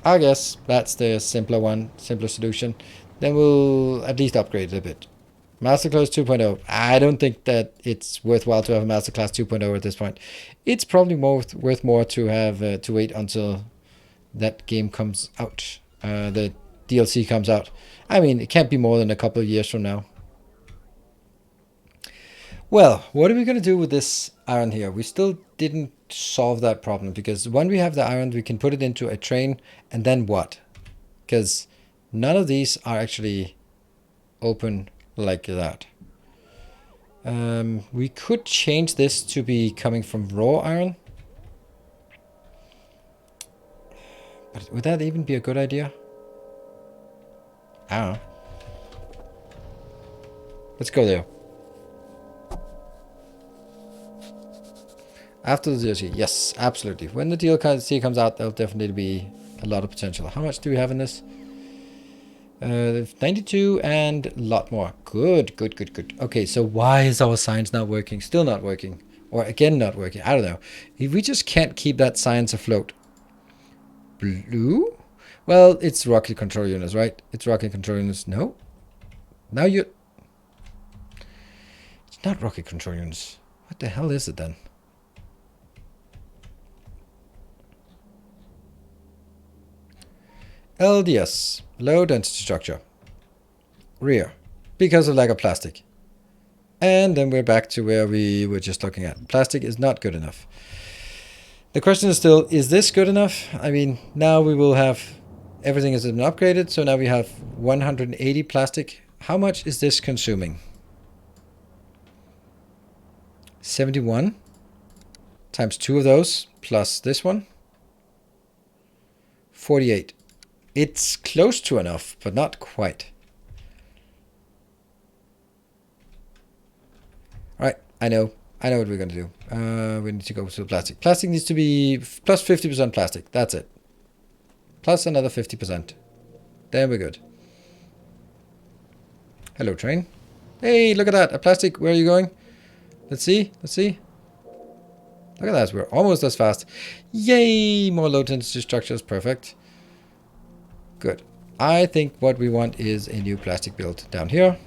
I guess that's the simpler solution. Then we'll at least upgrade it a bit. Masterclass 2.0. I don't think that it's worthwhile to have a Masterclass 2.0 at this point. It's probably worth more to have to wait until that game comes out. The DLC comes out. I mean, it can't be more than a couple of years from now. Well, what are we going to do with this iron here? We still didn't solve that problem, because when we have the iron, we can put it into a train, and then what? Because none of these are actually open like that. We could change this to be coming from raw iron. But would that even be a good idea? I don't know. Let's go there. After the DLC, yes, absolutely. When the DLC comes out, there'll definitely be a lot of potential. How much do we have in this? 92 and a lot more. Good. Okay, so why is our science not working? Still not working. Or again not working. I don't know. If we just can't keep that science afloat. Blue? Well, it's rocket control units, right? It's rocket control units. No. Now you... It's not rocket control units. What the hell is it then? LDS, low density structure, rear, because of lack of plastic. And then we're back to where we were just looking at. Plastic is not good enough. The question is still, is this good enough? I mean, now we will have, everything has been upgraded, so now we have 180 plastic. How much is this consuming? 71 times 2 of those, plus this one. 48. It's close to enough, but not quite. Alright, I know what we're going to do. We need to go to the plastic. Plastic needs to be plus 50% plastic. That's it. Plus another 50%. Then we're good. Hello, train. Hey, look at that. A plastic. Where are you going? Let's see. Let's see. Look at that. We're almost as fast. Yay! More low density structures. Perfect. Good. I think what we want is a new plastic build down here.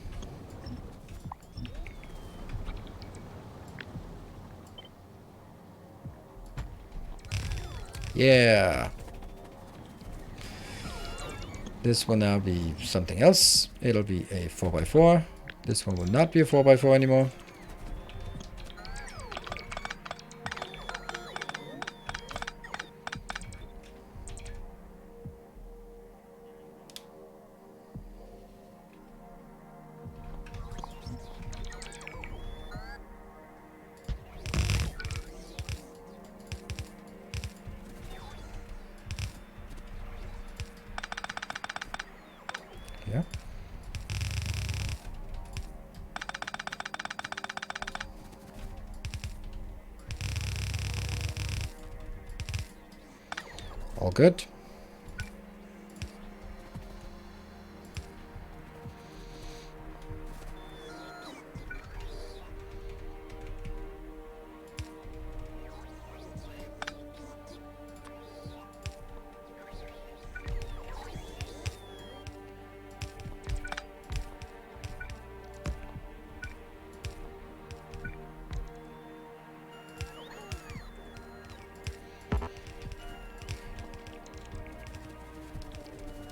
Yeah. This will now be something else. It'll be a 4x4. This one will not be a 4x4 anymore. Yeah. All good.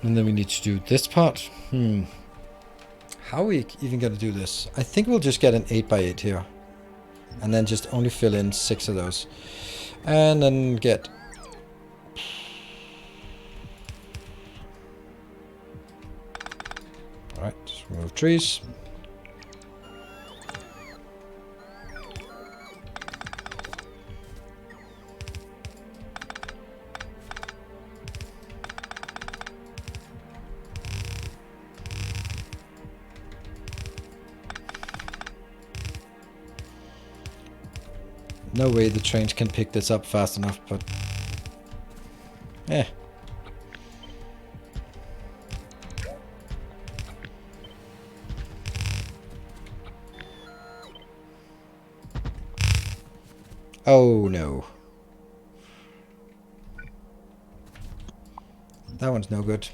And then we need to do this part. How are we even going to do this? I think we'll just get an 8x8 here. And then just only fill in 6 of those. And then get... Alright, just remove trees. No way the trains can pick this up fast enough, but... Oh no. That one's no good.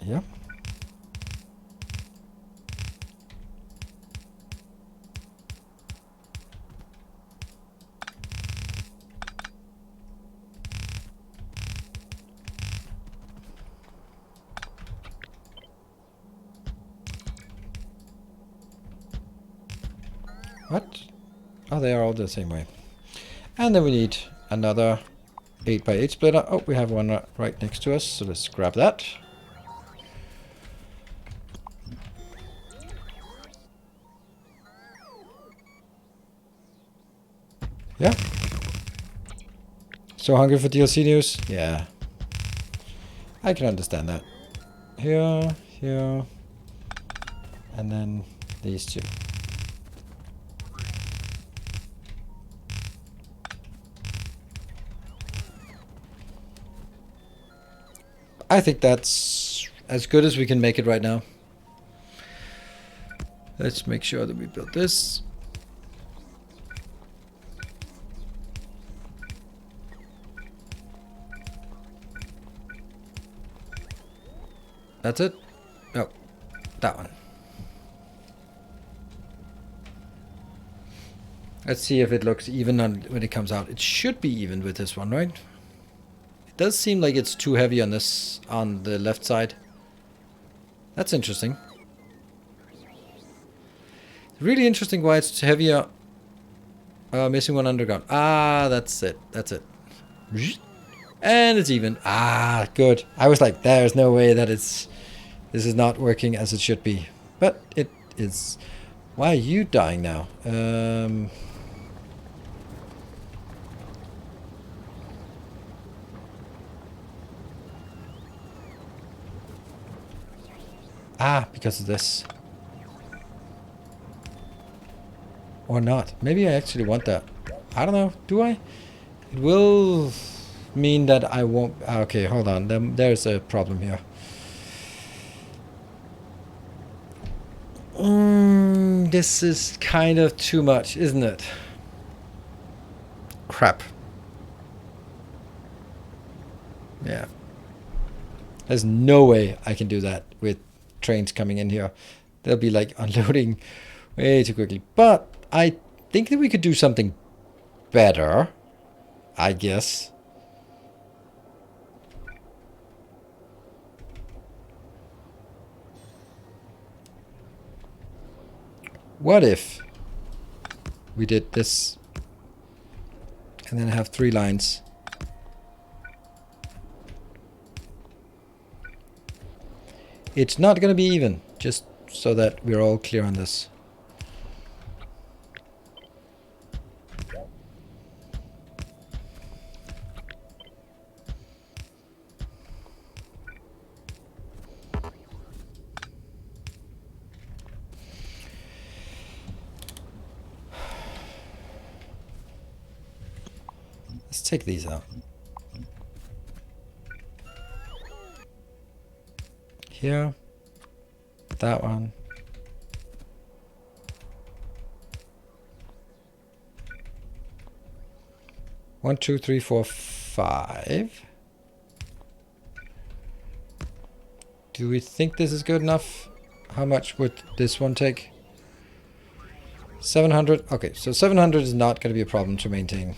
Yeah. What? Oh, they are all the same way. And then we need another 8x8 splitter. Oh, we have one right next to us, so let's grab that. Yeah. So hungry for DLC news? Yeah. I can understand that. Here, here, and then these two. I think that's as good as we can make it right now. Let's make sure that we build this. That's it? No, that one. Let's see if it looks even on when it comes out. It should be even with this one, right? It does seem like it's too heavy on this, on the left side. That's interesting. Really interesting why it's heavier. Missing one underground. Ah, that's it. That's it. And it's even. Ah, good. I was like, there's no way that this is not working as it should be. But it is. Why are you dying now? Ah, because of this. Or not. Maybe I actually want that. I don't know. Do I? It will mean that I won't... Okay, hold on. There's a problem here. This is kind of too much, isn't it? Crap. Yeah. There's no way I can do that with trains coming in here. They'll be like unloading way too quickly. But I think that we could do something better, I guess. What if we did this and then have 3 lines? It's not going to be even, just so that we're all clear on this. Let's take these out. Here. That one. One, two, three, four, 5. Do we think this is good enough? How much would this one take? 700. Okay, so 700 is not going to be a problem to maintain.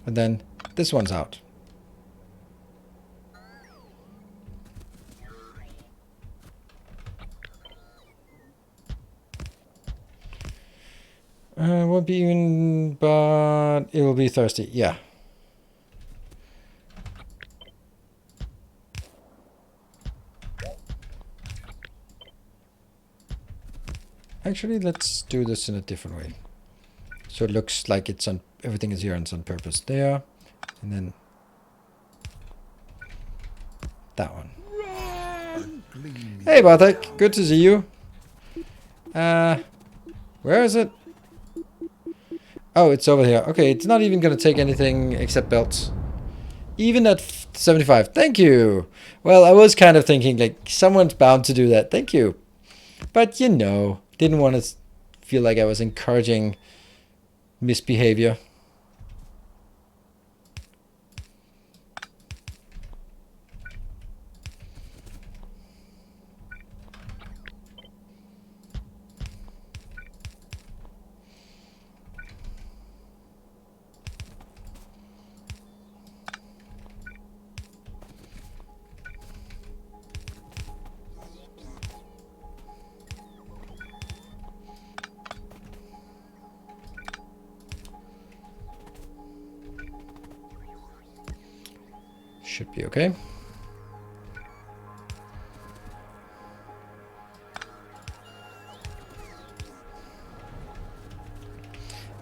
And then this one's out. Won't be even, but it will be thirsty. Yeah. Actually, let's do this in a different way. So it looks like it's on, everything is here and it's on purpose. There, and then that one. Hey Bartek, good to see you. Where is it? Oh, it's over here. Okay, it's not even gonna take anything except belts. Even at 75. Thank you. Well, I was kind of thinking like someone's bound to do that. Thank you. But you know, didn't want to feel like I was encouraging misbehavior. Should be okay.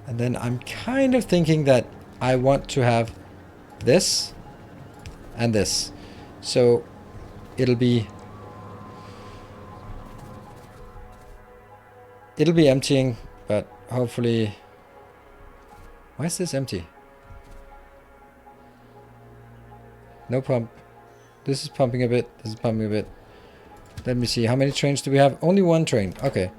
And then I'm kind of thinking that I want to have this and this. So it'll be emptying, but hopefully... Why is this empty? No pump. This is pumping a bit. This is pumping a bit. Let me see. How many trains do we have? Only 1 train. Okay.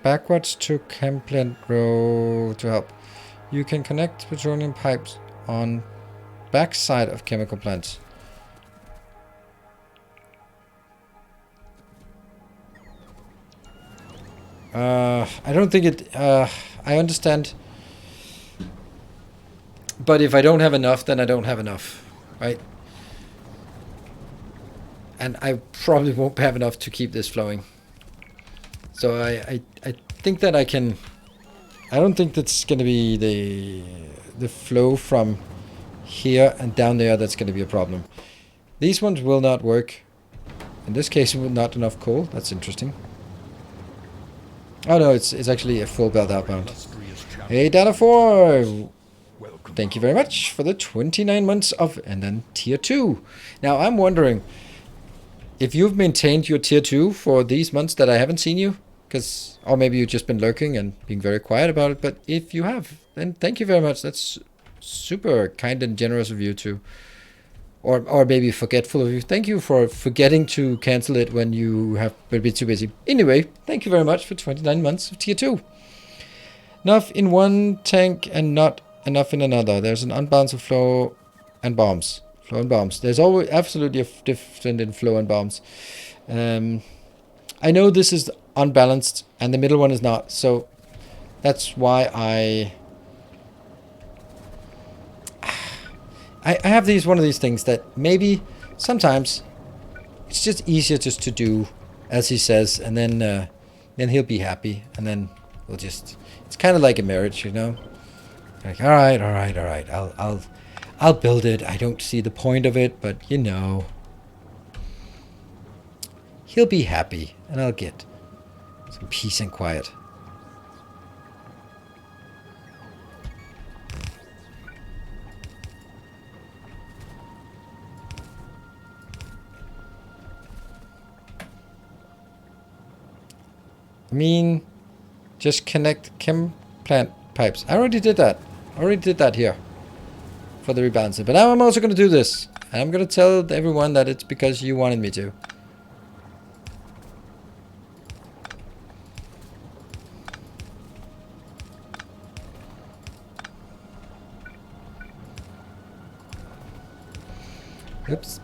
Backwards to chem plant row to help. You can connect petroleum pipes on backside of chemical plants. I don't think it... I understand. But if I don't have enough, then I don't have enough, right? And I probably won't have enough to keep this flowing. So I think that I can... I don't think that's going to be the flow from here and down there that's going to be a problem. These ones will not work. In this case, not enough coal. That's interesting. Oh no, it's actually a full belt outbound. Hey, Dana 4! Thank you very much for the 29 months of... And then tier 2. Now, I'm wondering... if you've maintained your tier 2 for these months that I haven't seen you, or maybe you've just been lurking and being very quiet about it, but if you have, then thank you very much. That's super kind and generous of you to, or maybe forgetful of you. Thank you for forgetting to cancel it when you have been a bit too busy. Anyway, thank you very much for 29 months of tier 2. Enough in one tank and not enough in another. There's an unbalance of flow and bombs. Flow and bombs. There's always absolutely a difference in flow and bombs. I know this is unbalanced and the middle one is not, so that's why I have one of these things that maybe sometimes it's just easier just to do as he says, and then he'll be happy, and then we'll just, it's kind of like a marriage, you know, like all right, I'll build it. I don't see the point of it, but you know, he'll be happy and I'll get some peace and quiet. I mean, just connect chem plant pipes. I already did that. Here for the rebalancing. But now I'm also going to do this. And I'm going to tell everyone that it's because you wanted me to. Oops.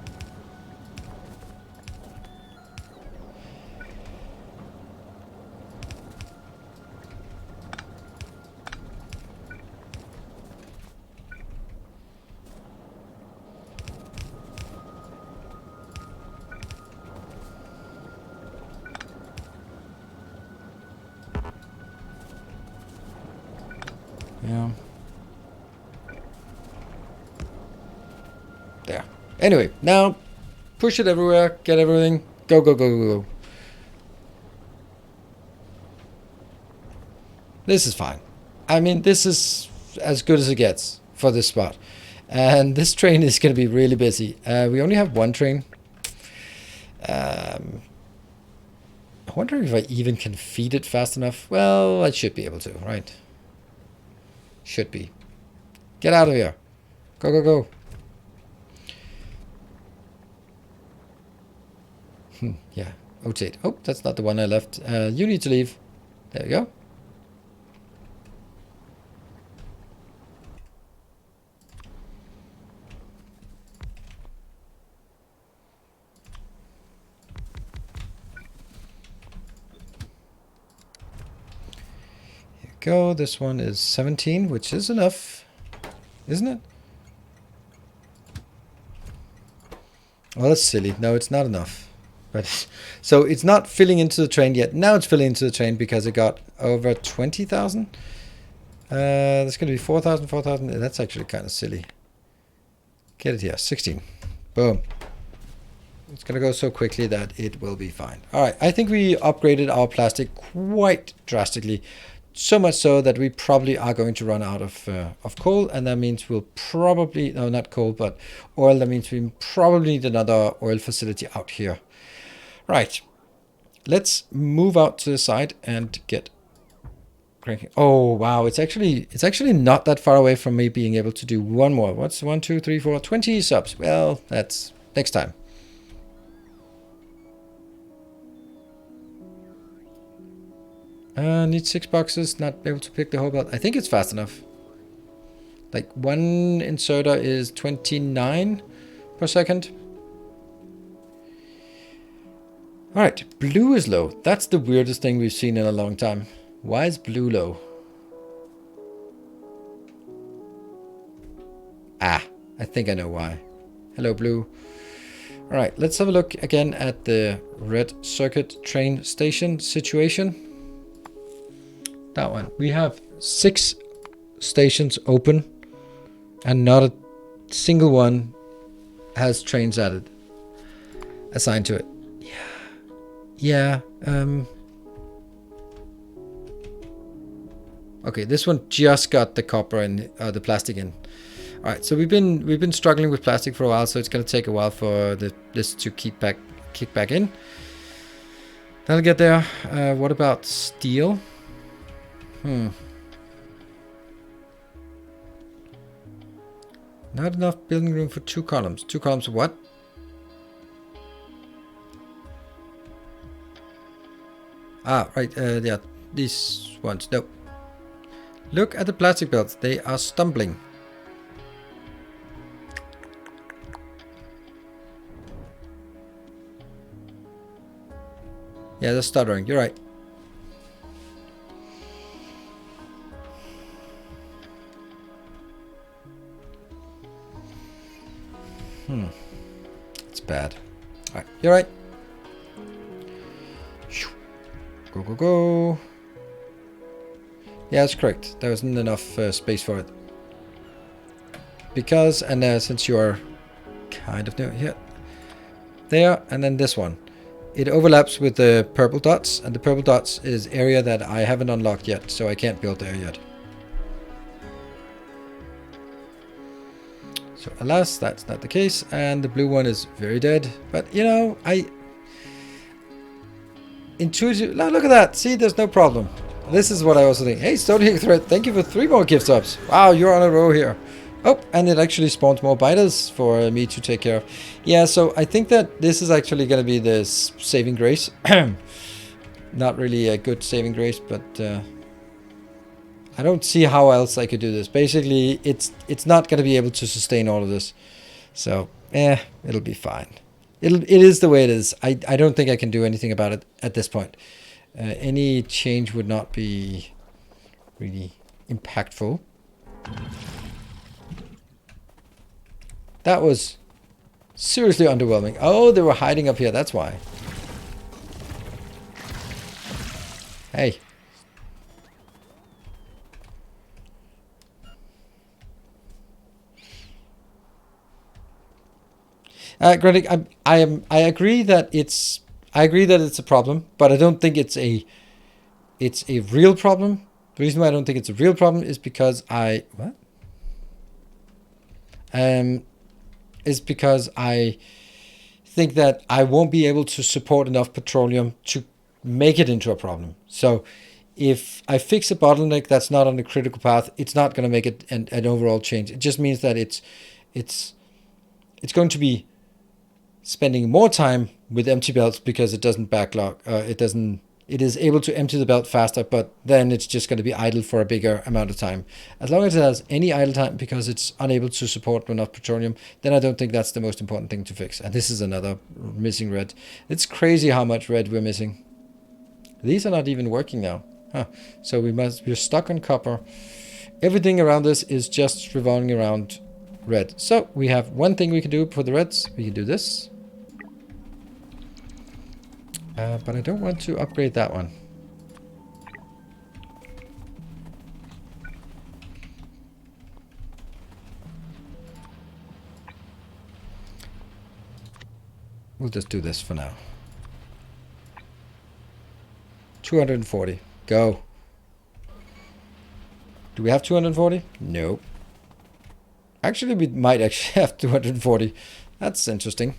Yeah. There. Anyway, now push it everywhere, get everything. Go, go, go, go, go. This is fine. I mean, this is as good as it gets for this spot. And this train is going to be really busy. We only have one train. I wonder if I even can feed it fast enough. Well, I should be able to, right? Should be. Get out of here. Go, go, go. Yeah. Rotate. Oh, that's not the one I left. You need to leave. There we go. Here we go. This one is 17, which is enough. Isn't it? Well, that's silly. No, it's not enough. But so it's not filling into the train yet. Now it's filling into the train because it got over 20,000. That's going to be 4,000, 4,000. That's actually kind of silly. Get it here. 16. Boom. It's going to go so quickly that it will be fine. All right. I think we upgraded our plastic quite drastically. So much so that we probably are going to run out of coal. And that means we'll probably, no, not coal, but oil. That means we probably need another oil facility out here. Right, let's move out to the side and get cranking. Oh wow, it's actually not that far away from me being able to do one more. What's 1, 2, 3, 4, 20 subs? Well, that's next time. Need 6 boxes. Not able to pick the whole belt. I think it's fast enough. Like one inserter is 29 per second. Alright, blue is low. That's the weirdest thing we've seen in a long time. Why is blue low? Ah, I think I know why. Hello, blue. Alright, let's have a look again at the red circuit train station situation. That one. We have 6 stations open and not a single one has trains assigned to it. Yeah, okay, this one just got the copper and the plastic in. All right, so we've been struggling with plastic for a while, so it's going to take a while for this to keep kick back in. That'll get there. What about steel? Not enough building room for 2 columns. 2 columns of what? Ah, right. Yeah, these ones. No. Look at the plastic belts. They are stumbling. Yeah, they're stuttering. You're right. It's bad. Alright, you're right. Go, go, go. Yeah, that's correct. There wasn't enough space for it. Because, and since you are kind of new here, there, and then this one. It overlaps with the purple dots, and the purple dots is area that I haven't unlocked yet, so I can't build there yet. So alas, that's not the case, and the blue one is very dead. But you know, intuitive. Look at that. See, there's no problem. This is what I also think. Hey, Stony Thread, thank you for 3 more gift subs. Wow, you're on a row here. Oh, and it actually spawns more biters for me to take care of. Yeah, so I think that this is actually going to be the saving grace. Not really a good saving grace, but I don't see how else I could do this. Basically, it's not going to be able to sustain all of this. So, it'll be fine. It is the way it is. I don't think I can do anything about it at this point. Any change would not be really impactful. That was seriously underwhelming. Oh, they were hiding up here. That's why. Hey. Granted, I agree that it's a problem, but I don't think it's a real problem. The reason why I don't think it's a real problem is because is because I think that I won't be able to support enough petroleum to make it into a problem. So if I fix a bottleneck that's not on the critical path, it's not going to make it an overall change. It just means that it's going to be spending more time with empty belts because it doesn't backlog. It is able to empty the belt faster, but then it's just going to be idle for a bigger amount of time. As long as it has any idle time because it's unable to support enough petroleum, then I don't think that's the most important thing to fix. And this is another missing red. It's crazy how much red we're missing. These are not even working now. Huh. So we're stuck on copper. Everything around this is just revolving around red. So we have one thing we can do for the reds. We can do this. But I don't want to upgrade that one. We'll just do this for now. 240. Go. Do we have 240? Nope. Actually, we might actually have 240. That's interesting.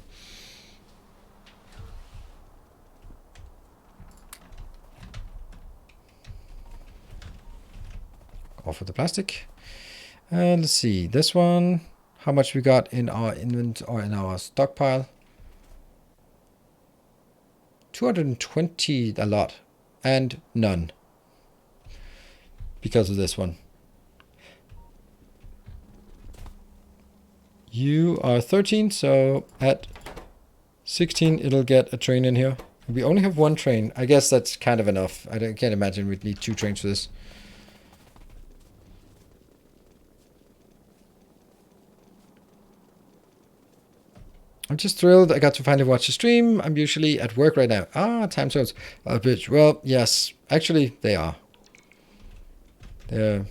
Off with the plastic. And let's see, this one, how much we got in our inventory or in our stockpile? 220, a lot, and none because of this one. You are 13, so at 16 it'll get a train in here. We only have 1 train. I guess that's kind of enough. I can't imagine we'd need 2 trains for this. I'm just thrilled I got to finally watch the stream. I'm usually at work right now. Ah, time zones. Oh, bitch. Well, yes. Actually, they are. They're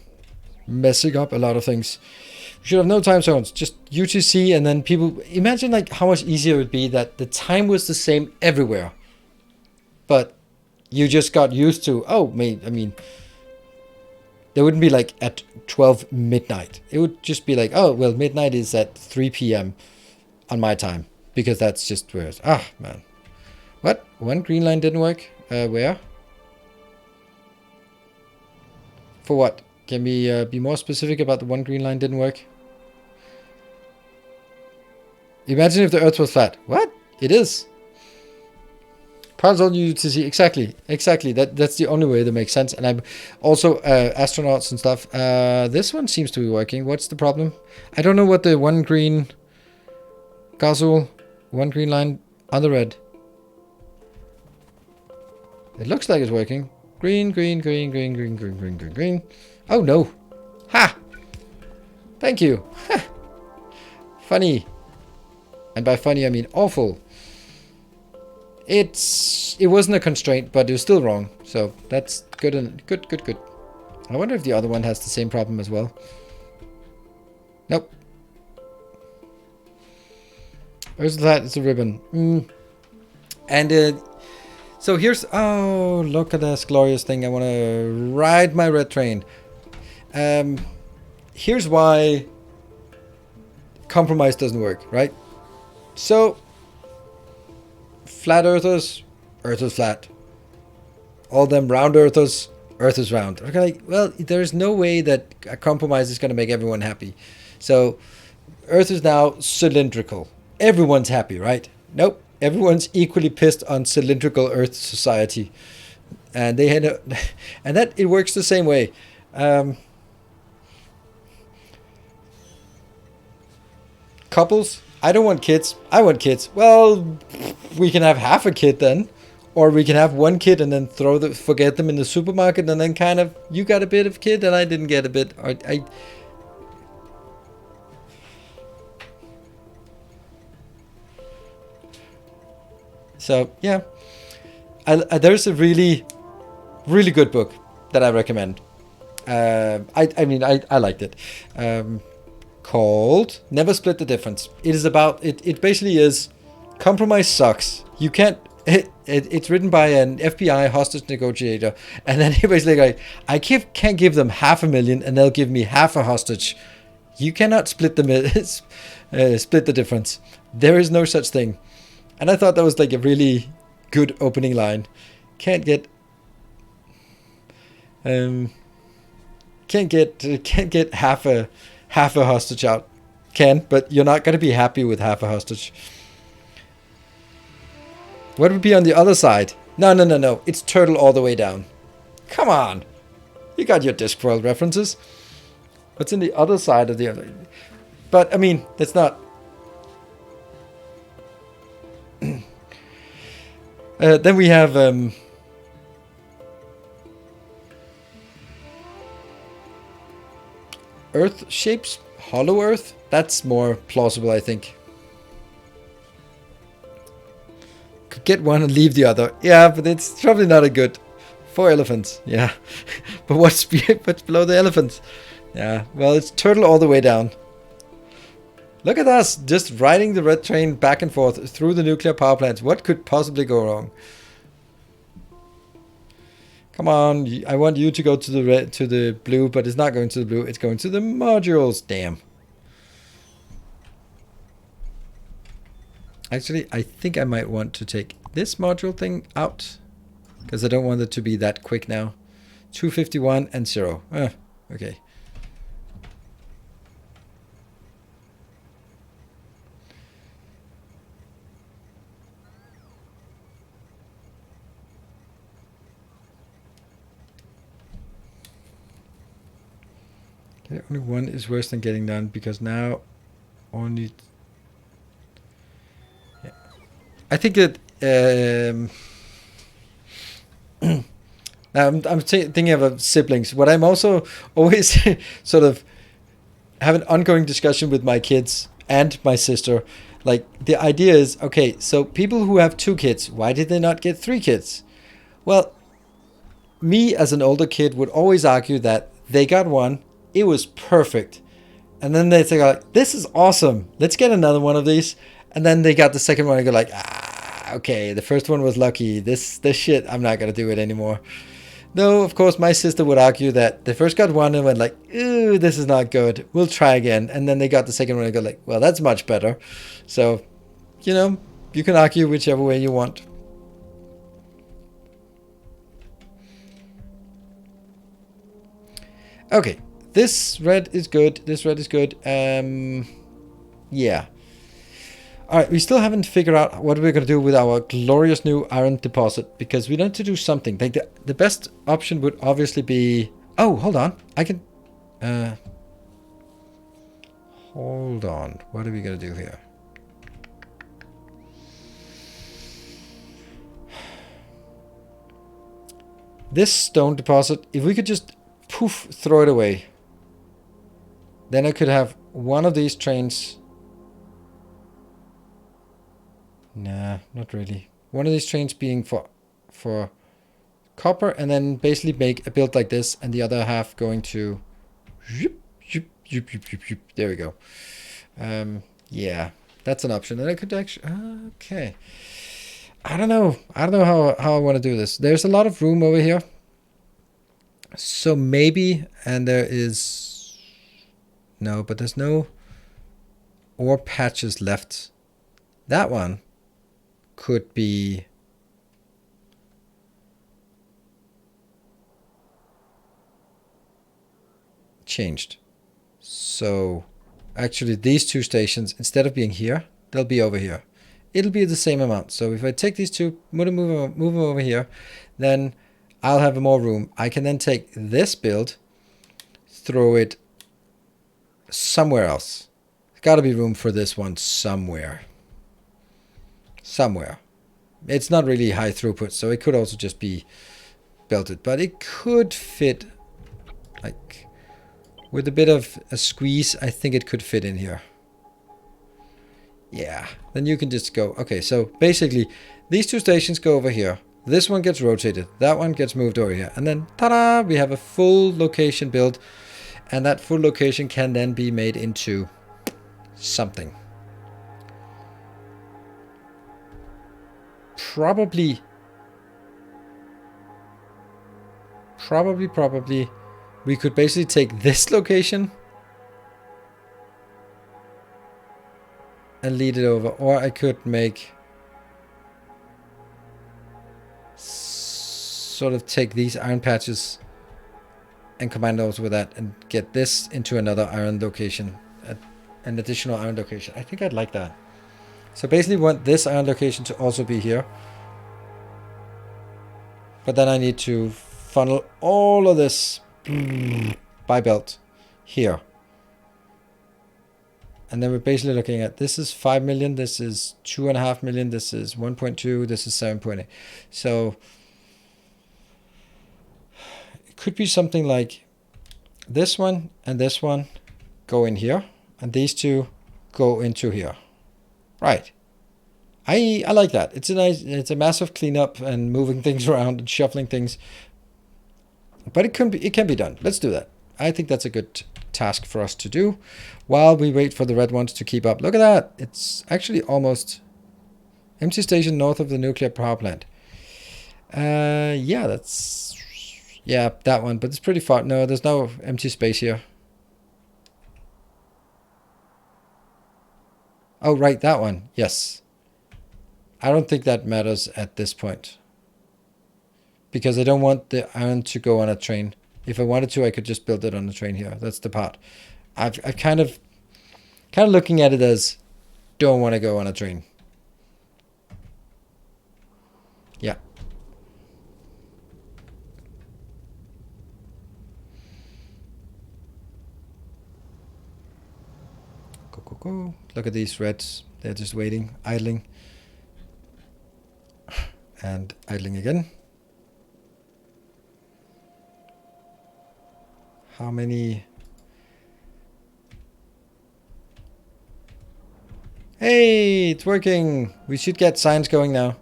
messing up a lot of things. We should have no time zones. Just UTC and then people... Imagine like how much easier it would be that the time was the same everywhere. But you just got used to... Oh, I mean... There wouldn't be like at 12 midnight. It would just be like, oh, well, midnight is at 3 p.m. on my time, because that's just where it's, man. One green line didn't work. Where? For what? Can we be more specific about the one green line didn't work? Imagine if the Earth was flat. What? It is. Parts all you to see. Exactly. That's the only way that makes sense. And I'm also astronauts and stuff. This one seems to be working. What's the problem? I don't know what the one green Gazul, one green line on the red. It looks like it's working. Green. Oh no. Ha! Thank you. Funny. And by funny I mean awful. It wasn't a constraint, but it was still wrong. So that's good and good. I wonder if the other one has the same problem as well. Nope. Where's that? It's a ribbon. And so here's, oh, look at this glorious thing. I want to ride my red train. Here's why compromise doesn't work, right? So, flat earthers, Earth is flat. All them round earthers, Earth is round. Okay, well, there's no way that a compromise is going to make everyone happy. So, Earth is now cylindrical. Everyone's happy, right? Nope. Everyone's equally pissed on cylindrical Earth society. And they had and that it works the same way. Couples, I don't want kids. I want kids. Well, we can have half a kid then. Or we can have one kid and then forget them in the supermarket, and then kind of you got a bit of kid and I didn't get a bit. Or So yeah, there's a really good book that I recommend. I liked it. Called Never Split the Difference. It is about it basically is compromise sucks. You can't. It's written by an FBI hostage negotiator, and then he basically like, I can't give them $500,000 and they'll give me half a hostage. You cannot split the difference. There is no such thing. And I thought that was like a really good opening line. Can't get half a hostage out. Can, but you're not gonna be happy with half a hostage. What would be on the other side? No. It's turtle all the way down. Come on. You got your Discworld references. What's in the other side of the other? But I mean, that's not. Then we have Earth shapes, hollow Earth. That's more plausible, I think. Could get one and leave the other. Yeah, but it's probably not a good. 4 elephants. Yeah, but what's below the elephants? Yeah, well, it's turtle all the way down. Look at us, just riding the red train back and forth through the nuclear power plants. What could possibly go wrong? Come on, I want you to go to the red, to the blue, but it's not going to the blue. It's going to the modules. Damn. Actually, I think I might want to take this module thing out because I don't want it to be that quick now. 251 and 0. Okay. Okay, only one is worse than getting done because now only. Yeah. I think that now I'm thinking of siblings. What I'm also always sort of have an ongoing discussion with my kids and my sister. Like the idea is, okay, so people who have 2 kids, why did they not get 3 kids? Well, me as an older kid would always argue that they got one. It was perfect. And then they say, like, this is awesome. Let's get another one of these. And then they got the second one and go like, okay, the first one was lucky. This shit, I'm not going to do it anymore. No, of course, my sister would argue that they first got one and went like, ooh, this is not good. We'll try again. And then they got the second one and go like, well, that's much better. So, you know, you can argue whichever way you want. Okay, this red is good. This red is good. Yeah. Alright, we still haven't figured out what we're going to do with our glorious new iron deposit, because we need to do something. Like the best option would obviously be... Oh, hold on. I can... hold on. What are we going to do here? This stone deposit, if we could just poof, throw it away, then I could have one of these trains... Nah, not really. One of these trains being for copper, and then basically make a build like this, and the other half going to... There we go. Yeah, that's an option. And I could actually... Okay. I don't know. I don't know how I want to do this. There's a lot of room over here. So maybe, and there is... No, but there's no ore patches left. That one could be changed. So actually these two stations, instead of being here, they'll be over here. It'll be the same amount. So if I take these two, move them over here, then I'll have more room. I can then take this build, throw it somewhere else. There's got to be room for this one somewhere. Somewhere. It's not really high throughput, so it could also just be belted, but it could fit, like, with a bit of a squeeze, I think it could fit in here. Yeah, then you can just go, okay, so basically these two stations go over here. This one gets rotated, that one gets moved over here, and then ta-da, we have a full location built, and that full location can then be made into something. Probably, we could basically take this location and lead it over, or I could make sort of take these iron patches and combine those with that and get this into another iron location, an additional iron location. I think I'd like that. So basically want this iron location to also be here. But then I need to funnel all of this by belt here. And then we're basically looking at, this is 5 million, this is 2.5 million, this is 1.2, this is 7.8. So it could be something like this one and this one go in here, and these two go into here. Right. I like that. It's a massive cleanup and moving things around and shuffling things. But it can be done. Let's do that. I think that's a good task for us to do while we wait for the red ones to keep up. Look at that. It's actually almost empty station north of the nuclear power plant. Yeah, that's... Yeah, that one. But it's pretty far. No, there's no empty space here. Oh, right, that one. Yes. I don't think that matters at this point, because I don't want the iron to go on a train. If I wanted to, I could just build it on the train here. That's the part. I've kind of looking at it as don't want to go on a train. Yeah. Go. Look at these reds. They're just waiting, idling. And idling again. How many? Hey, it's working. We should get signs going now.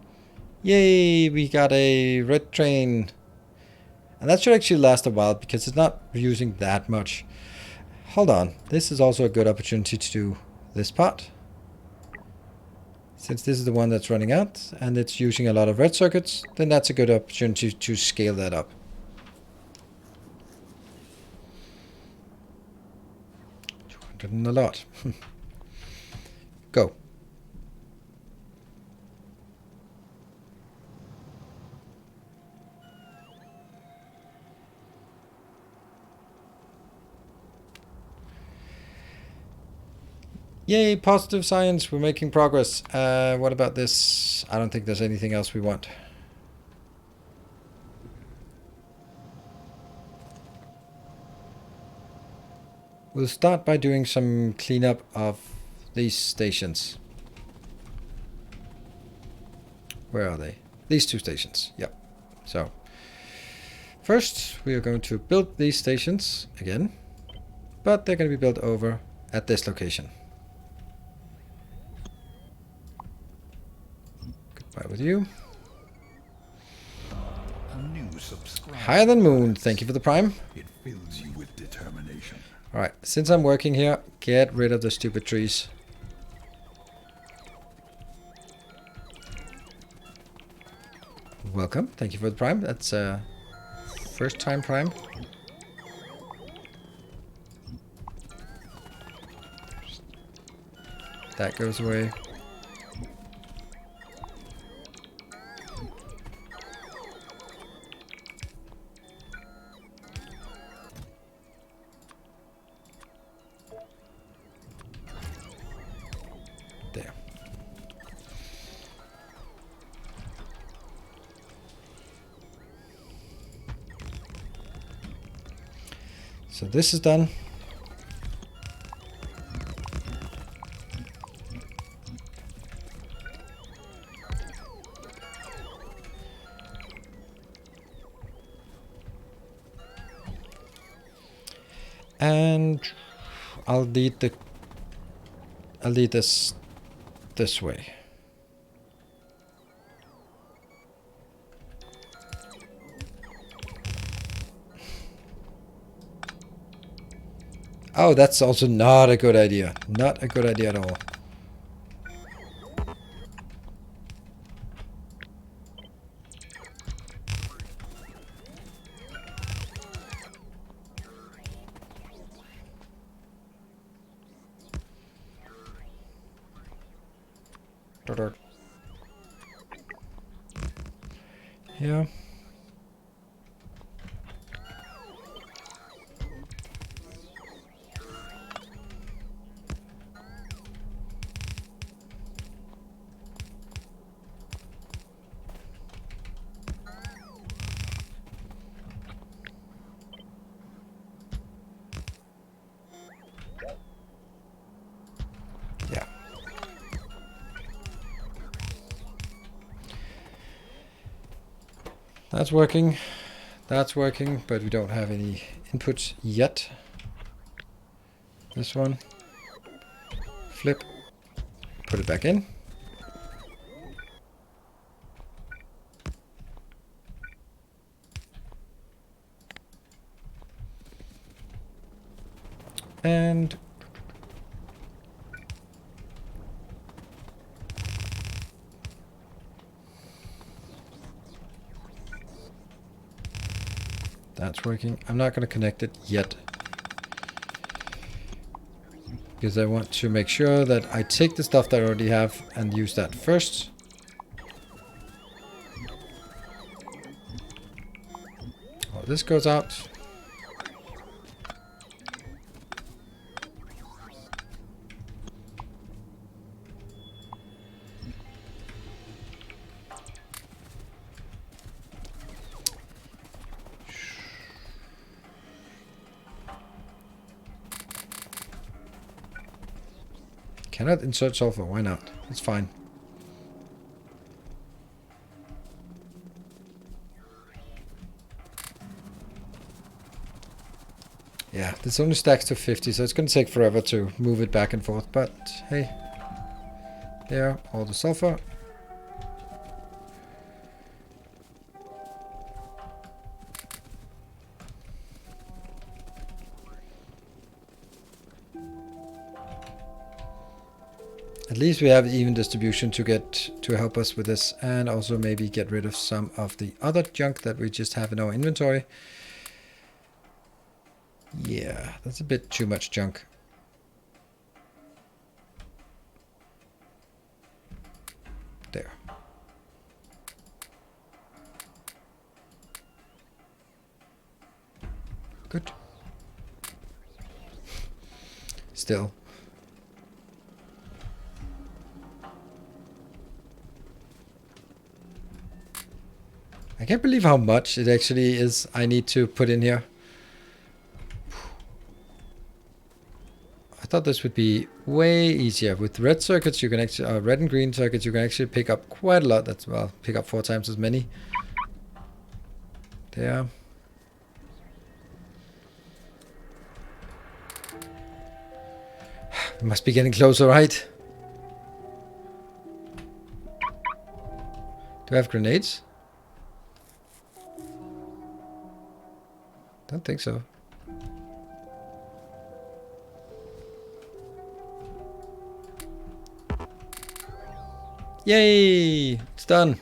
Yay, we got a red train. And that should actually last a while because it's not using that much. Hold on. This is also a good opportunity to do this part. Since this is the one that's running out and it's using a lot of red circuits, then that's a good opportunity to scale that up. And a lot. Go. Yay, positive science. We're making progress. What about this? I don't think there's anything else we want. We'll start by doing some cleanup of these stations. Where are they? These two stations. Yep. So, first we are going to build these stations again, but they're going to be built over at this location. Goodbye with you. New subscriber. Higher than moon. Thank you for the prime. It fills you with determination. Alright, since I'm working here, get rid of the stupid trees. Welcome. Thank you for the prime. That's first time prime. That goes away. There. So this is done. And I'll lead this way. Oh, that's also not a good idea. Not a good idea at all. Yeah. Yeah. That's working. That's working, but we don't have any inputs yet. This one. Flip. Put it back in. And that's working. I'm not going to connect it yet, because I want to make sure that I take the stuff that I already have and use that first. Oh, this goes out. Cannot insert sulfur. Why not? It's fine. Yeah, this only stacks to 50, so it's going to take forever to move it back and forth. But hey, there, all the sulfur. At least we have even distribution to help us with this, and also maybe get rid of some of the other junk that we just have in our inventory. Yeah, that's a bit too much junk. There. Good. Still. I can't believe how much it actually is I need to put in here. I thought this would be way easier. With red circuits, you can actually, red and green circuits, you can actually pick up quite a lot. That's, well, pick up 4 times as many. There. We must be getting closer, right? Do I have grenades? Don't think so. Yay! It's done.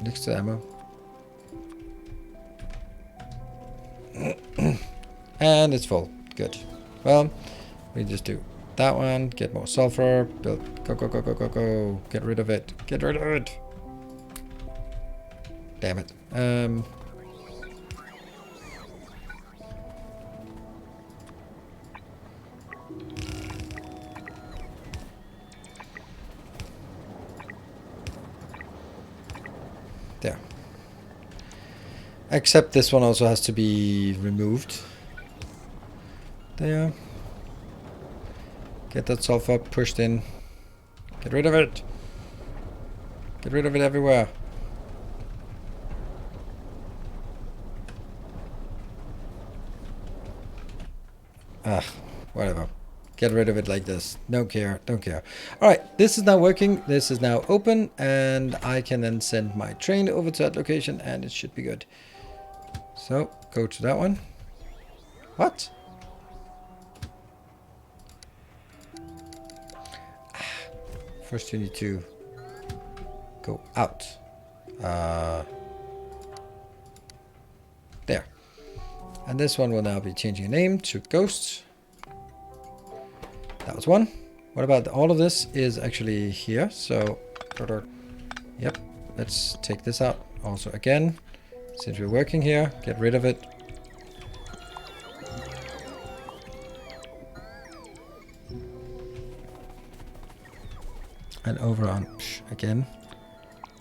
Next to ammo. And it's full. Good. Well, we just do that one. Get more sulfur. Build. Go, go, go, go, go, go. Get rid of it. Get rid of it. Damn it. There. Except this one also has to be removed. There. Get that sulfur pushed in. Get rid of it. Get rid of it everywhere. Ah, whatever. Get rid of it like this. Don't care. Don't care. Alright, this is now working. This is now open. And I can then send my train over to that location. And it should be good. So, go to that one. What? First you need to go out. There. And this one will now be changing a name to Ghost. That was one. What about all of this is actually here. So, yep. Let's take this out. Also again, since we're working here, get rid of it. And over on again.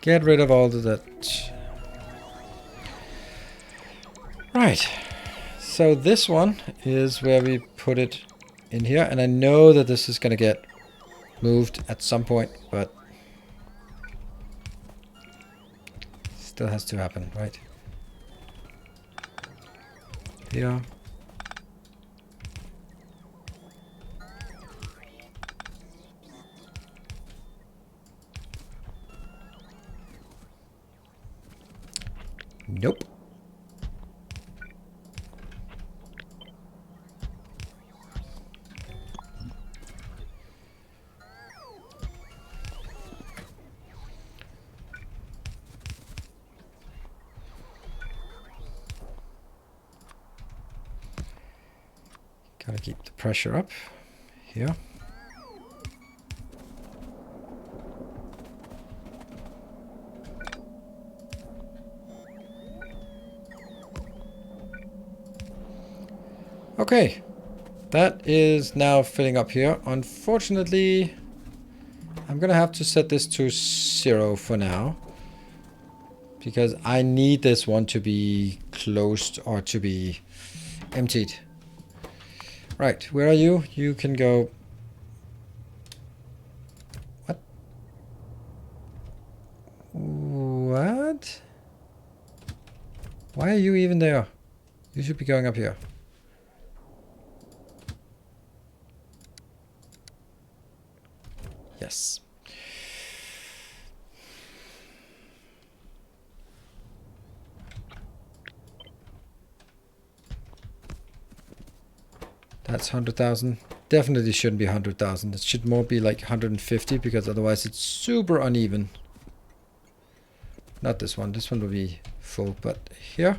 Get rid of all of that. Right. So this one is where we put it in here. And I know that this is going to get moved at some point, but still has to happen, right? Here. Nope. Gotta keep the pressure up here. Okay, that is now filling up here. Unfortunately, I'm gonna have to set this to 0 for now, because I need this one to be closed or to be emptied. Right, where are you? You can go. What? What? Why are you even there? You should be going up here. Yes. That's 100,000. Definitely shouldn't be 100,000. It should more be like 150, because otherwise it's super uneven. Not this one. This one will be full, but here.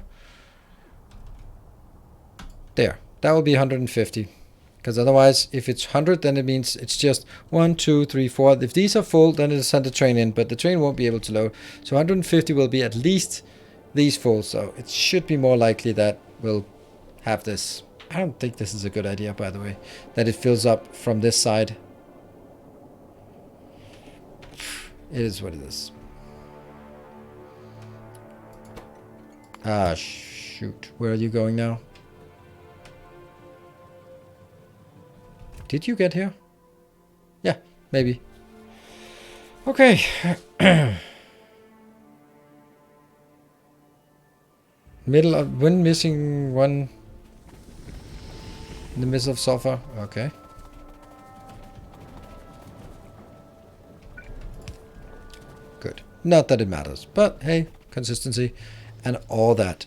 There. That will be 150. Because otherwise, if it's 100, then it means it's just 1, 2, 3, 4. If these are full, then it'll send the train in, but the train won't be able to load. So 150 will be at least these full. So it should be more likely that we'll have this. I don't think this is a good idea, by the way, that it fills up from this side. It is what it is. Ah, shoot. Where are you going now? Did you get here? Yeah, maybe. Okay. Middle of... When missing one... In the midst of sulfur. Okay. Good. Not that it matters. But, hey, consistency. And all that.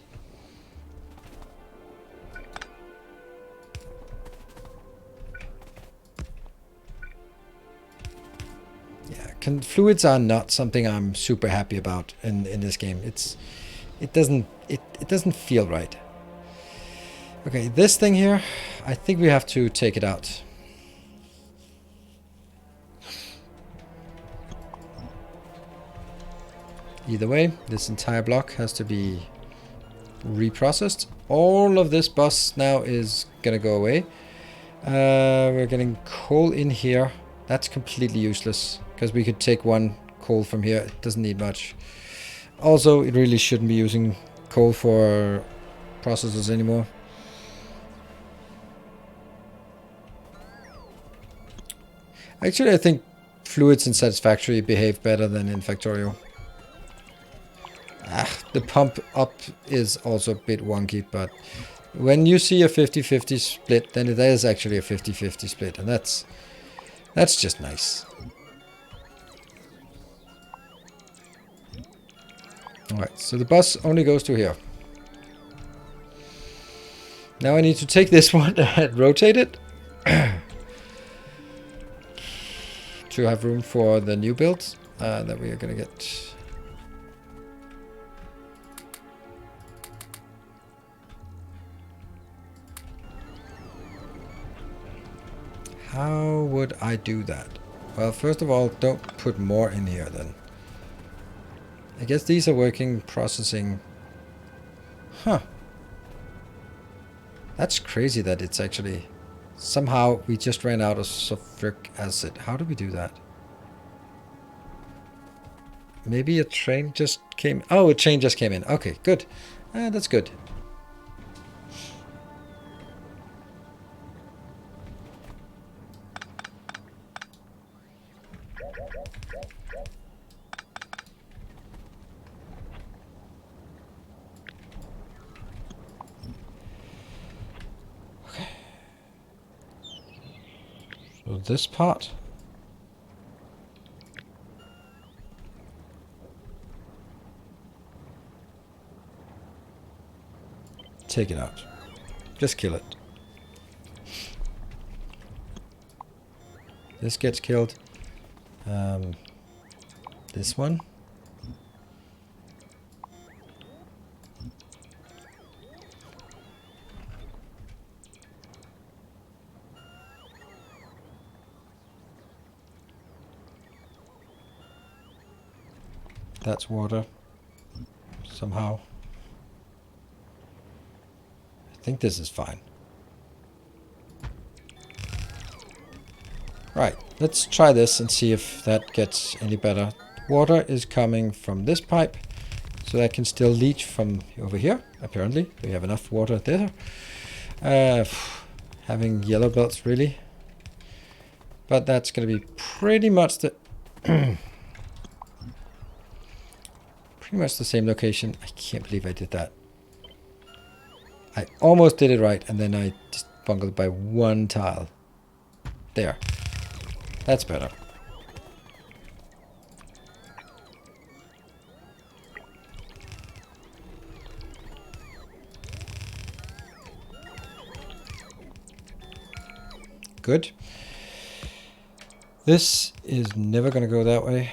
Fluids are not something I'm super happy about in this game. It doesn't feel right. Okay, this thing here, I think we have to take it out. Either way, this entire block has to be reprocessed. All of this bus now is gonna go away. We're getting coal in here. That's completely useless. Because we could take one coal from here. It doesn't need much. Also, it really shouldn't be using coal for processors anymore. Actually, I think fluids in Satisfactory behave better than in Factorio. The pump up is also a bit wonky, but when you see a 50-50 split, then it is actually a 50-50 split, and that's just nice. Alright, so the bus only goes to here. Now I need to take this one and rotate it to have room for the new builds that we are going to get. How would I do that? Well, first of all, don't put more in here then. I guess these are working processing. Huh. That's crazy that it's actually... Somehow we just ran out of sulfuric acid. How do we do that? Maybe a train just came... Oh, a train just came in. Okay, good. That's good. So this part. Take it out. Just kill it. This gets killed. This one. That's water. Somehow. I think this is fine. Right, let's try this and see if that gets any better. Water is coming from this pipe, so that can still leach from over here, apparently. We have enough water there. Having yellow belts, really. But that's going to be pretty much the... pretty much the same location. I can't believe I did that. I almost did it right, and then I just bungled by one tile. There. That's better. Good. This is never going to go that way.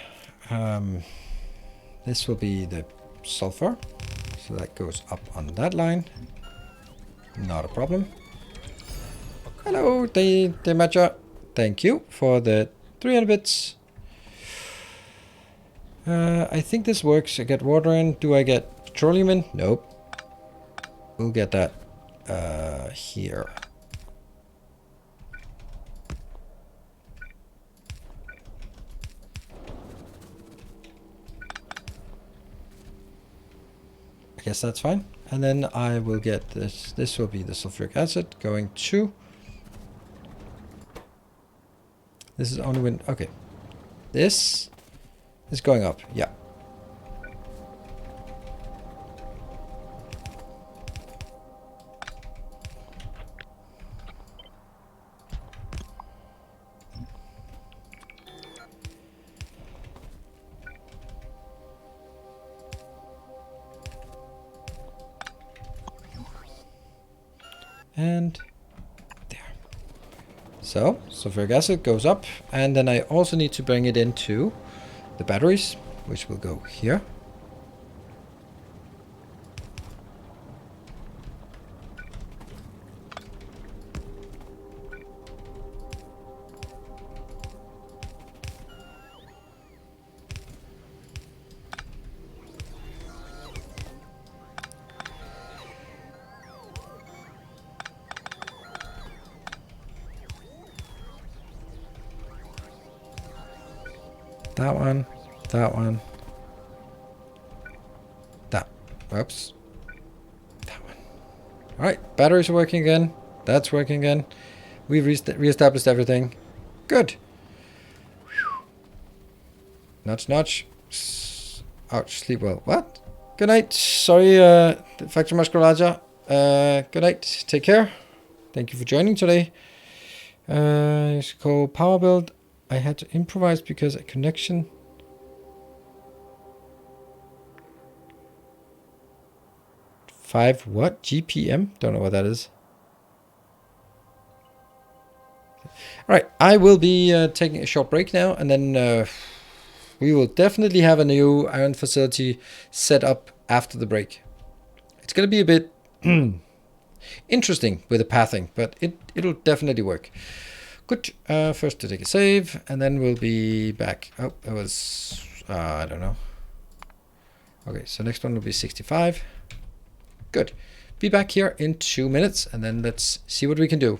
This will be the sulfur. So that goes up on that line. Not a problem. Hello, Demacha. Thank you for the 300 bits. I think this works. I get water in. Do I get petroleum in? Nope. We'll get that here. I guess that's fine. And then I will get this. This will be the sulfuric acid going to. This is only when. Okay. This is going up. Yeah. And there. So, sulfuric acid goes up, and then I also need to bring it into the batteries, which will go here. That one, that one, that, whoops, that one. All right, batteries are working again. That's working again. We've reestablished everything. Good. Whew. Notch, notch. Ouch, sleep well. What? Good night. Sorry, Factorio Musculaja. Good night. Take care. Thank you for joining today. It's called Power Build. I had to improvise because a connection. Five what? GPM? Don't know what that is. All right, I will be taking a short break now, and then we will definitely have a new iron facility set up after the break. It's going to be a bit interesting with the pathing, but it'll definitely work. Good. First to take a save, and then we'll be back. Oh, it was, I don't know. Okay, so next one will be 65. Good. Be back here in 2 minutes, and then let's see what we can do.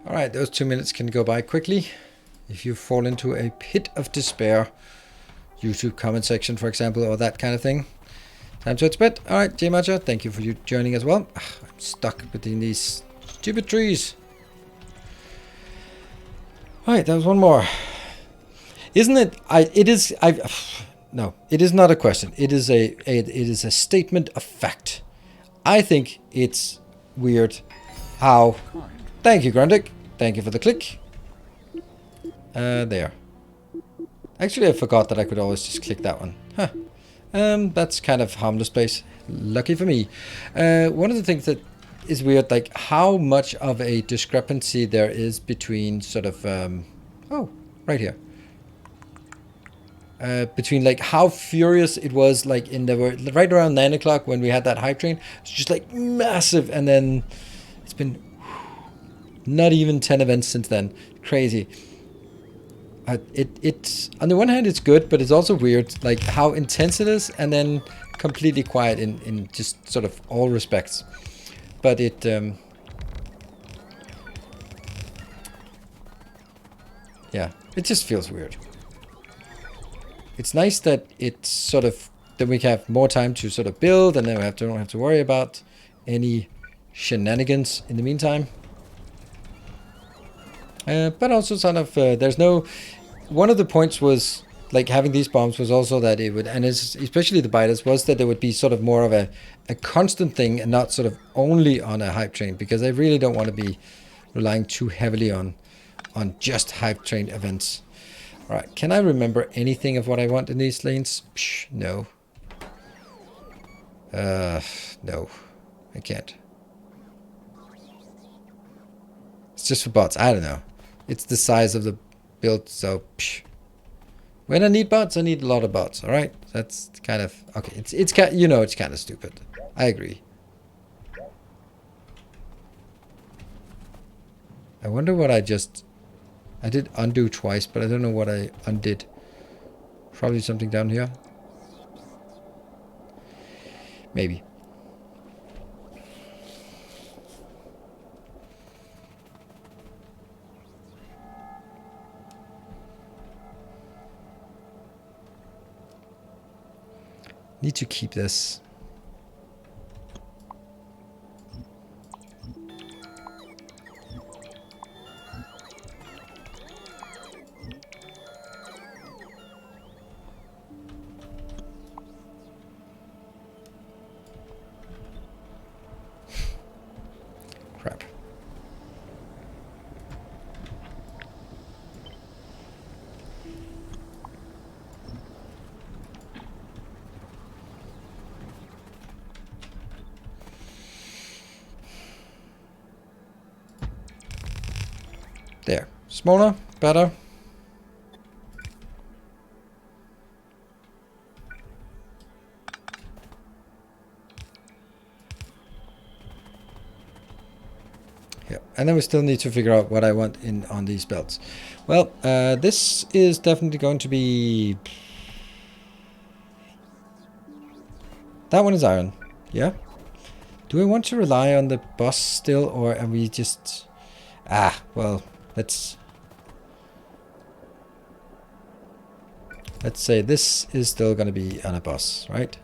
All right, those 2 minutes can go by quickly. If you fall into a pit of despair, YouTube comment section, for example, or that kind of thing. Time to its bed. All right, J Matcha, thank you for you joining as well. I'm stuck between these stupid trees. All right, that was one more. Isn't it? No, it is not a question. It is a statement of fact. I think it's weird how. Thank you, Grundig. Thank you for the click. There. Actually, I forgot that I could always just click that one. Huh. That's kind of harmless place. Lucky for me. One of the things that is weird, like how much of a discrepancy there is between sort of, oh, right here. Between like how furious it was, like in the right around 9 o'clock when we had that hype train. It's just like massive, and then it's been not even 10 events since then. Crazy. It's on the one hand it's good, but it's also weird, like how intense it is, and then completely quiet in just sort of all respects. But it yeah, it just feels weird. It's nice that it's sort of that we can have more time to sort of build, and then we don't have to worry about any shenanigans in the meantime. But also sort of there's no. One of the points was like having these bombs was also that it would, and especially the biters, was that there would be sort of more of a constant thing and not sort of only on a hype train, because I really don't want to be relying too heavily on just hype train events. All right, can I remember anything of what I want in these lanes? Psh, no. No, I can't. It's just for bots. I don't know. It's the size of the build, so psh. When I need bots, I need a lot of bots. All right, that's kind of okay. It's you know, it's kind of stupid. I agree. I wonder what I did undo twice, but I don't know what I undid. Probably something down here. Maybe. Need to keep this. Crap. There. Smaller, better. Yeah, and then we still need to figure out what I want on these belts. Well, this is definitely going to be... That one is iron. Yeah. Do I want to rely on the boss still, or are we just... Ah, well, let's say this is still going to be on a boss, right?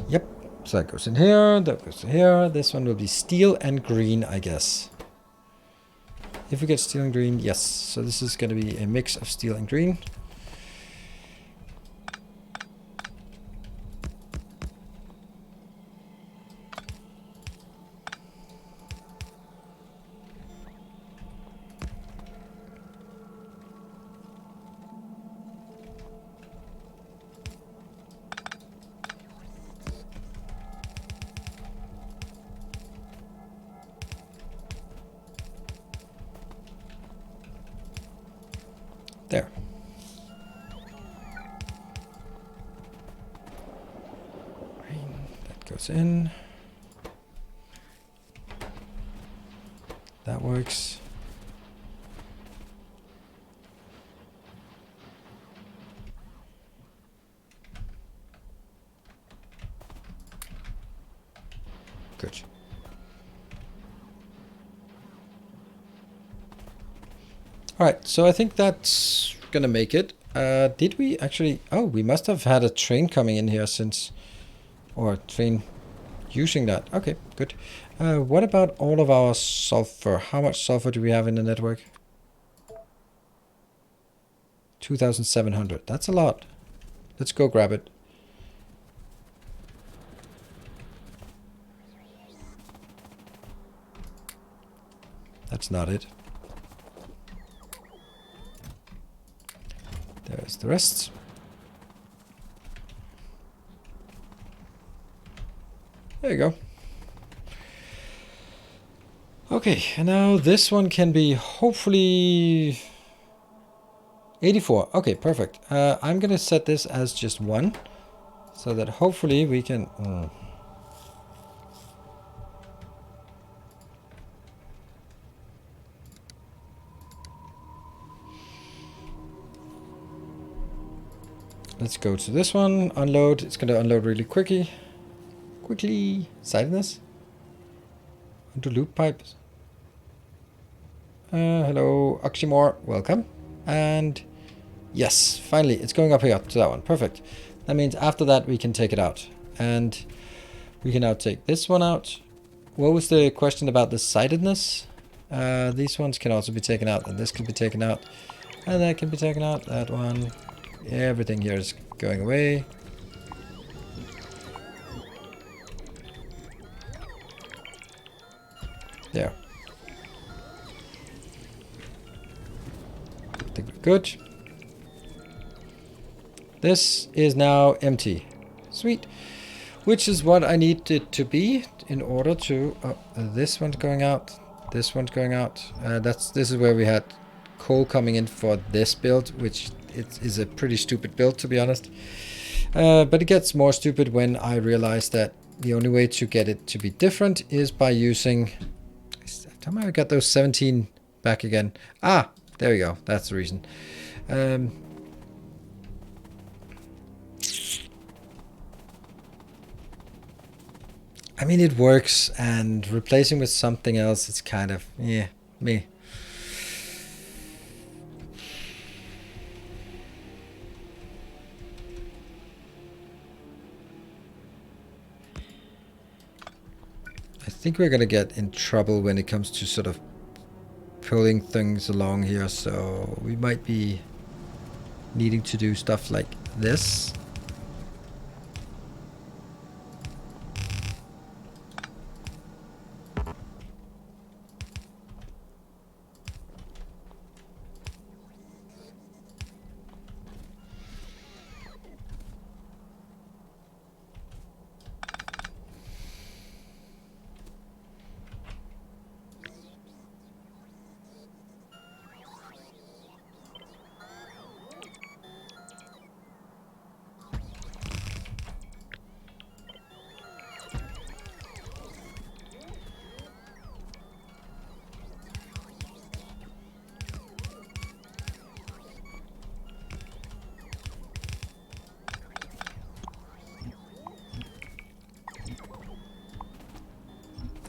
Yep. So that goes in here, that goes in here. This one will be steel and green, I guess. If we get steel and green, yes. So this is going to be a mix of steel and green. There. That goes in. That works. Good. All right, so I think that's gonna make it. Did we actually... Oh, we must have had a train coming in here since... Or a train using that. Okay, good. What about all of our sulfur? How much sulfur do we have in the network? 2,700. That's a lot. Let's go grab it. That's not it. There's the rest. There you go. Okay, and now this one can be hopefully 84. Okay, perfect. I'm gonna set this as just 1, so that hopefully we can... Let's go to this one, unload. It's gonna unload really quickly. Sidedness. Onto loop pipes. Hello, Oxymore, welcome. And yes, finally, it's going up here to that one. Perfect. That means after that we can take it out. And we can now take this one out. What was the question about the sidedness? These ones can also be taken out, and this can be taken out. And that can be taken out, that one. Everything here is going away. There. I think we're good. This is now empty. Sweet. Which is what I need it to be in order to... this one's going out. This one's going out. This is where we had coal coming in for this build, which it is a pretty stupid build, to be honest. But it gets more stupid when I realize that the only way to get it to be different is by using... Somehow I got those 17 back again. Ah, there we go. That's the reason. I mean, it works, and replacing with something else, it's kind of, yeah, me. I think we're gonna get in trouble when it comes to sort of pulling things along here, so we might be needing to do stuff like this.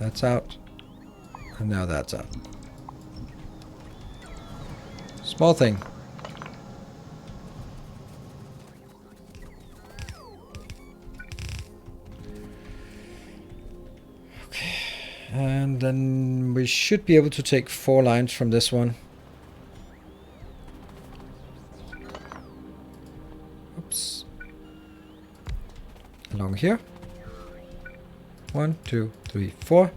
That's out. And now that's out. Small thing. Okay. And then we should be able to take 4 lines from this one. Oops. Along here. 1, 2, 3, 4.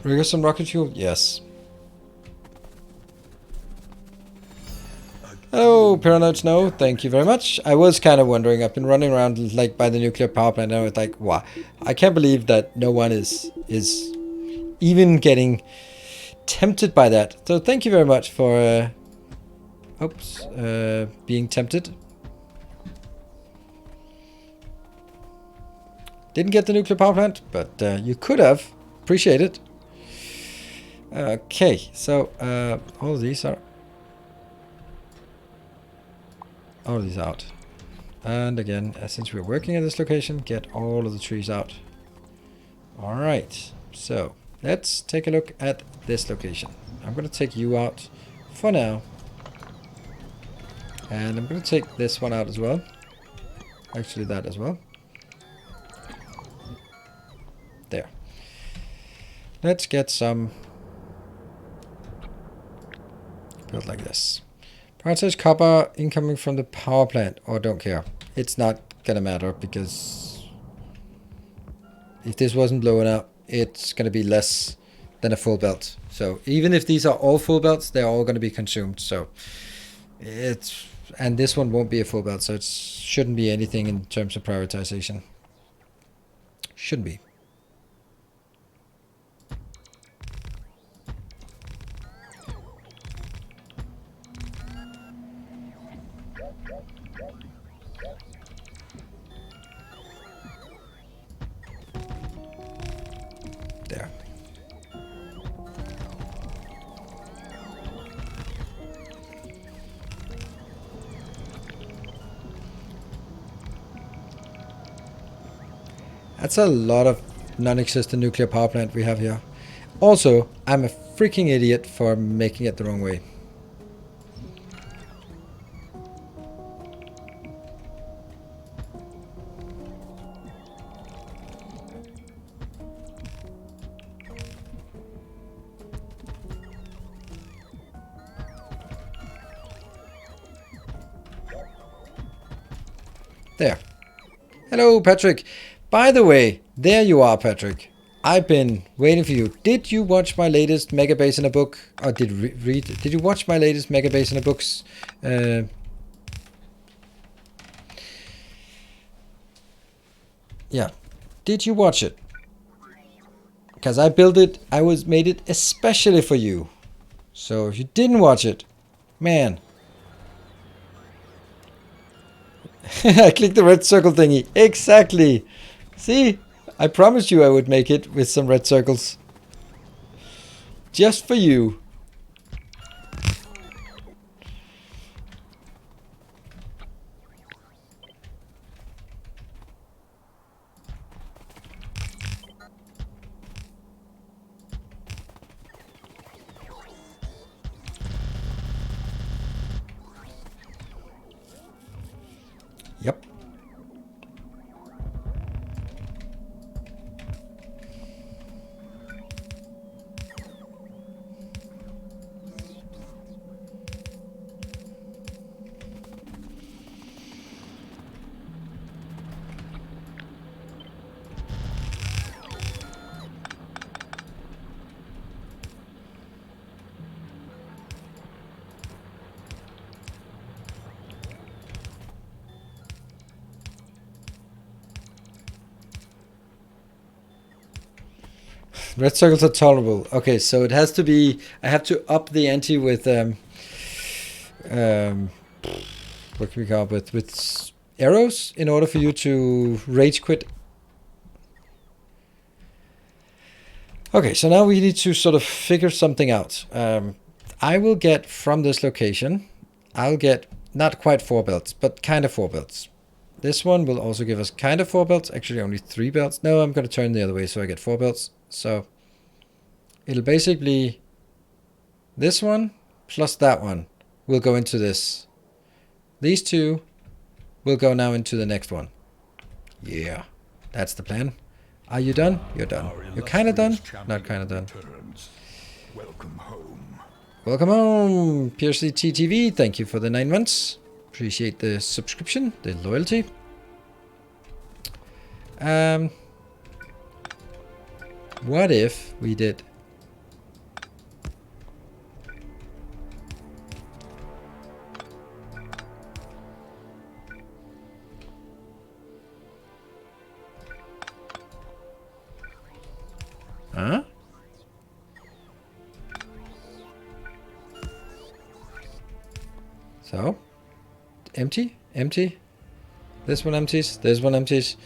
Rigger some rocket fuel? Yes. Hello, Paranoid Snow. Thank you very much. I was kind of wondering. I've been running around like by the nuclear power plant, and I was like, wow. I can't believe that no one is even getting tempted by that. So thank you very much for being tempted. Didn't get the nuclear power plant, but you could have. Appreciate it. Okay, so all of these are out. And again, since we're working at this location, get all of the trees out. Alright, so let's take a look at this location. I'm going to take you out for now. And I'm going to take this one out as well. Actually, that as well. There. Let's get some built like this. Prioritize copper incoming from the power plant, or don't care. It's not gonna matter because if this wasn't blowing up, it's gonna be less than a full belt. So even if these are all full belts, they're all gonna be consumed. So it's, and this one won't be a full belt, so it shouldn't be anything in terms of prioritization. Shouldn't be. There. That's a lot of non-existent nuclear power plant we have here. Also, I'm a freaking idiot for making it the wrong way. There. Hello, Patrick. By the way, there you are, Patrick. I've been waiting for you. Did you watch my latest Mega Base in a book? Or did you watch my latest Mega Base in a books? Yeah. Did you watch it? Because I built it, made it especially for you. So if you didn't watch it, man. I clicked the red circle thingy. Exactly. See? I promised you I would make it with some red circles. Just for you. Yep. Red circles are tolerable. Okay, so it has to be. I have to up the ante with what can we call it, with arrows in order for you to rage quit. Okay, so now we need to sort of figure something out. I will get from this location. I'll get not quite 4 belts, but kind of 4 belts. This one will also give us kind of 4 belts. Actually, only 3 belts. No, I'm going to turn the other way so I get 4 belts. So it'll basically, this one plus that one will go into this. These 2 will go now into the next one. Yeah, that's the plan. Are you done? You're done. You're kind of done? Not kind of done. Welcome home. Welcome home, PRCT-TV. Thank you for the 9 months. Appreciate the subscription, the loyalty. What if we did? Huh? So, empty, empty. This one empties, this one empties.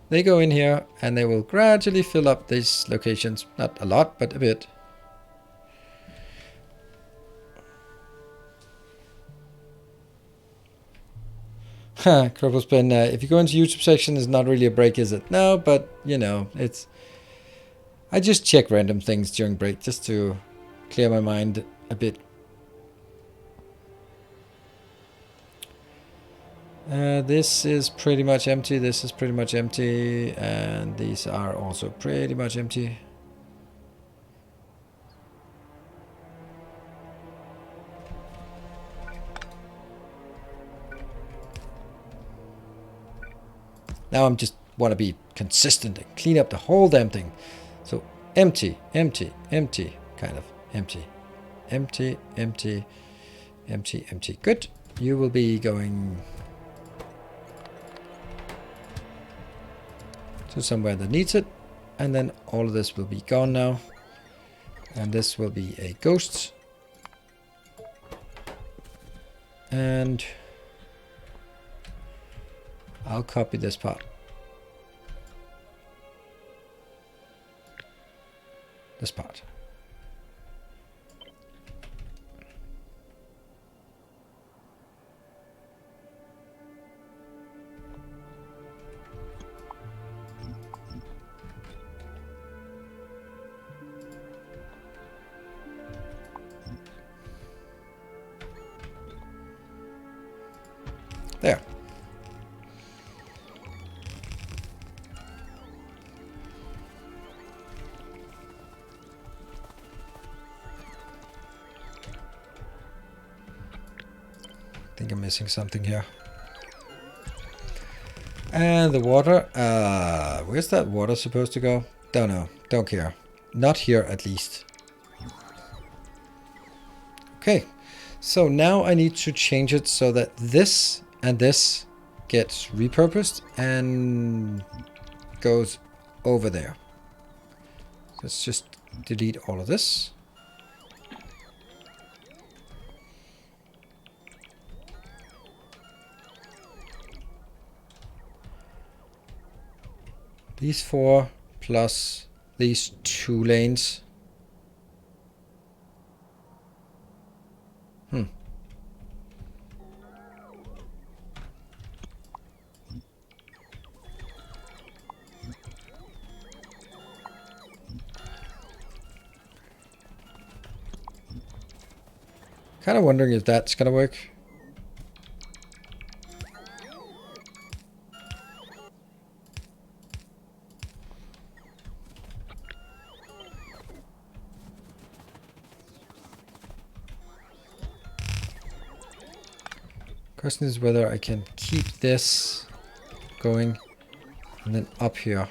They go in here and they will gradually fill up these locations. Not a lot, but a bit. Cripple's been, if you go into YouTube section, it's not really a break, is it? No, but, you know, it's... I just check random things during break just to clear my mind a bit. This is pretty much empty, this is pretty much empty, and these are also pretty much empty. Now I'm just want to be consistent and clean up the whole damn thing. So empty, empty, empty, kind of empty, empty, empty, empty, empty. Good. You will be going to somewhere that needs it. And then all of this will be gone now. And this will be a ghost. And I'll copy this part. This part. There. I think I'm missing something here. And the water. Where's that water supposed to go? Don't know. Don't care. Not here, at least. Okay. So now I need to change it so that this and this gets repurposed and goes over there. Let's just delete all of this. These 4 plus these 2 lanes. Kind of wondering if that's gonna work. Question is whether I can keep this going and then up here.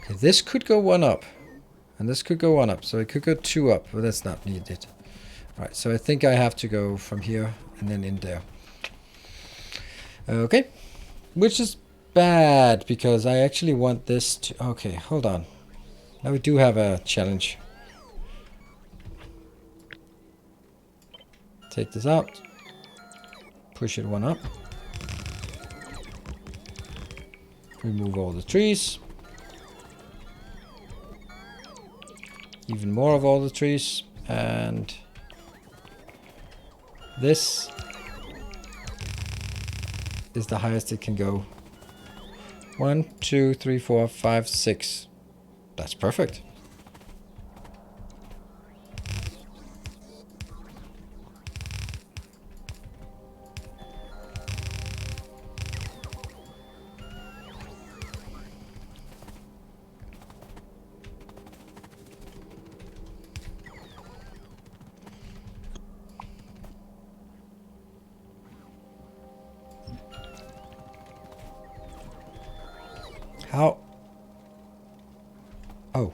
Okay, this could go 1 up and this could go 1 up, so it could go 2 up, but that's not needed. All right, so I think I have to go from here and then in there. Okay, which is bad because I actually want this to... Okay, hold on. Now we do have a challenge. Take this out. Push it 1 up. Remove all the trees. Even more of all the trees. And this is the highest it can go. 1, 2, 3, 4, 5, 6. That's perfect. How? Oh.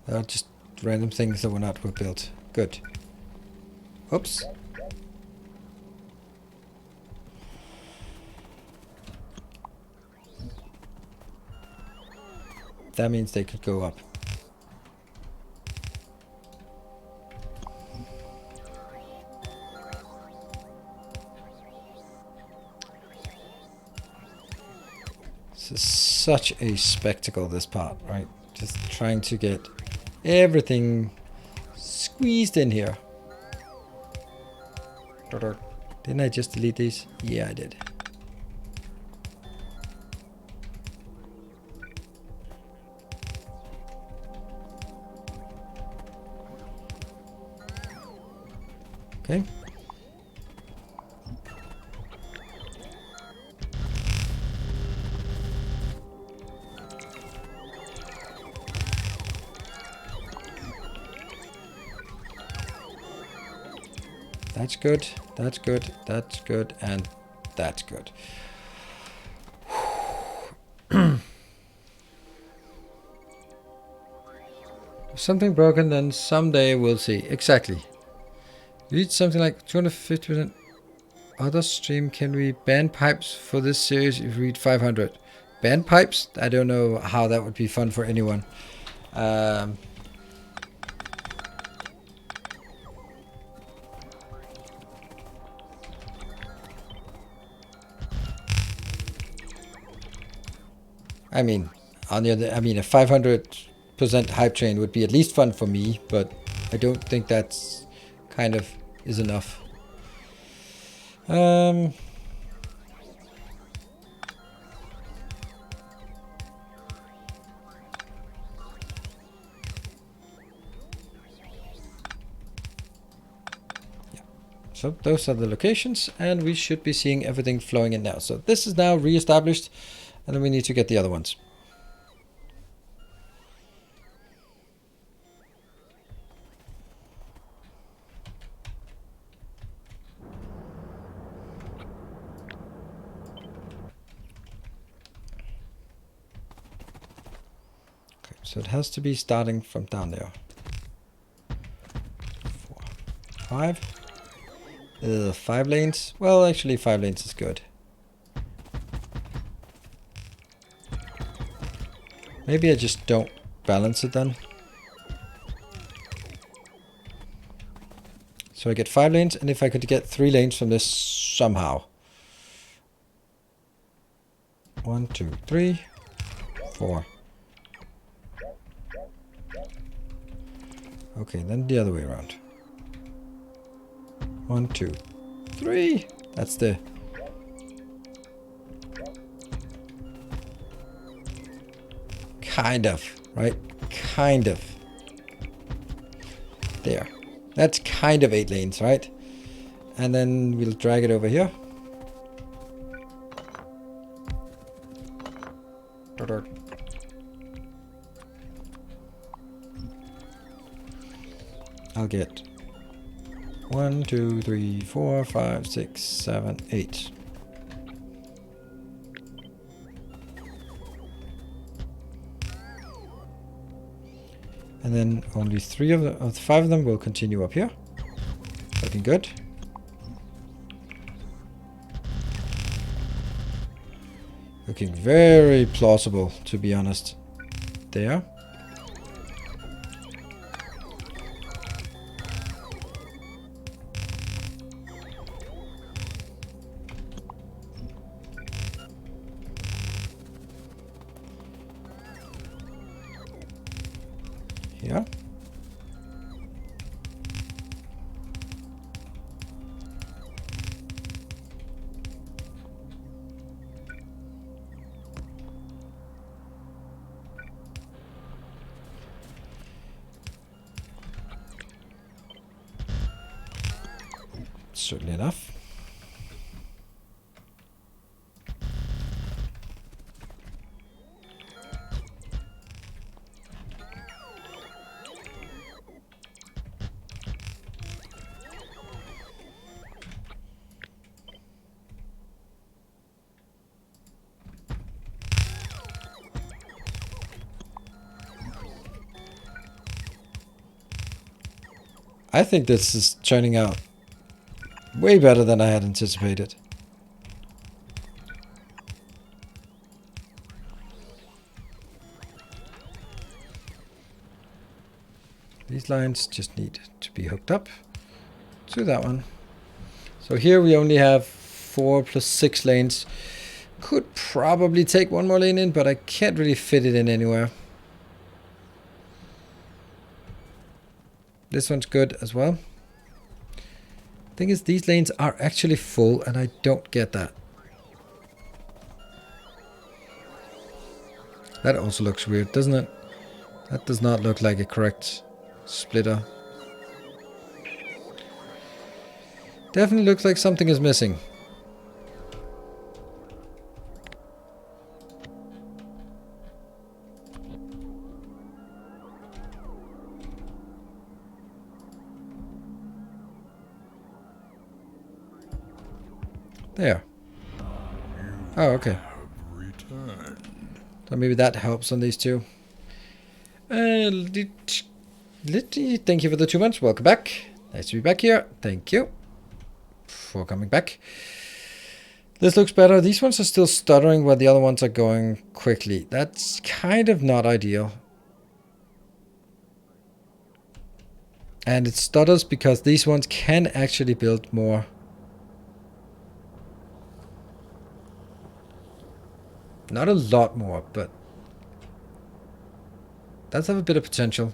There are just random things that were built. Good. Oops. That means they could go up. This is such a spectacle, this part, right? Just trying to get everything squeezed in here. Didn't I just delete these? Yeah, I did. Okay. That's good. That's good. That's good. And that's good. If something broken, then someday we'll see. Exactly. Reach something like 250%. Other stream, can we ban pipes for this series if we read 500? Ban pipes? I don't know how that would be fun for anyone. I mean, on the other, I mean, a 500% hype train would be at least fun for me, but I don't think that's kind of is enough. So those are the locations, and we should be seeing everything flowing in now. So this is now re-established, and then we need to get the other ones. Okay, so it has to be starting from down there. 4, 5. 5 lanes. Well, actually 5 lanes is good. Maybe I just don't balance it then. So I get 5 lanes, and if I could get 3 lanes from this somehow. 1, 2, 3, 4. Okay, then the other way around. 1, 2, 3. That's the... Kind of, right? Kind of. There. That's kind of 8 lanes, right? And then we'll drag it over here. I'll get 1, 2, 3, 4, 5, 6, 7, 8. And then only 3 of the 5 of them will continue up here. Looking good. Looking very plausible, to be honest. There. Here. Certainly enough. I think this is turning out way better than I had anticipated. These lines just need to be hooked up to that one. So here we only have 4 plus 6 lanes. Could probably take 1 more lane in, but I can't really fit it in anywhere. This one's good as well. Thing is, these lanes are actually full, and I don't get that. That also looks weird, doesn't it? That does not look like a correct splitter. Definitely looks like something is missing. There. Oh, okay. Returned. So maybe that helps on these two. Litty, thank you for the 2 months. Welcome back. Nice to be back here. Thank you for coming back. This looks better. These ones are still stuttering where the other ones are going quickly. That's kind of not ideal. And it stutters because these ones can actually build more. Not a lot more, but does have a bit of potential.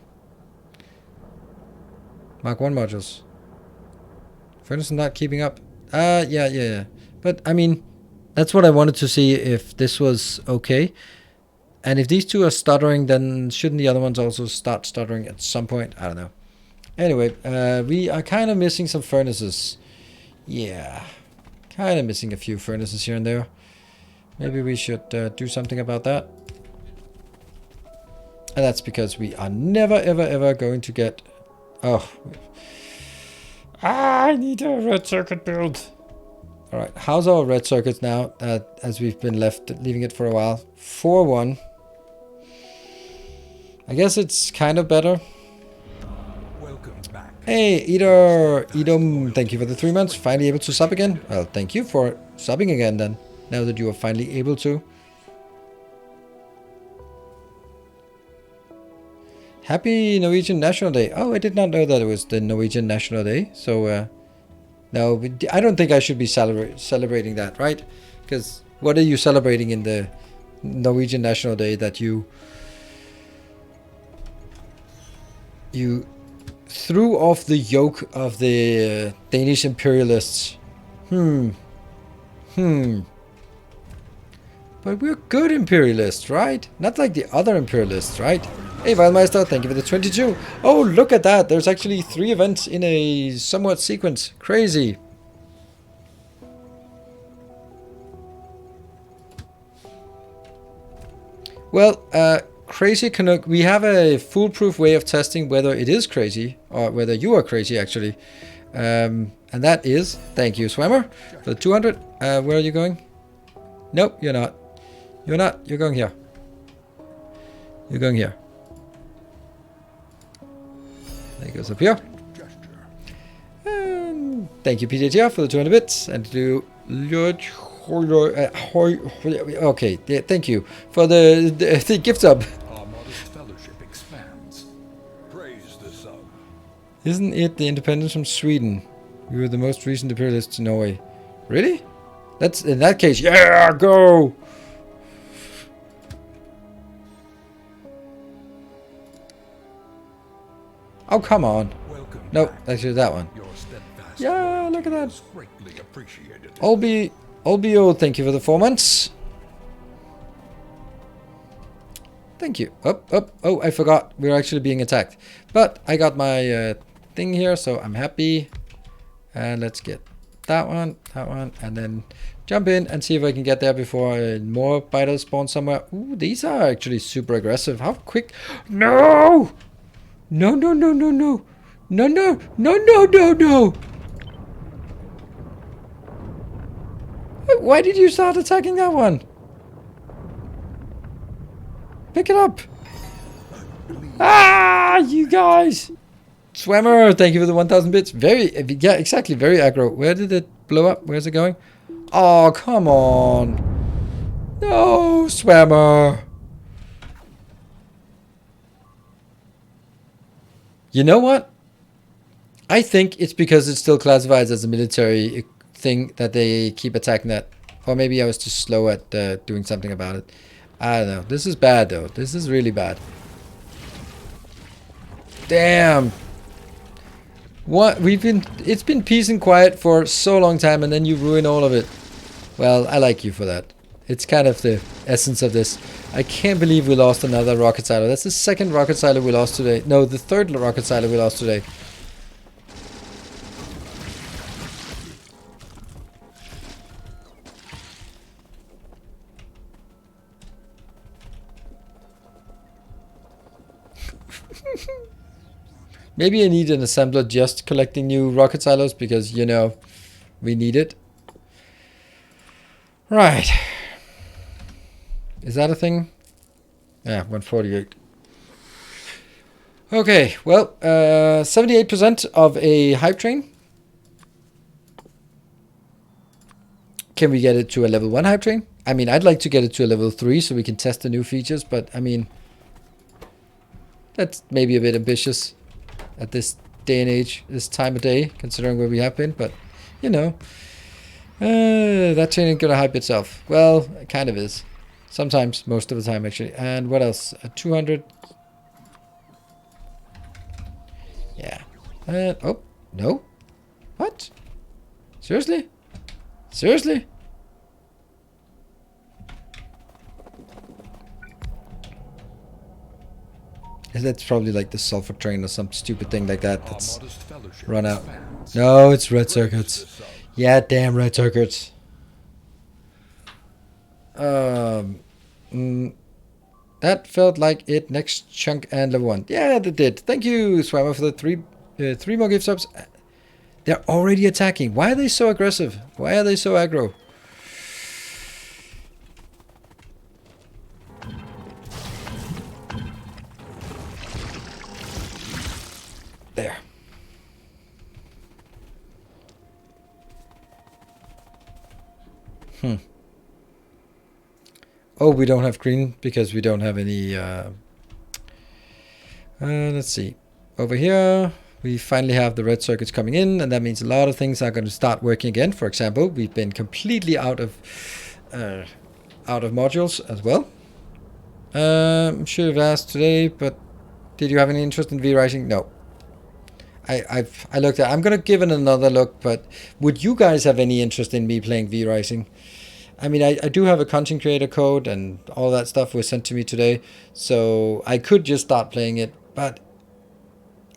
Mark 1 modules. Furnace is not keeping up. Yeah. But, I mean, that's what I wanted to see, if this was okay. And if these two are stuttering, then shouldn't the other ones also start stuttering at some point? I don't know. Anyway, we are kind of missing some furnaces. Yeah. Kind of missing a few furnaces here and there. Maybe we should do something about that. And that's because we are never, ever going to get... Oh. I need a red circuit build. Alright, how's our red circuits now, as we've been leaving it for a while? 4-1. I guess it's kind of better. Welcome back. Hey, Edom, thank you for the 3 months. Finally able to sub again? Well, thank you for subbing again then, now that you are finally able to. Happy Norwegian National Day. Oh, I did not know that it was the Norwegian National Day. So, no, I don't think I should be celebrating that, right? Because what are you celebrating in the Norwegian National Day that you threw off the yoke of the Danish imperialists? But we're good imperialists, right? Not like the other imperialists, right? Hey, Wildmeister, thank you for the 22. Oh, look at that. There's actually 3 events in a somewhat sequence. Crazy. Well, Crazy Canuck, we have a foolproof way of testing whether it is crazy, or whether you are crazy, actually. And that is, thank you, Swimmer, for the 200. Where are you going? Nope, you're not. You're not. You're going here. You're going here. That goes up here. Thank you, PJTR, for the 200 bits. And to okay, yeah, thank you for the gift sub. Our modest fellowship expands. Praise the sub. Isn't it the independence from Sweden? We were the most recent imperialists in Norway. Really? That's in that case. Yeah, go. Oh, come on. Welcome Nope, back. actually that one. Your steadfast Yeah, look at that. is greatly appreciated. Olbio, thank you for the 4 months. Thank you. Oh, I forgot. We're actually being attacked. But I got my thing here, so I'm happy. And let's get that one, and then jump in and see if I can get there before more biters spawn somewhere. Ooh, these are actually super aggressive. How quick? No! No. Why did you start attacking that one? Pick it up. Ah, you guys. Swimmer, thank you for the 1,000 bits. Very, yeah, exactly, very aggro. Where did it blow up? Where's it going? Oh, come on. No, Swimmer. You know what? I think it's because it's still classified as a military thing that they keep attacking that. Or maybe I was just slow at doing something about it. I don't know. This is bad, though. This is really bad. Damn. What? It's been peace and quiet for so long time, and then you ruin all of it. Well, I like you for that. It's kind of the essence of this. I can't believe we lost another rocket silo. That's the 2nd rocket silo we lost today. No, the 3rd rocket silo we lost today. Maybe I need an assembler just collecting new rocket silos because, you know, we need it. Right. Is that a thing? Yeah, 148. Okay, well, 78% of a hype train. Can we get it to a level 1 hype train? I mean, I'd like to get it to a level 3 so we can test the new features, but I mean, that's maybe a bit ambitious at this day and age, this time of day, considering where we have been, but, you know, that train ain't gonna hype itself. Well, it kind of is. Sometimes, most of the time, actually. And what else? 200. Yeah. Oh, no. What? Seriously? Seriously? That's probably like the sulfur train or some stupid thing like that that's run out. No, it's red circuits. Yeah, damn red circuits. That felt like it. Next chunk and level 1. Yeah, that did. Thank you, Swammer, for the three more gift subs. They're already attacking. Why are they so aggressive? Why are they so aggro? There. Oh, we don't have green because we don't have any... let's see. Over here, we finally have the red circuits coming in, and that means a lot of things are going to start working again. For example, we've been completely out of modules as well. I'm sure you've asked today, but did you have any interest in V-Rising? No. I looked at. I'm gonna give it another look, but would you guys have any interest in me playing V-Rising? I mean, I do have a content creator code and all that stuff was sent to me today, so I could just start playing it, but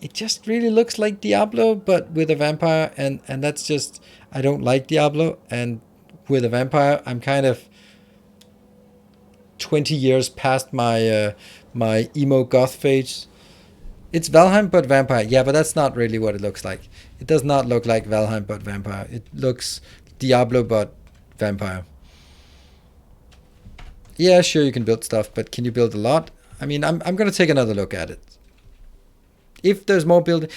it just really looks like Diablo, but with a vampire, and that's just, I don't like Diablo, and with a vampire, I'm kind of 20 years past my my emo goth phase. It's Valheim but vampire. Yeah, but that's not really what it looks like. It does not look like Valheim but vampire. It looks Diablo but vampire. Yeah, sure, you can build stuff, but can you build a lot? I mean, I'm going to take another look at it. If there's more building...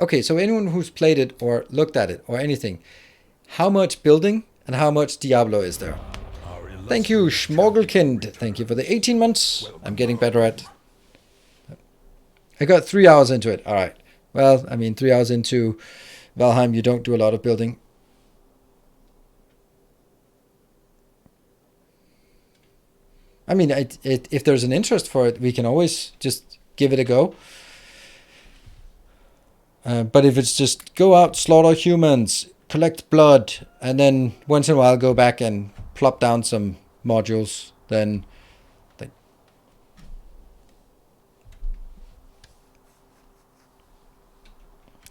Okay, so anyone who's played it or looked at it or anything, how much building and how much Diablo is there? Thank you, Schmogelkind. Thank you for the 18 months. I'm getting better at... I got 3 hours into it. All right. Well, I mean, 3 hours into Valheim, you don't do a lot of building. I mean, if there's an interest for it, we can always just give it a go. But if it's just go out, slaughter humans, collect blood, and then once in a while go back and plop down some modules, then...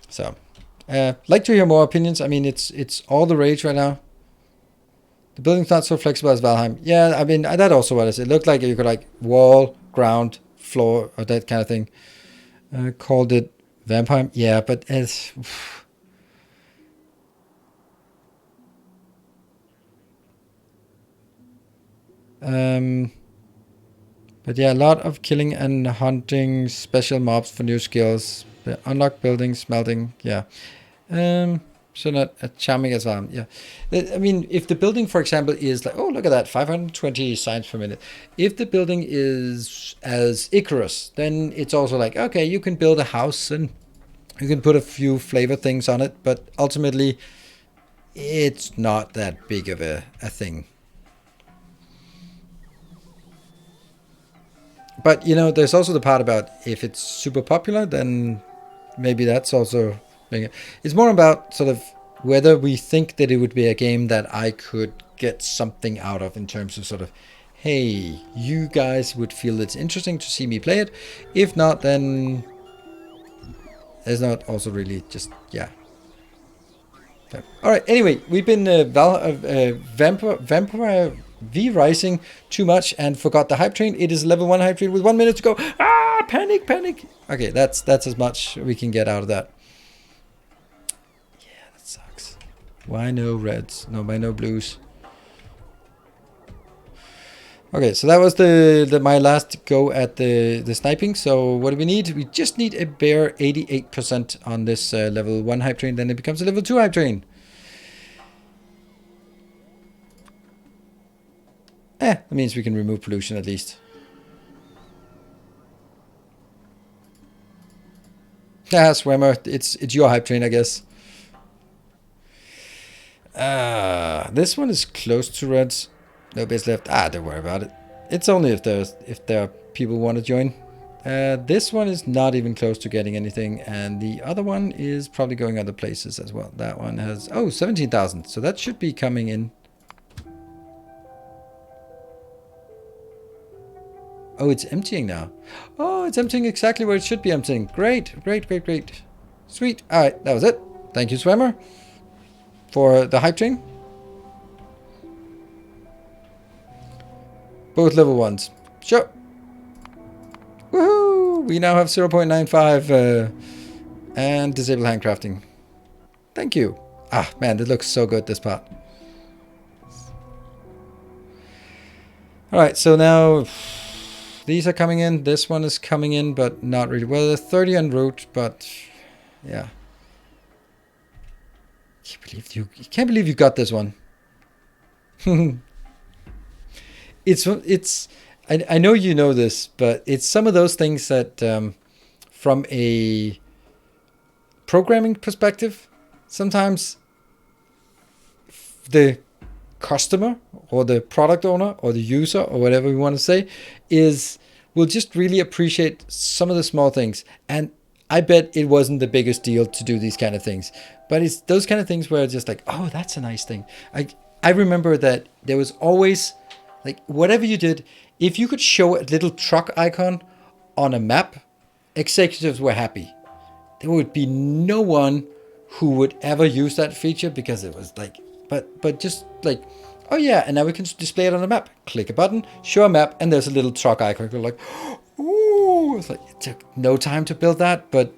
So, like to hear more opinions. I mean, it's all the rage right now. The building's not so flexible as Valheim. Yeah, I mean, that also was. It looked like you could like wall, ground, floor, or that kind of thing. Called it Vampire. Yeah, but it's... But yeah, a lot of killing and hunting, special mobs for new skills. Unlock building, smelting, yeah. So not as charming as Valheim, yeah. I mean, if the building, for example, is like, oh, look at that, 520 signs per minute. If the building is as Icarus, then it's also like, okay, you can build a house and you can put a few flavor things on it, but ultimately, it's not that big of a thing. But, you know, there's also the part about if it's super popular, then maybe that's also... It's more about sort of whether we think that it would be a game that I could get something out of in terms of sort of, hey, you guys would feel it's interesting to see me play it. If not, then there's not also really just, yeah. All right, anyway, we've been Vampire V-Rising too much and forgot the hype train. It is level 1 hype train with 1 minute to go. Ah, panic, panic. Okay, that's as much we can get out of that. Yeah, that sucks. Why no reds? No, why no blues? Okay, so that was the my last go at the sniping. So what do we need? We just need a bare 88% on this level 1 hype train. Then it becomes a level 2 hype train. That means we can remove pollution at least. Ah, Swimmer, it's your hype train, I guess. This one is close to reds. No base left. Don't worry about it. It's only if there are people who want to join. This one is not even close to getting anything, and the other one is probably going other places as well. That one has 17,000, so that should be coming in. Oh, it's emptying now. Oh, it's emptying exactly where it should be emptying. Great, great, great, great. Sweet. All right, that was it. Thank you, Swimmer, for the hype train. Both level 1s. Sure. Woohoo! We now have 0.95 and disable handcrafting. Thank you. Ah, man, that looks so good, this part. Alright, so now these are coming in. This one is coming in, but not really. Well, there's 30 en route, but yeah. Can't believe you got this one. I know you know this, but it's some of those things that from a programming perspective, sometimes the customer or the product owner or the user or whatever we want to say will just really appreciate some of the small things. And I bet it wasn't the biggest deal to do these kind of things, but it's those kind of things where it's just like, oh, that's a nice thing. I remember that there was always, like, whatever you did, if you could show a little truck icon on a map, executives were happy. There would be no one who would ever use that feature because it was like, but just like, oh yeah, and now we can display it on the map. Click a button, show a map, and there's a little truck icon. You're like, ooh, it's like, it took no time to build that, but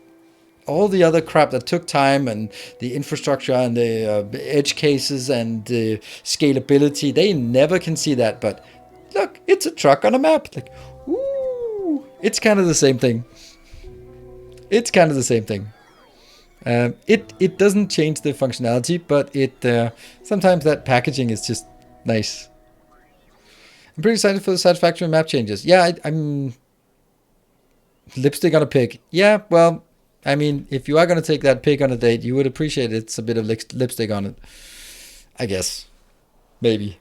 all the other crap that took time and the infrastructure and the edge cases and the scalability, they never can see that. But look, it's a truck on a map. Like, ooh, it's kind of the same thing. It's kind of the same thing. It doesn't change the functionality, but it sometimes that packaging is just nice. I'm pretty excited for the satisfactory map changes. Yeah, I'm lipstick on a pig. Yeah, well, I mean, if you are going to take that pig on a date, you would appreciate it's a bit of lipstick on it. I guess. Maybe.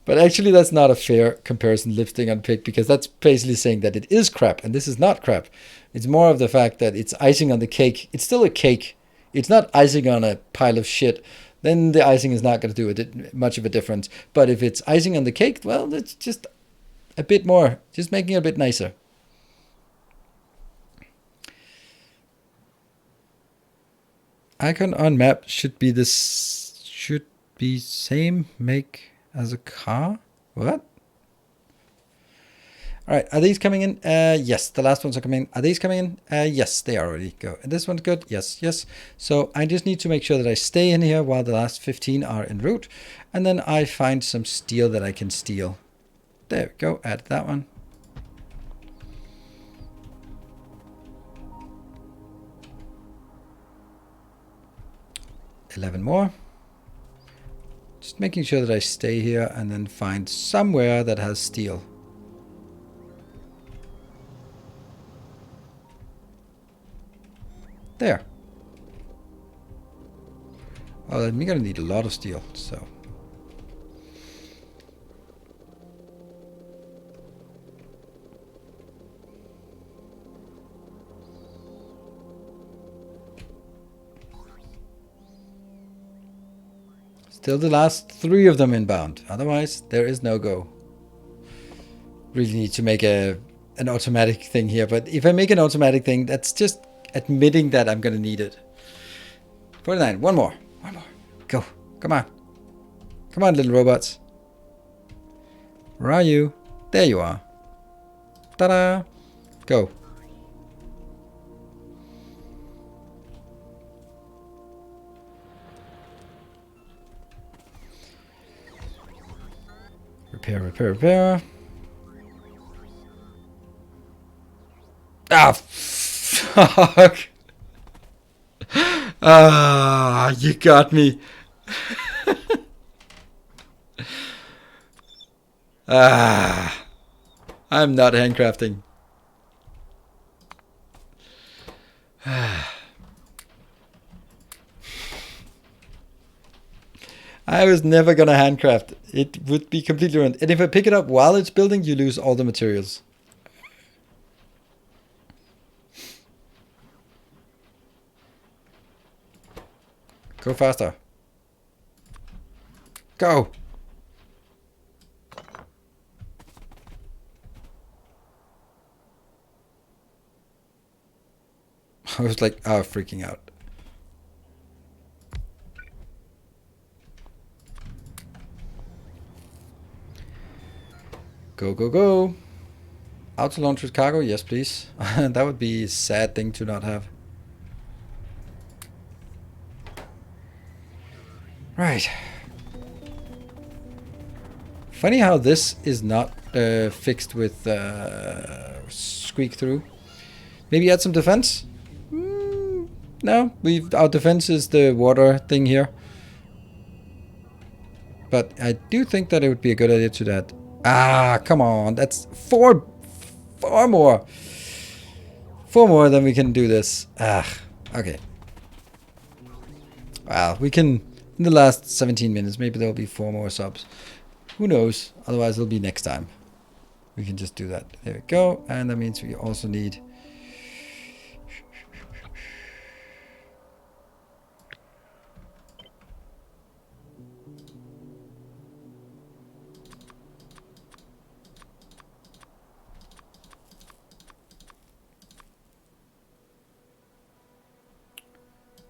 But actually, that's not a fair comparison, lipstick on pig, because that's basically saying that it is crap, and this is not crap. It's more of the fact that it's icing on the cake. It's still a cake. It's not icing on a pile of shit. Then the icing is not going to do much of a difference. But if it's icing on the cake, well, it's just a bit more, just making it a bit nicer. Icon on map should be same make as a car. What? All right, are these coming in? Yes, the last ones are coming in. Are these coming in? Yes, they already go. And this one's good. Yes, yes. So I just need to make sure that I stay in here while the last 15 are en route. And then I find some steel that I can steal. There we go. Add that one. $11 more. Just making sure that I stay here and then find somewhere that has steel. There. Well, I'm gonna need a lot of steel, so. Still the last 3 of them inbound. Otherwise, there is no go. Really need to make an automatic thing here. But if I make an automatic thing, that's just admitting that I'm going to need it. 49. One more. One more. Go. Come on. Come on, little robots. Where are you? There you are. Ta-da. Go. Repair. Ah, fuck. Ah, you got me. Ah, I'm not handcrafting. I was never gonna handcraft. It would be completely ruined. And if I pick it up while it's building, you lose all the materials. Go faster. Go. I was like, oh, freaking out. Go. Auto launch with cargo? Yes, please. That would be a sad thing to not have. Right. Funny how this is not fixed with squeak through. Maybe add some defense? No, our defense is the water thing here. But I do think that it would be a good idea to that. Ah, come on. That's four more. 4 more, then we can do this. Ah, okay. Well, we can, in the last 17 minutes, maybe there'll be 4 more subs. Who knows? Otherwise, it'll be next time. We can just do that. There we go. And that means we also need...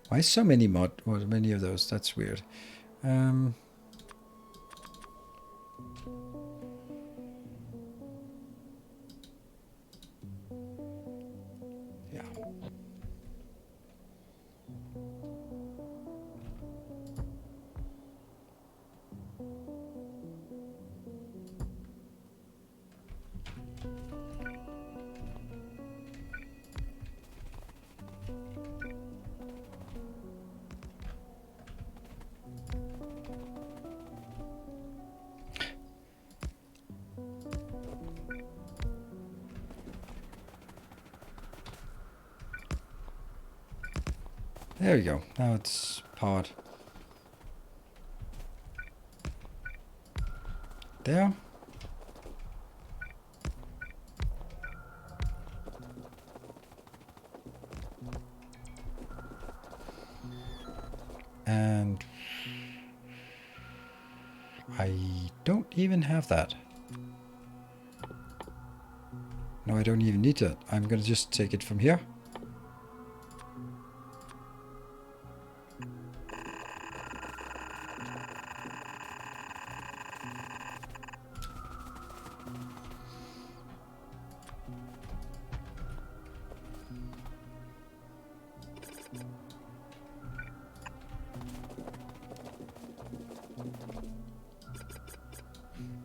Why so many many of those? That's weird. Yeah. There we go. Now it's powered. There. And I don't even have that. No, I don't even need that. I'm gonna just take it from here.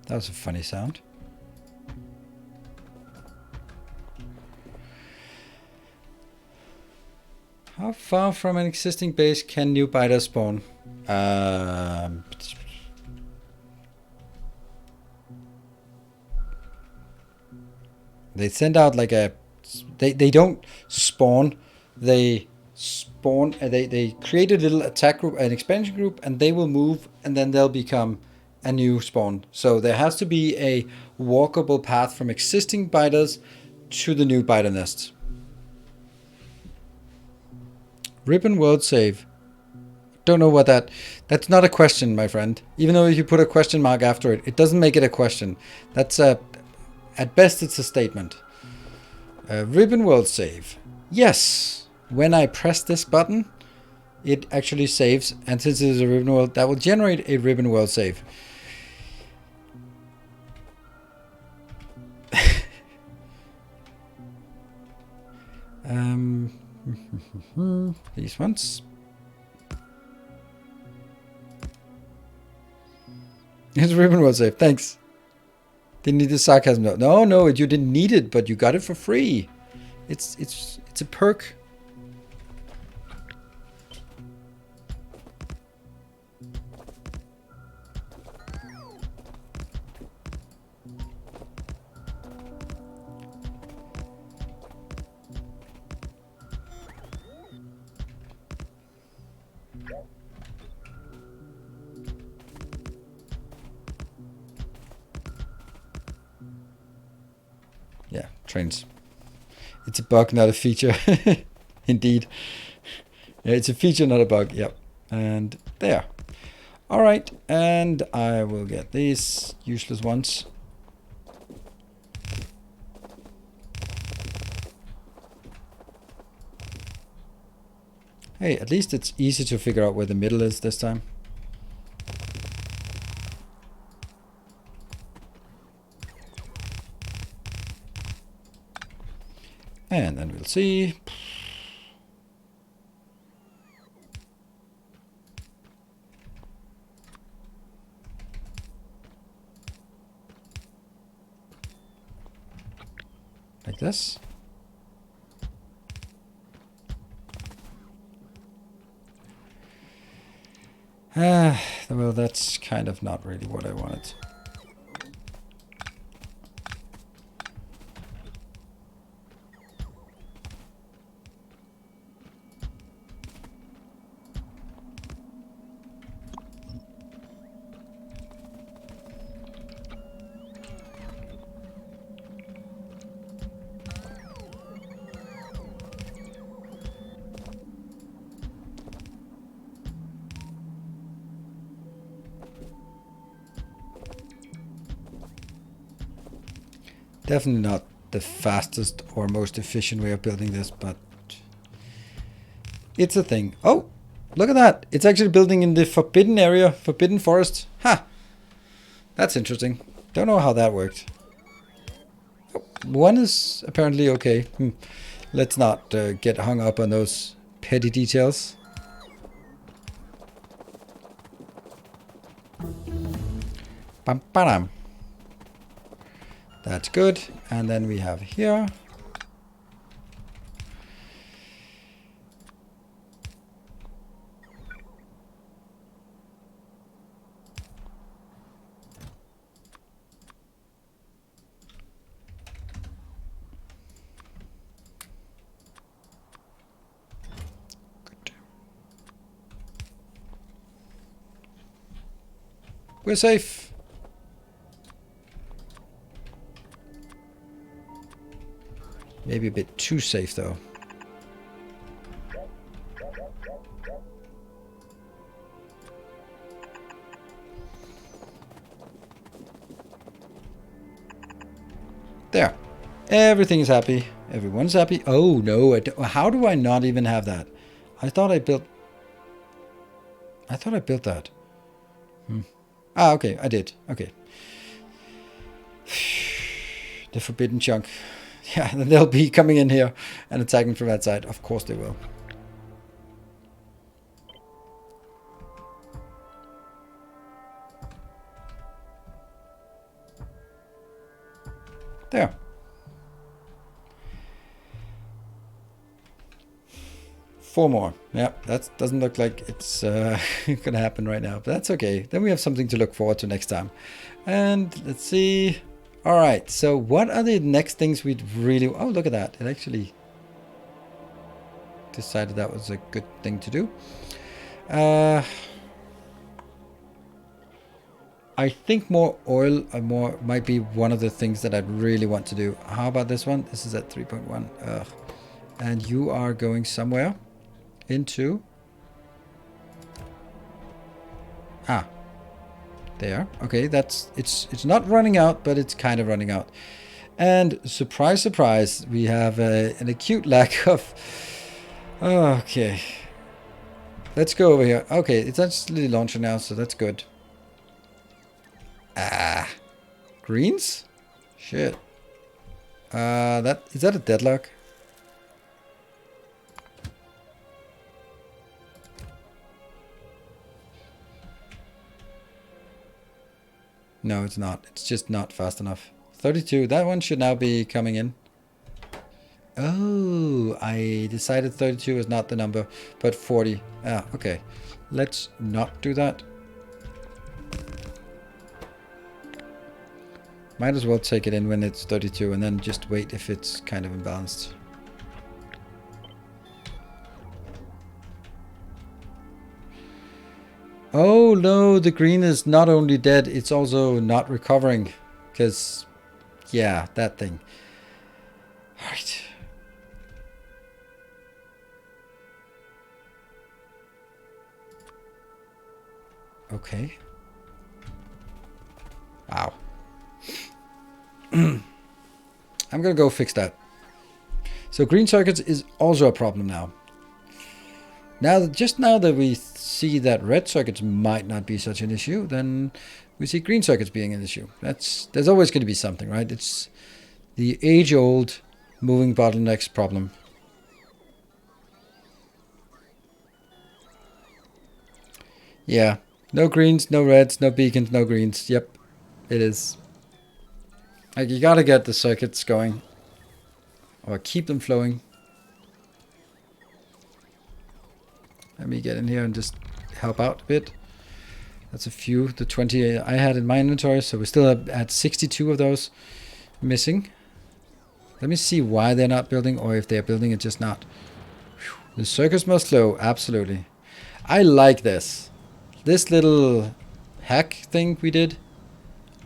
That was a funny sound. How far from an existing base can new biters spawn? They send out like a... They don't spawn. They spawn... They create a little attack group, an expansion group, and they will move, and then they'll become a new spawn. So there has to be a walkable path from existing biters to the new biter nest. Ribbon world save. Don't know what that... That's not a question, my friend. Even though if you put a question mark after it, it doesn't make it a question. That's a... At best, it's a statement. Ribbon world save. Yes. When I press this button, it actually saves. And since it is a ribbon world, that will generate a ribbon world save. These ones. It's ribbon world save. Thanks. Didn't need the sarcasm. No, you didn't need it, but you got it for free. It's a perk. Yeah, trains. It's a bug, not a feature. Indeed. Yeah, it's a feature, not a bug. Yep. And there. All right. And I will get these useless ones. Hey, at least it's easy to figure out where the middle is this time. And then we'll see. Like this. Well, that's kind of not really what I wanted. Definitely not the fastest or most efficient way of building this, but it's a thing. Oh, look at that. It's actually building in the forbidden area, forbidden forest. Ha! That's interesting. Don't know how that worked. Oh, one is apparently okay. Let's not get hung up on those petty details. Bam, bam. That's good. And then we have here. Good. We're safe. Maybe a bit too safe, though. There. Everything is happy. Everyone's happy. Oh, no. How do I not even have that? I thought I built that. Ah, okay. I did. Okay. The forbidden chunk. Yeah, they'll be coming in here and attacking from that side. Of course they will. There. Four more. Yeah, that doesn't look like it's gonna happen right now, but that's okay. Then we have something to look forward to next time. And let's see. All right, so what are the next things we'd really... Oh, look at that. It actually decided that was a good thing to do. I think more oil might be one of the things that I'd really want to do. How about this one? This is at 3.1. Ugh. And you are going somewhere into... Ah. There. Okay, it's not running out, but it's kind of running out. And surprise, surprise, we have an acute lack of... Okay. Let's go over here. Okay, it's actually launching now, so that's good. Ah. Greens? Shit. Is that a deadlock? No, it's not. It's just not fast enough. 32. That one should now be coming in. Oh, I decided 32 is not the number, but 40. Ah, okay. Let's not do that. Might as well take it in when it's 32 and then just wait if it's kind of imbalanced. Oh no, the green is not only dead, it's also not recovering. Because, yeah, that thing. Alright. Okay. Wow. I'm gonna go fix that. So green circuits is also a problem now. Just now that we see that red circuits might not be such an issue, then we see green circuits being an issue. There's always going to be something, right? It's the age-old moving bottlenecks problem. Yeah, no greens, no reds, no beacons, no greens. Yep, it is. Like, you gotta get the circuits going, or keep them flowing. Let me get in here and just help out a bit. That's a few. The 20 I had in my inventory, so we still at 62 of those missing. Let me see why they're not building, or if they're building it just not. Whew. The circuits must flow, absolutely. I like this. This little hack thing we did,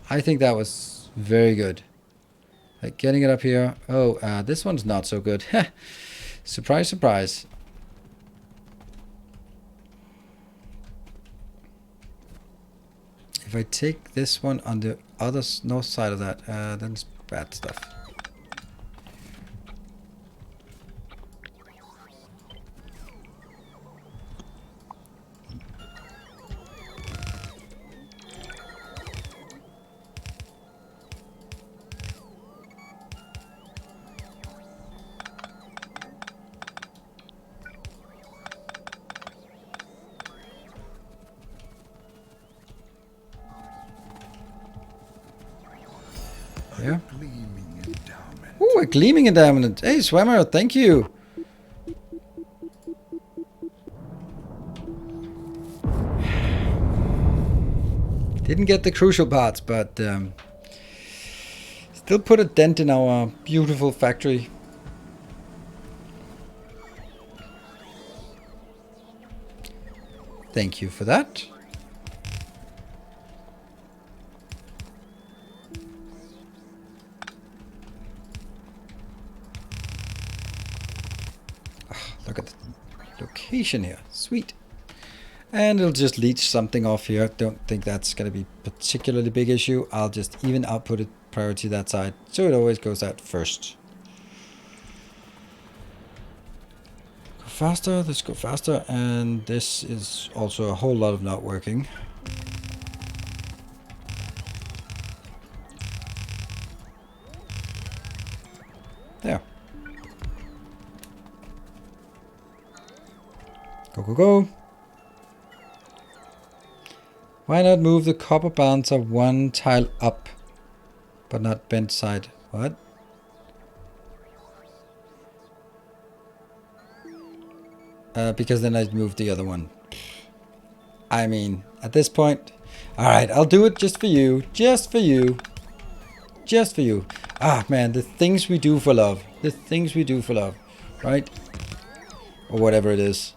I think that was very good. Like getting it up here. Oh, this one's not so good. Surprise, surprise. If I take this one on the other north side of that, then it's bad stuff. Yeah. Gleaming endowment. Ooh, a gleaming endowment. Hey, Swimmer, thank you. Didn't get the crucial parts, but still put a dent in our beautiful factory. Thank you for that. Look at the location here. Sweet. And it'll just leech something off here. Don't think that's going to be particularly big issue. I'll just even output it priority that side. So it always goes out first. Go faster. Let's go faster. And this is also a whole lot of not working. There. Go, go, go. Why not move the copper balancer one tile up, but not bent side? What? Because then I'd move the other one. I mean, at this point... Alright, I'll do it just for you. Just for you. Just for you. Ah, man, the things we do for love. The things we do for love. Right? Or whatever it is.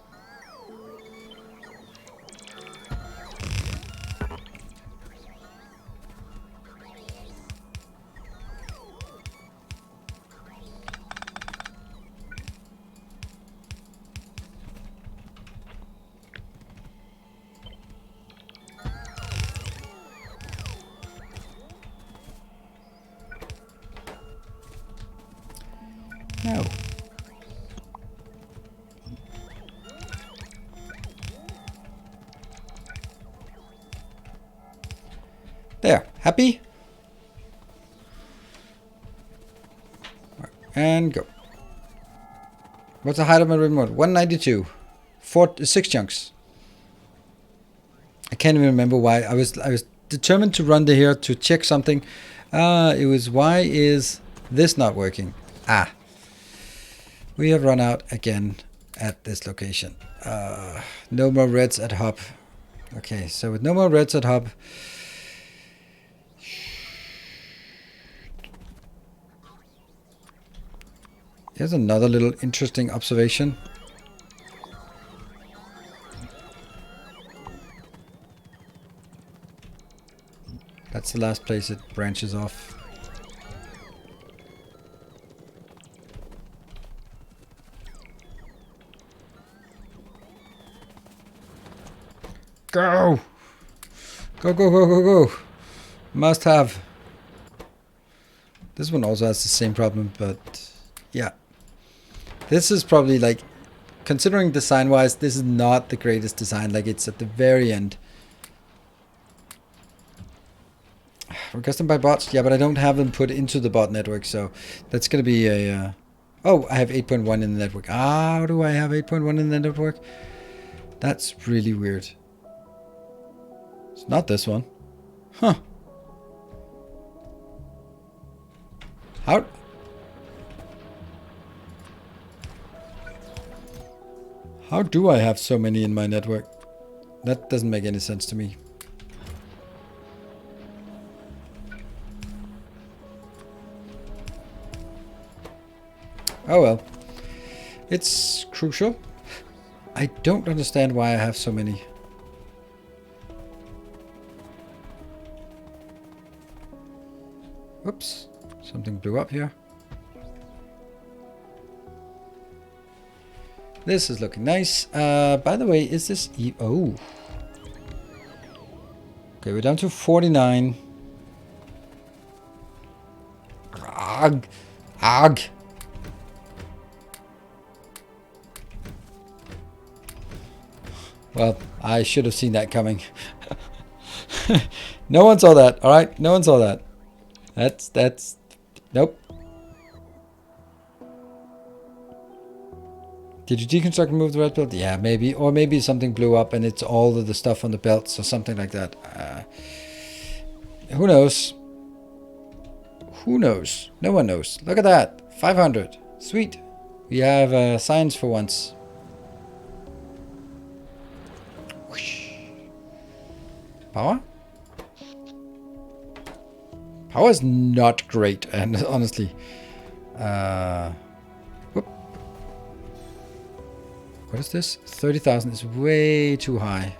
No. There. Happy? And go. What's the height of my remote? 192. 6 chunks. I can't even remember why. I was determined to run here to check something. It was, why is this not working? We have run out again at this location. No more reds at hub. Okay, so with no more reds at hub, here's another little interesting observation. That's the last place it branches off. Go! Go, go, go, go, go! Must have. This one also has the same problem, but yeah. This is probably like, considering design-wise, this is not the greatest design. Like, it's at the very end. We're custom by bots, yeah, but I don't have them put into the bot network, so that's going to be a... oh, I have 8.1 in the network. How do I have 8.1 in the network? That's really weird. It's not this one. Huh. How do I have so many in my network? That doesn't make any sense to me. Oh well. It's crucial. I don't understand why I have so many. Oops. Something blew up here. This is looking nice. By the way, is this... oh. Okay, we're down to 49. Ugh. Ugh. Well, I should have seen that coming. No one saw that, alright? No one saw that. That's... nope. Did you deconstruct and move the red belt? Yeah, maybe. Or maybe something blew up and it's all of the stuff on the belts or something like that. Who knows? Who knows? No one knows. Look at that. 500. Sweet. We have science for once. Power? Power is not great, and honestly. Whoop. What is this? 30,000 is way too high.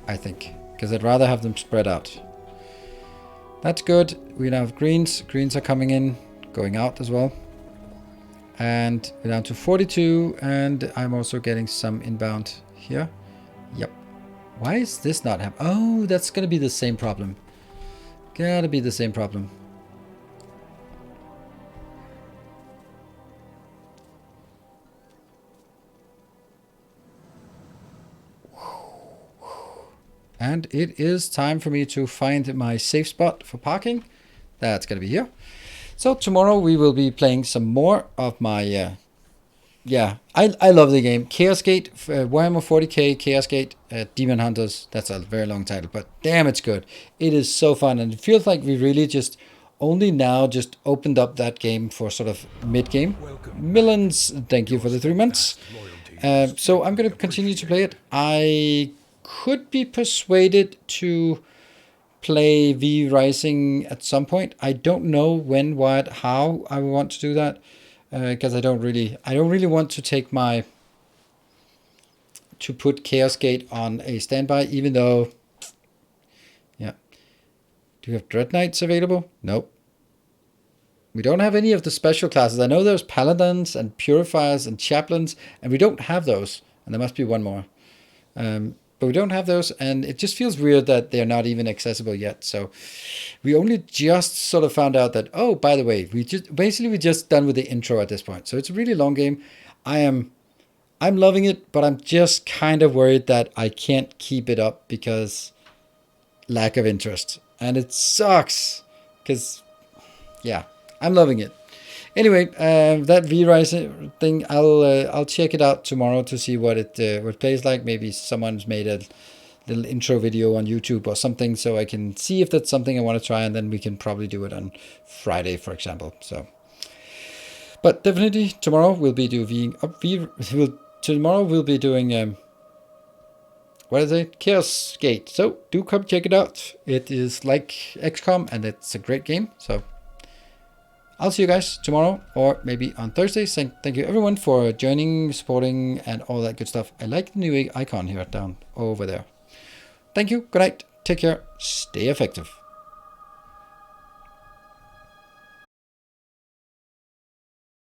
I think. Because I'd rather have them spread out. That's good. We now have greens. Greens are coming in, going out as well. And we're down to 42, and I'm also getting some inbound here. Yep. Why is this not happening? Oh, that's going to be the same problem. Gotta be the same problem. And it is time for me to find my safe spot for parking. That's going to be here. So tomorrow we will be playing some more of my, yeah, I love the game. Chaos Gate, Warhammer 40k, Chaos Gate, Demon Hunters. That's a very long title, but damn, it's good. It is so fun, and it feels like we really just only now just opened up that game for sort of mid-game. Millens, thank you for the 3 months. So I'm going to continue to play it. I could be persuaded to play V Rising at some point. I don't know when, what, how I want to do that, because I don't really want to take to put Chaos Gate on a standby, even though, yeah. Do we have Dread Knights available? Nope. We don't have any of the special classes. I know there's Paladins and Purifiers and Chaplains, and we don't have those, and there must be one more. But we don't have those, and it just feels weird that they're not even accessible yet. So we only just sort of found out that, oh, by the way, we just done with the intro at this point. So it's a really long game. I'm loving it, but I'm just kind of worried that I can't keep it up because lack of interest. And it sucks because, yeah, I'm loving it. Anyway, that V-Rise thing, I'll check it out tomorrow to see what it plays like. Maybe someone's made a little intro video on YouTube or something, so I can see if that's something I want to try, and then we can probably do it on Friday, for example. So, but definitely tomorrow we'll be doing tomorrow we'll be doing what is it? Chaos Gate. So do come check it out. It is like XCOM, and it's a great game. So I'll see you guys tomorrow or maybe on Thursday. Thank you everyone for joining, supporting, and all that good stuff. I like the new icon here down over there. Thank you. Good night. Take care. Stay effective.